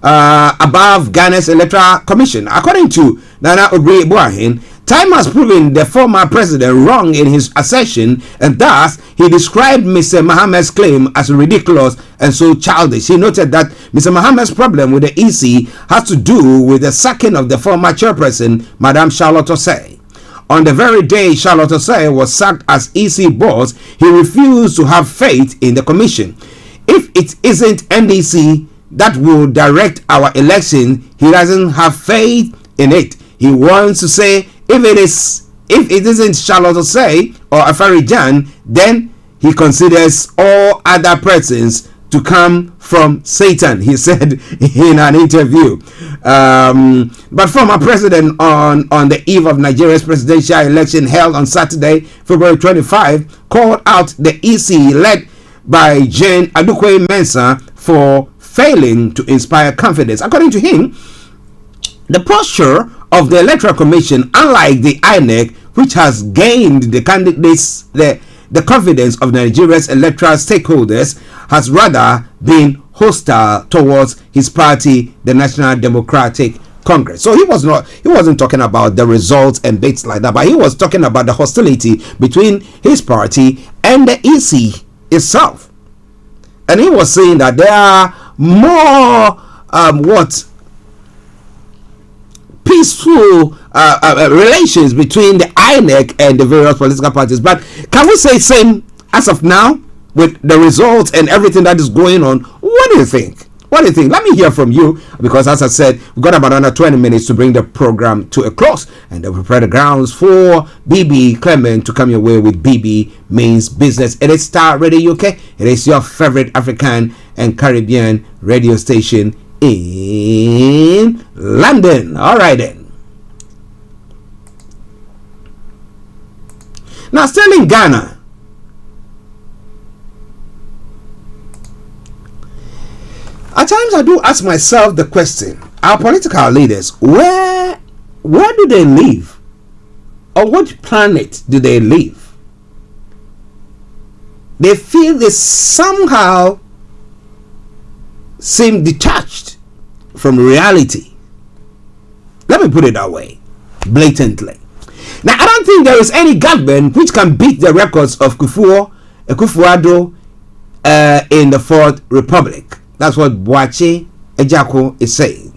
above Ghana's Electoral Commission. According to Nana Obri-Boahim, time has proven the former president wrong in his assertion, and thus he described Mr. Mohammed's claim as ridiculous and so childish. He noted that Mr. Mohammed's problem with the EC has to do with the sacking of the former chairperson, Madame Charlotte Osei. On the very day Charlotte Osei was sacked as EC boss, he refused to have faith in the commission. If it isn't NDC that will direct our election, he doesn't have faith in it. He wants to say, if it isn't Charlotte Osei or Afari Jan, then he considers all other persons to come from Satan, he said in an interview. But former president on the eve of Nigeria's presidential election held on Saturday, February 25, called out the EC led by Jane Adukwe-Mensah for failing to inspire confidence. According to him, the posture of the Electoral Commission, unlike the INEC, which has gained the candidates the confidence of Nigeria's electoral stakeholders, has rather been hostile towards his party, the National Democratic Congress. So he wasn't talking about the results and bits like that, but he was talking about the hostility between his party and the EC itself. And he was saying that there are more peaceful relations between the INEC and the various political parties. But can we say same as of now with the results and everything that is going on? What do you think? Let me hear from you, because as I said, we've got about another 20 minutes to bring the program to a close, and to prepare the grounds for BB Clement to come your way with BB Means Business. It is Starr Radio UK. It is your favorite African and Caribbean radio station in London. All right then. Now, still in Ghana, at times I do ask myself the question: our political leaders, where do they live? On which planet do they live? They feel they somehow seem detached from reality. Let me put it that way, blatantly. Now, I don't think there is any government which can beat the records of Akufo-Addo in the Fourth Republic. That's what Boakye Ejako is saying.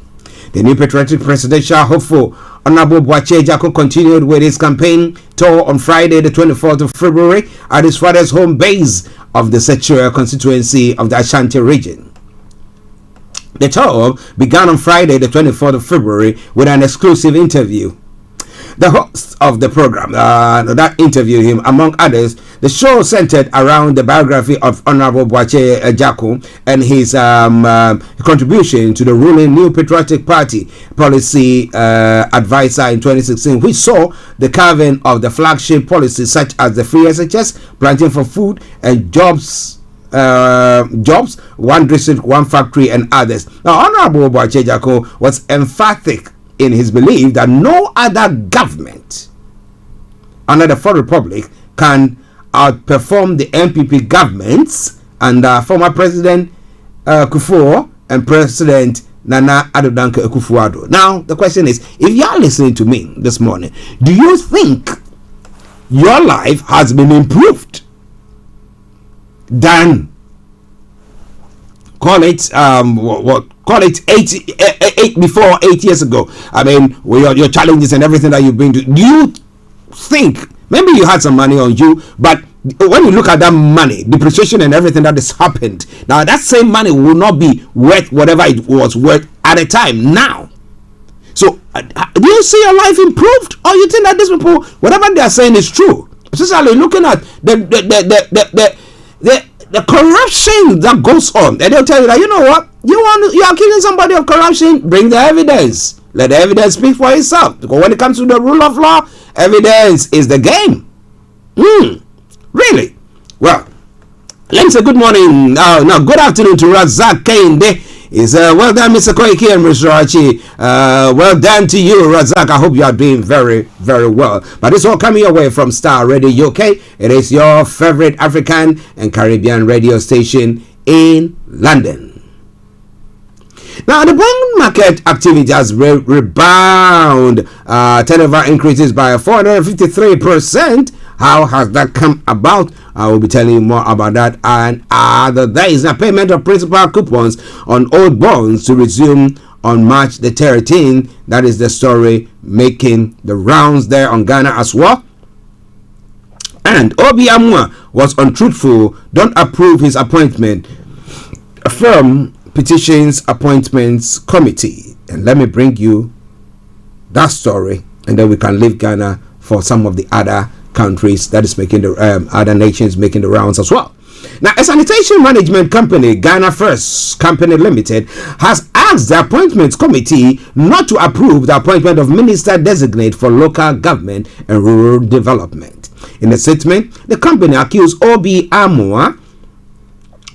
The New Patriotic presidential hopeful, Honorable Boakye Ejako, continued with his campaign tour on Friday, the 24th of February, at his father's home base of the Setua constituency of the Ashanti region. The tour began on Friday, the 24th of February, with an exclusive interview. The host of the program that interviewed him, among others, the show centered around the biography of Honorable Boakye Ejako and his contribution to the ruling New Patriotic Party policy advisor in 2016, which saw the carving of the flagship policies such as the free SHS, planting for food, and jobs, one district, one factory, and others. Now, Honorable Boakye Ejako was emphatic in his belief that no other government under the Fourth Republic can outperform the NPP governments under former President Kufuor and President Nana Addo Dankwa Akufo-Addo. Now, the question is, if you are listening to me this morning, do you think your life has been improved than call it call it 8 years ago? I mean, with your challenges and everything that you bring to, do you think maybe you had some money on you, but when you look at that money, depreciation and everything that has happened, now that same money will not be worth whatever it was worth at the time now? So do you see your life improved, or you think that these people, whatever they are saying is true? Especially looking at the corruption that goes on, and they'll tell you that, you know what, you are accusing somebody of corruption, bring the evidence, let the evidence speak for itself, because when it comes to the rule of law, evidence is the game. Really? Well, let me say good morning. Now, good afternoon to Razak Kende. Well done, Mr. Koiki and Mr. Archie. Well done to you, Razak. I hope you are doing very, very well. But it's all coming your way from Starr Radio UK. It is your favorite African and Caribbean radio station in London. Now, the bond market activity has rebound. Turnover increases by 453%. How has that come about? I will be telling you more about that. And there is a payment of principal coupons on old bonds to resume on March the 13th. That is the story making the rounds there on Ghana as well. And Obi Amwa was untruthful. Don't approve his appointment from Petitions Appointments Committee. And let me bring you that story, and then we can leave Ghana for some of the other countries that is making the other nations making the rounds as well. Now, a sanitation management company, Ghana First Company Limited, has asked the appointments committee not to approve the appointment of minister designate for local government and rural development. In a statement, the company accused Obi Amwa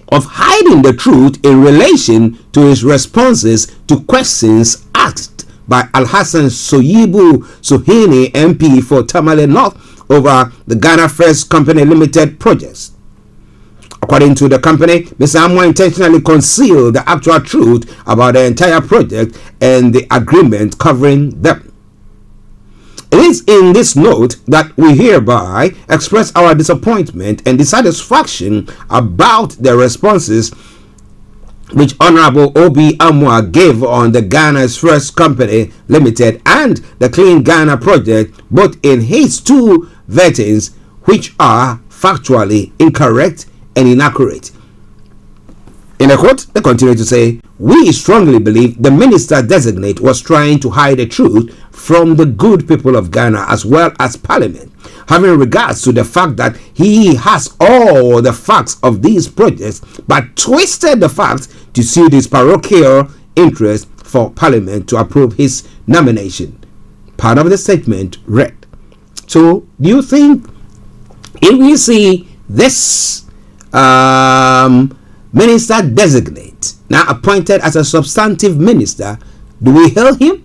of hiding the truth in relation to his responses to questions asked by Alhassan Soyibu Suhini, MP for Tamale North, over the Ghana First Company Limited projects. According to the company, Mr. Amwa intentionally concealed the actual truth about the entire project and the agreement covering them. It is in this note that we hereby express our disappointment and dissatisfaction about the responses which Honorable Obi Amwa gave on the Ghana's First Company Limited and the Clean Ghana project, both in his two versions, which are factually incorrect and inaccurate. In a quote, they continue to say, "We strongly believe the minister designate was trying to hide the truth from the good people of Ghana as well as Parliament, having regards to the fact that he has all the facts of these projects but twisted the facts to suit his parochial interest for Parliament to approve his nomination." Part of the statement read. So, do you think if we see this minister designate now appointed as a substantive minister, do we hail him?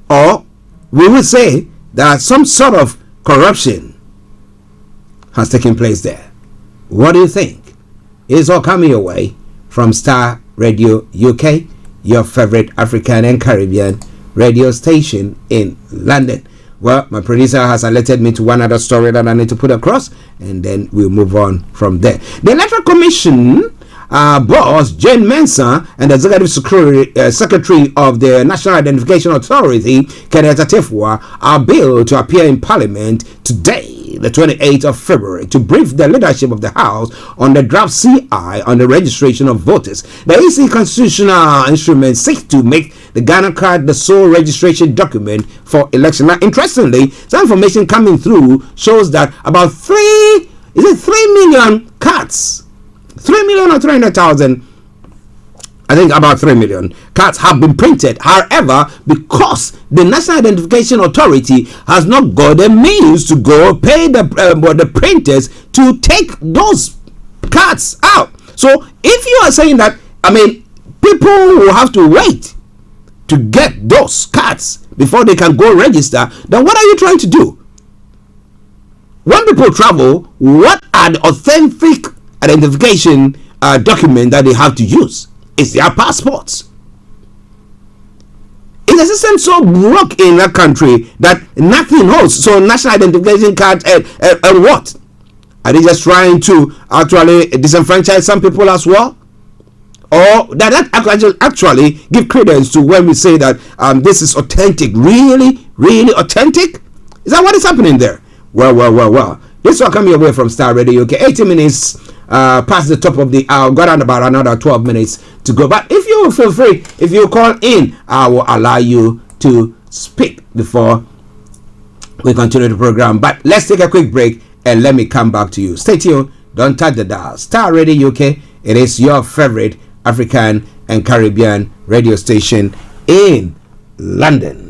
Or we will say that some sort of corruption has taken place there? What do you think? It's all coming your way from Starr Radio UK, your favorite African and Caribbean radio station in London. Well, my producer has alerted me to one other story that I need to put across, and then we'll move on from there. The Electoral Commission boss Jane Mensah and the Executive Secretary of the National Identification Authority, Kenneth Atefua, are billed to appear in Parliament today, the 28th of February, to brief the leadership of the House on the draft CI on the registration of voters. The EC constitutional instrument seeks to make the Ghana card the sole registration document for election. Now, interestingly, some information coming through shows that about 3 million cards, 3 million or 300,000, I think about 3 million cards have been printed. However, because the National Identification Authority has not got the means to go pay the printers to take those cards out. So if you are saying that, I mean, people will have to wait to get those cards before they can go register, then what are you trying to do? when people travel, what are the authentic identification document that they have to use? It's their passports. Is the system so broke in that country that nothing holds? So national identification card and what? Are they just trying to actually disenfranchise some people as well? Or that actually give credence to when we say that this is authentic, really authentic? Is that what is happening there? Well. This will come your way from Starr Radio UK. 80 minutes past the top of the hour. Got on about another 12 minutes to go. But if you feel free, if you call in, I will allow you to speak before we continue the program. But let's take a quick break and let me come back to you. Stay tuned. Don't touch the dial. Starr Radio UK. It is your favorite African and Caribbean radio station in London.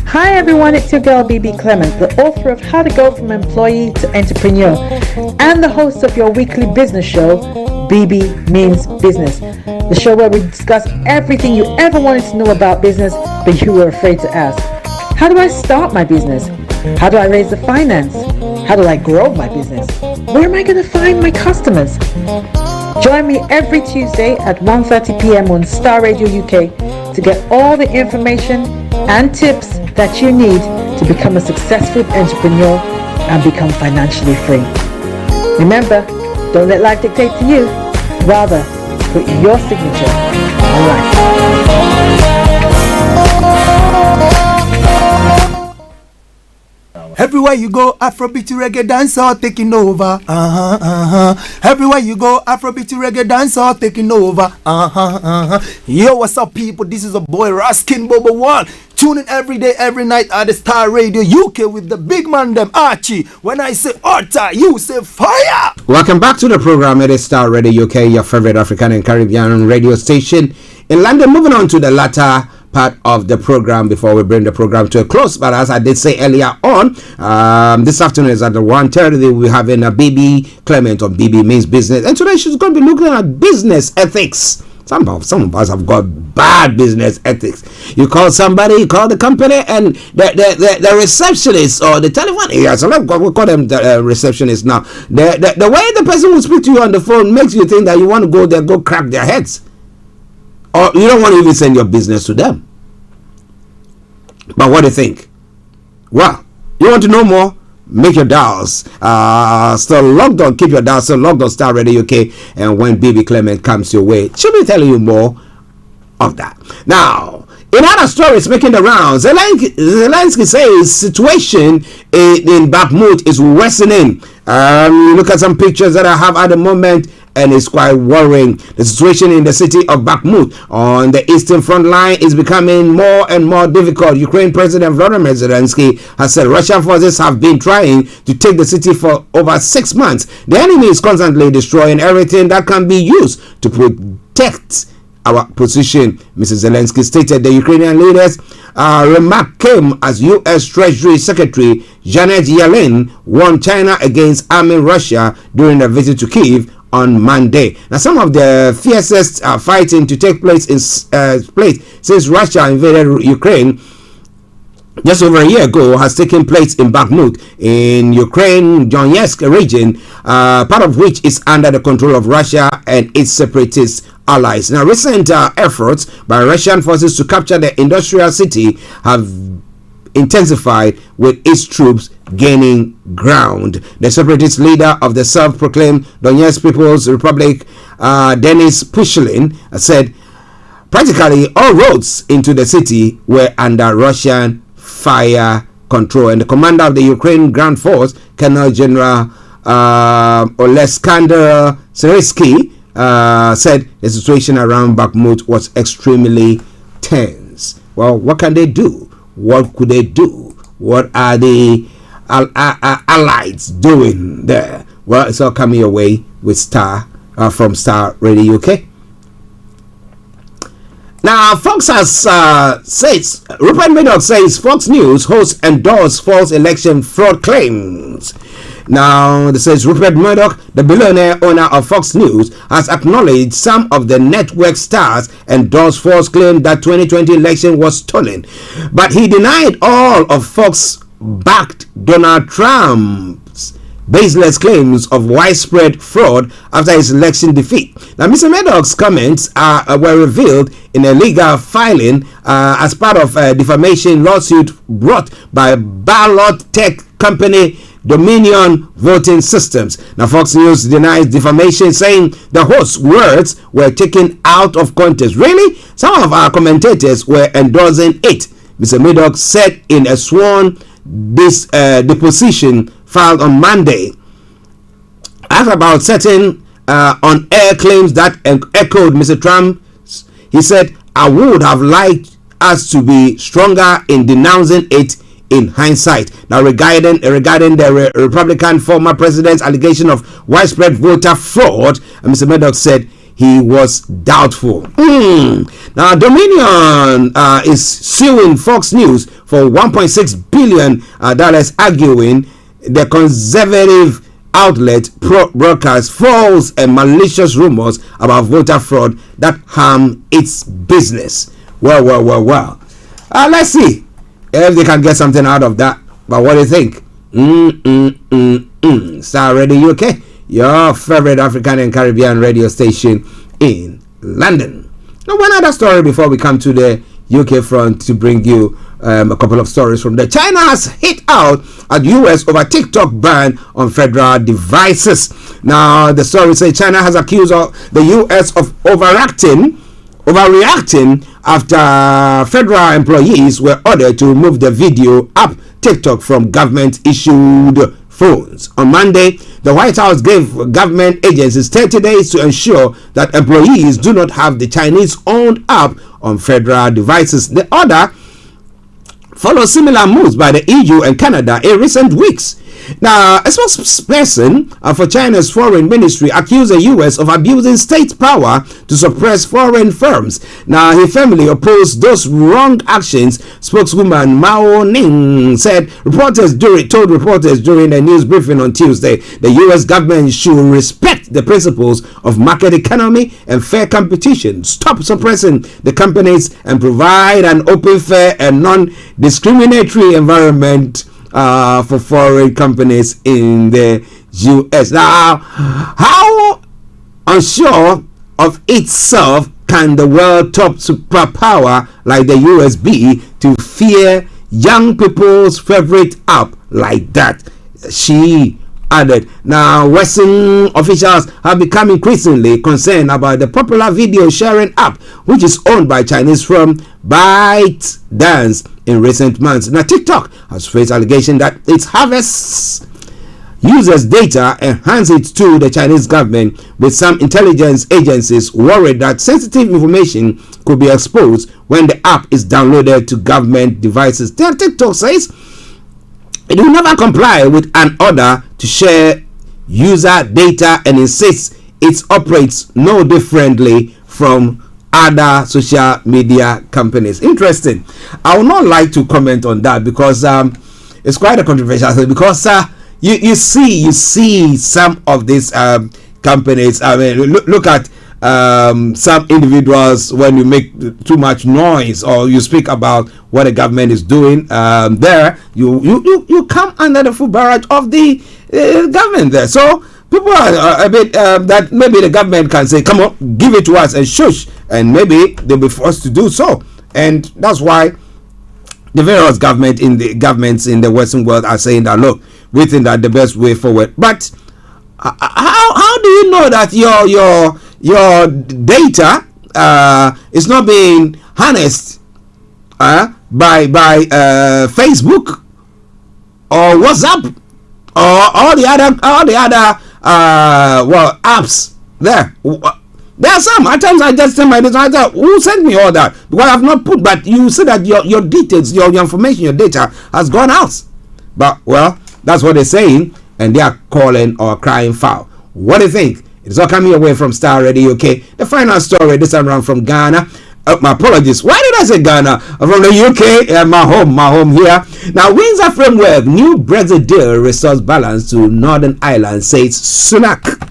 Hi everyone, it's your girl BB Clement, the author of How to Go From Employee to Entrepreneur and the host of your weekly business show, BB Means Business, the show where we discuss everything you ever wanted to know about business but you were afraid to ask. How do I start my business? How do I raise the finance? How do I grow my business? Where am I going to find my customers? Join me every Tuesday at 1:30 p.m. on Starr Radio UK to get all the information and tips that you need to become a successful entrepreneur and become financially free. Remember, don't let life dictate to you. Rather, put your signature on life. Everywhere you go, Afrobeat reggae dancer taking over. Everywhere you go, Afrobeat reggae dancer taking over. Yo, what's up, people? This is a boy Raskin Bobo One. Tune in every day, every night at the Starr Radio UK with the big man them Archie. When I say Orta, you say fire. Welcome back to the program. It is Starr Radio UK, your favorite African and Caribbean radio station in London. Moving on to the latter part of the program before we bring the program to a close. But as I did say earlier on, this afternoon is at the 1:30. We're having a BB Clement on BB Means Business, and today she's going to be looking at business ethics. Some of us have got bad business ethics. You call somebody, you call the company, and the receptionist or the telephone. Yeah, so we call them the receptionist now. The way the person will speak to you on the phone makes you think that you want to go there, go crack their heads. Or you don't want to even send your business to them. But what do you think? Well, you want to know more? Make your dials still logged on. Keep your dials still logged on Starr Radio UK. And when BB Clement comes your way, she'll be telling you more of that. Now, in other stories making the rounds, Zelensky says situation in Bakhmut is worsening. You look at some pictures that I have at the moment, and it's quite worrying. The situation in the city of Bakhmut on the eastern front line is becoming more and more difficult. Ukraine President Volodymyr Zelensky has said Russian forces have been trying to take the city for over 6 months. The enemy is constantly destroying everything that can be used to protect our position, Mrs. Zelensky stated. The Ukrainian leaders' remark came as U.S. Treasury Secretary Janet Yellen warned China against arming Russia during a visit to Kyiv on Monday. Now, some of the fiercest fighting to take place since Russia invaded Ukraine just over a year ago has taken place in Bakhmut in Ukraine Donetsk region, part of which is under the control of Russia and its separatist allies. Now, recent efforts by Russian forces to capture the industrial city have intensified with its troops gaining ground. The separatist leader of the self-proclaimed Donetsk People's Republic, Denis Pushilin, said practically all roads into the city were under Russian fire control. And the commander of the Ukraine Ground Force, Colonel General Oleksandr Syrsky, said the situation around Bakhmut was extremely tense. Well, what can they do? What could they do? What are the allies doing there? Well, it's all coming your way with Starr from Starr Radio UK. Now, Fox says Rupert Murdoch says Fox News hosts endorse false election fraud claims. Now, this says Rupert Murdoch, the billionaire owner of Fox News, has acknowledged some of the network stars endorsed false claim that 2020 election was stolen, but he denied all of Fox-backed Donald Trump's baseless claims of widespread fraud after his election defeat. Now, Mr. Murdoch's comments were revealed in a legal filing as part of a defamation lawsuit brought by ballot tech company Dominion Voting Systems. Now, Fox News denies defamation, saying the host's words were taken out of context. Really? Some of our commentators were endorsing it, Mr. Murdoch said in a sworn deposition filed on Monday. Asked about certain on-air claims that echoed Mr. Trump's, he said, I would have liked us to be stronger in denouncing it in hindsight. Now, regarding the Republican former president's allegation of widespread voter fraud, Mr. Murdoch said he was doubtful. Now, Dominion is suing Fox News for $1.6 billion, arguing the conservative outlet broadcasts false and malicious rumors about voter fraud that harm its business. Well. Let's see if they can get something out of that. But what do you think? Starr Radio UK, your favorite African and Caribbean radio station in London. Now, one other story before we come to the UK front to bring you a couple of stories from there. China has hit out at US over TikTok ban on federal devices. Now, the story says China has accused the US of overreacting after federal employees were ordered to remove the video app TikTok from government-issued phones. On Monday, the White House gave government agencies 30 days to ensure that employees do not have the Chinese-owned app on federal devices. The order follows similar moves by the EU and Canada in recent weeks. Now, a spokesperson for China's foreign ministry accused the US of abusing state power to suppress foreign firms. Now, he firmly opposed those wrong actions. Spokeswoman Mao Ning said told reporters during a news briefing on Tuesday the US government should respect the principles of market economy and fair competition, stop suppressing the companies, and provide an open, fair, and non-discriminatory environment for foreign companies in the US. Now, how unsure of itself can the world top superpower like the US be to fear young people's favorite app like that? She added. Now, Western officials have become increasingly concerned about the popular video sharing app, which is owned by Chinese firm ByteDance in recent months. Now, TikTok has faced allegation that it harvests users' data and hands it to the Chinese government, with some intelligence agencies worried that sensitive information could be exposed when the app is downloaded to government devices. Then TikTok says it will never comply with an order to share user data and insists it operates no differently from other social media companies. Interesting. I would not like to comment on that because it's quite a controversial thing, because you see some of these companies. I mean, look at some individuals. When you make too much noise or you speak about what the government is doing, there you come under the full barrage of the government there. So people are a bit that maybe the government can say, come on, give it to us, and shush, and maybe they'll be forced to do so. And that's why the various governments in the Western world are saying that, look, we think that the best way forward. But how do you know that your data is not being harnessed by Facebook or WhatsApp or all the other apps there? There are some. At times I just tell my designer, who sent me all that? Because I have not put, but you say that your details, your information, your data has gone out. But, well, that's what they're saying, and they are calling or crying foul. What do you think? It's all coming away from Starr Radio UK. The final story this time around from Ghana. My apologies. Why did I say Ghana? From the UK, my home here. Now, Windsor Framework, new Brexit deal restores balance to Northern Ireland, says Sunak.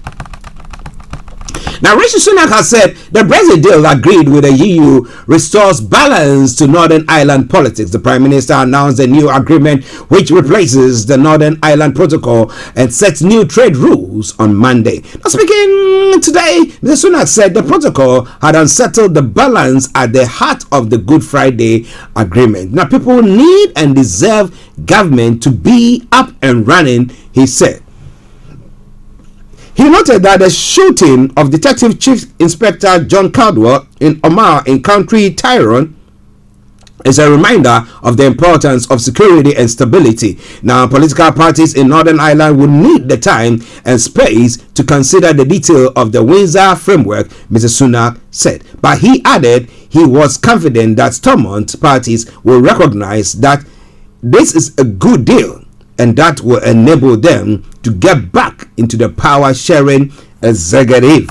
Now, Rishi Sunak has said the Brexit deal agreed with the EU restores balance to Northern Ireland politics. The Prime Minister announced a new agreement which replaces the Northern Ireland Protocol and sets new trade rules on Monday. Now, speaking today, Mr. Sunak said the protocol had unsettled the balance at the heart of the Good Friday Agreement. Now, people need and deserve government to be up and running, he said. He noted that the shooting of Detective Chief Inspector John Caldwell in Omagh in County Tyrone is a reminder of the importance of security and stability. Now, political parties in Northern Ireland would need the time and space to consider the detail of the Windsor Framework, Mr. Sunak said. But he added he was confident that Stormont parties will recognize that this is a good deal and that will enable them to get back into the power-sharing executive.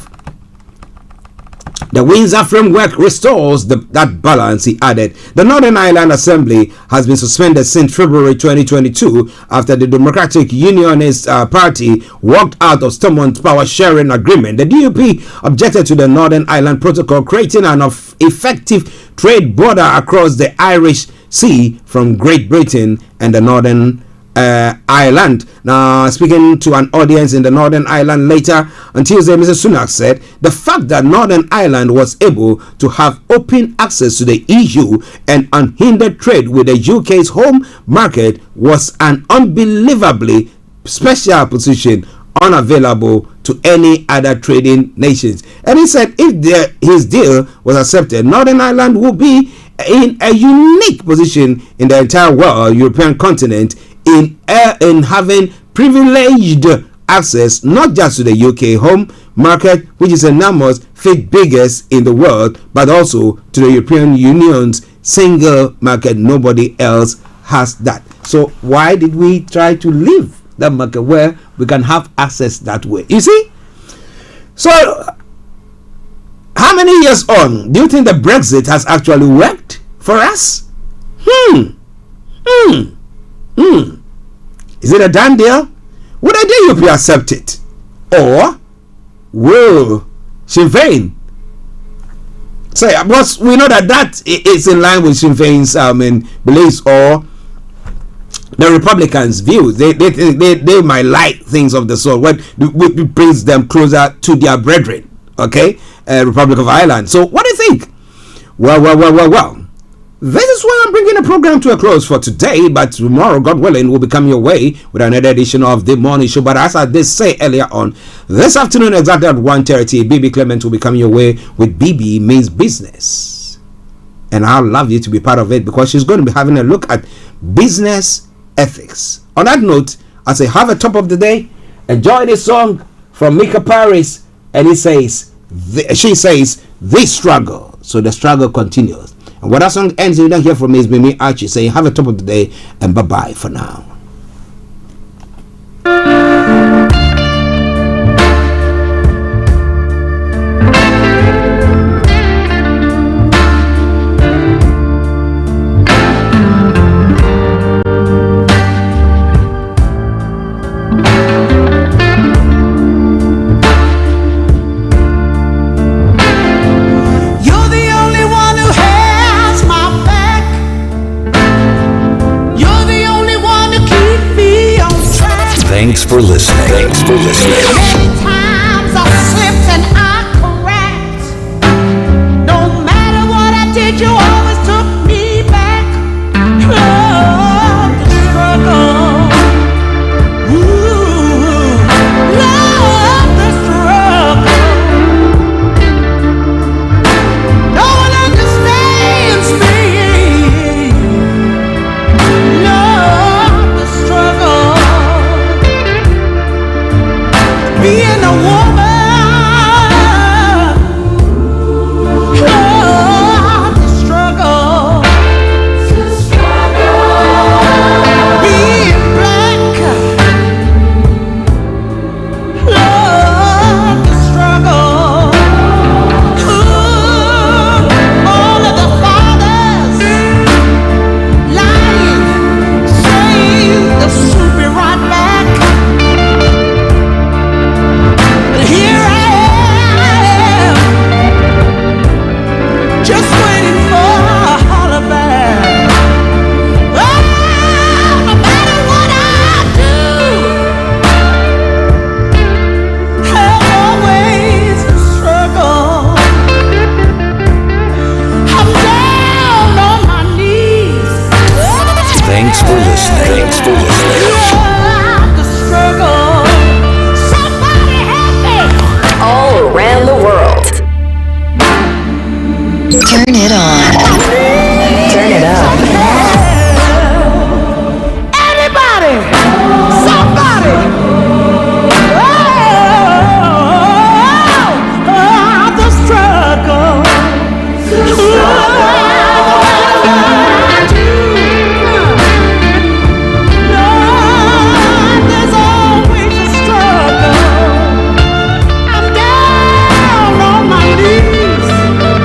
The Windsor Framework restores that balance, he added. The Northern Ireland Assembly has been suspended since February 2022 after the Democratic Unionist Party walked out of Stormont's power-sharing agreement. The DUP objected to the Northern Ireland Protocol, creating an effective trade border across the Irish Sea from Great Britain and the Northern Ireland. Now, speaking to an audience in the Northern Ireland later on Tuesday, Mr. Sunak said the fact that Northern Ireland was able to have open access to the EU and unhindered trade with the UK's home market was an unbelievably special position unavailable to any other trading nations. And he said if his deal was accepted, Northern Ireland would be in a unique position in the entire world, European continent, in having privileged access not just to the UK home market, which is enormous, fifth biggest in the world, but also to the European Union's single market. Nobody else has that. So why did we try to leave that market where we can have access that way? You see? So how many years on do you think the Brexit has actually worked for us? Is it a done deal? Would the DUP accept it? Or will Sinn Féin say, because we know that is in line with Sinn Féin's beliefs or the Republicans' views. They might like things of the sort what brings them closer to their brethren, okay? Republic of Ireland. So what do you think? Well. This is why I'm bringing the program to a close for today, but tomorrow, God willing, will be coming your way with another edition of The Morning Show. But as I did say earlier on, this afternoon exactly at 1:30, BB Clement will be coming your way with BB Means Business. And I'd love you to be part of it because she's going to be having a look at business ethics. On that note, I say have a top of the day. Enjoy this song from Mika Paris, and she says, "The struggle." So the struggle continues. And when that song ends, you don't hear from me, it's me, Archie, saying have a top of the day and bye-bye for now. Thanks for listening.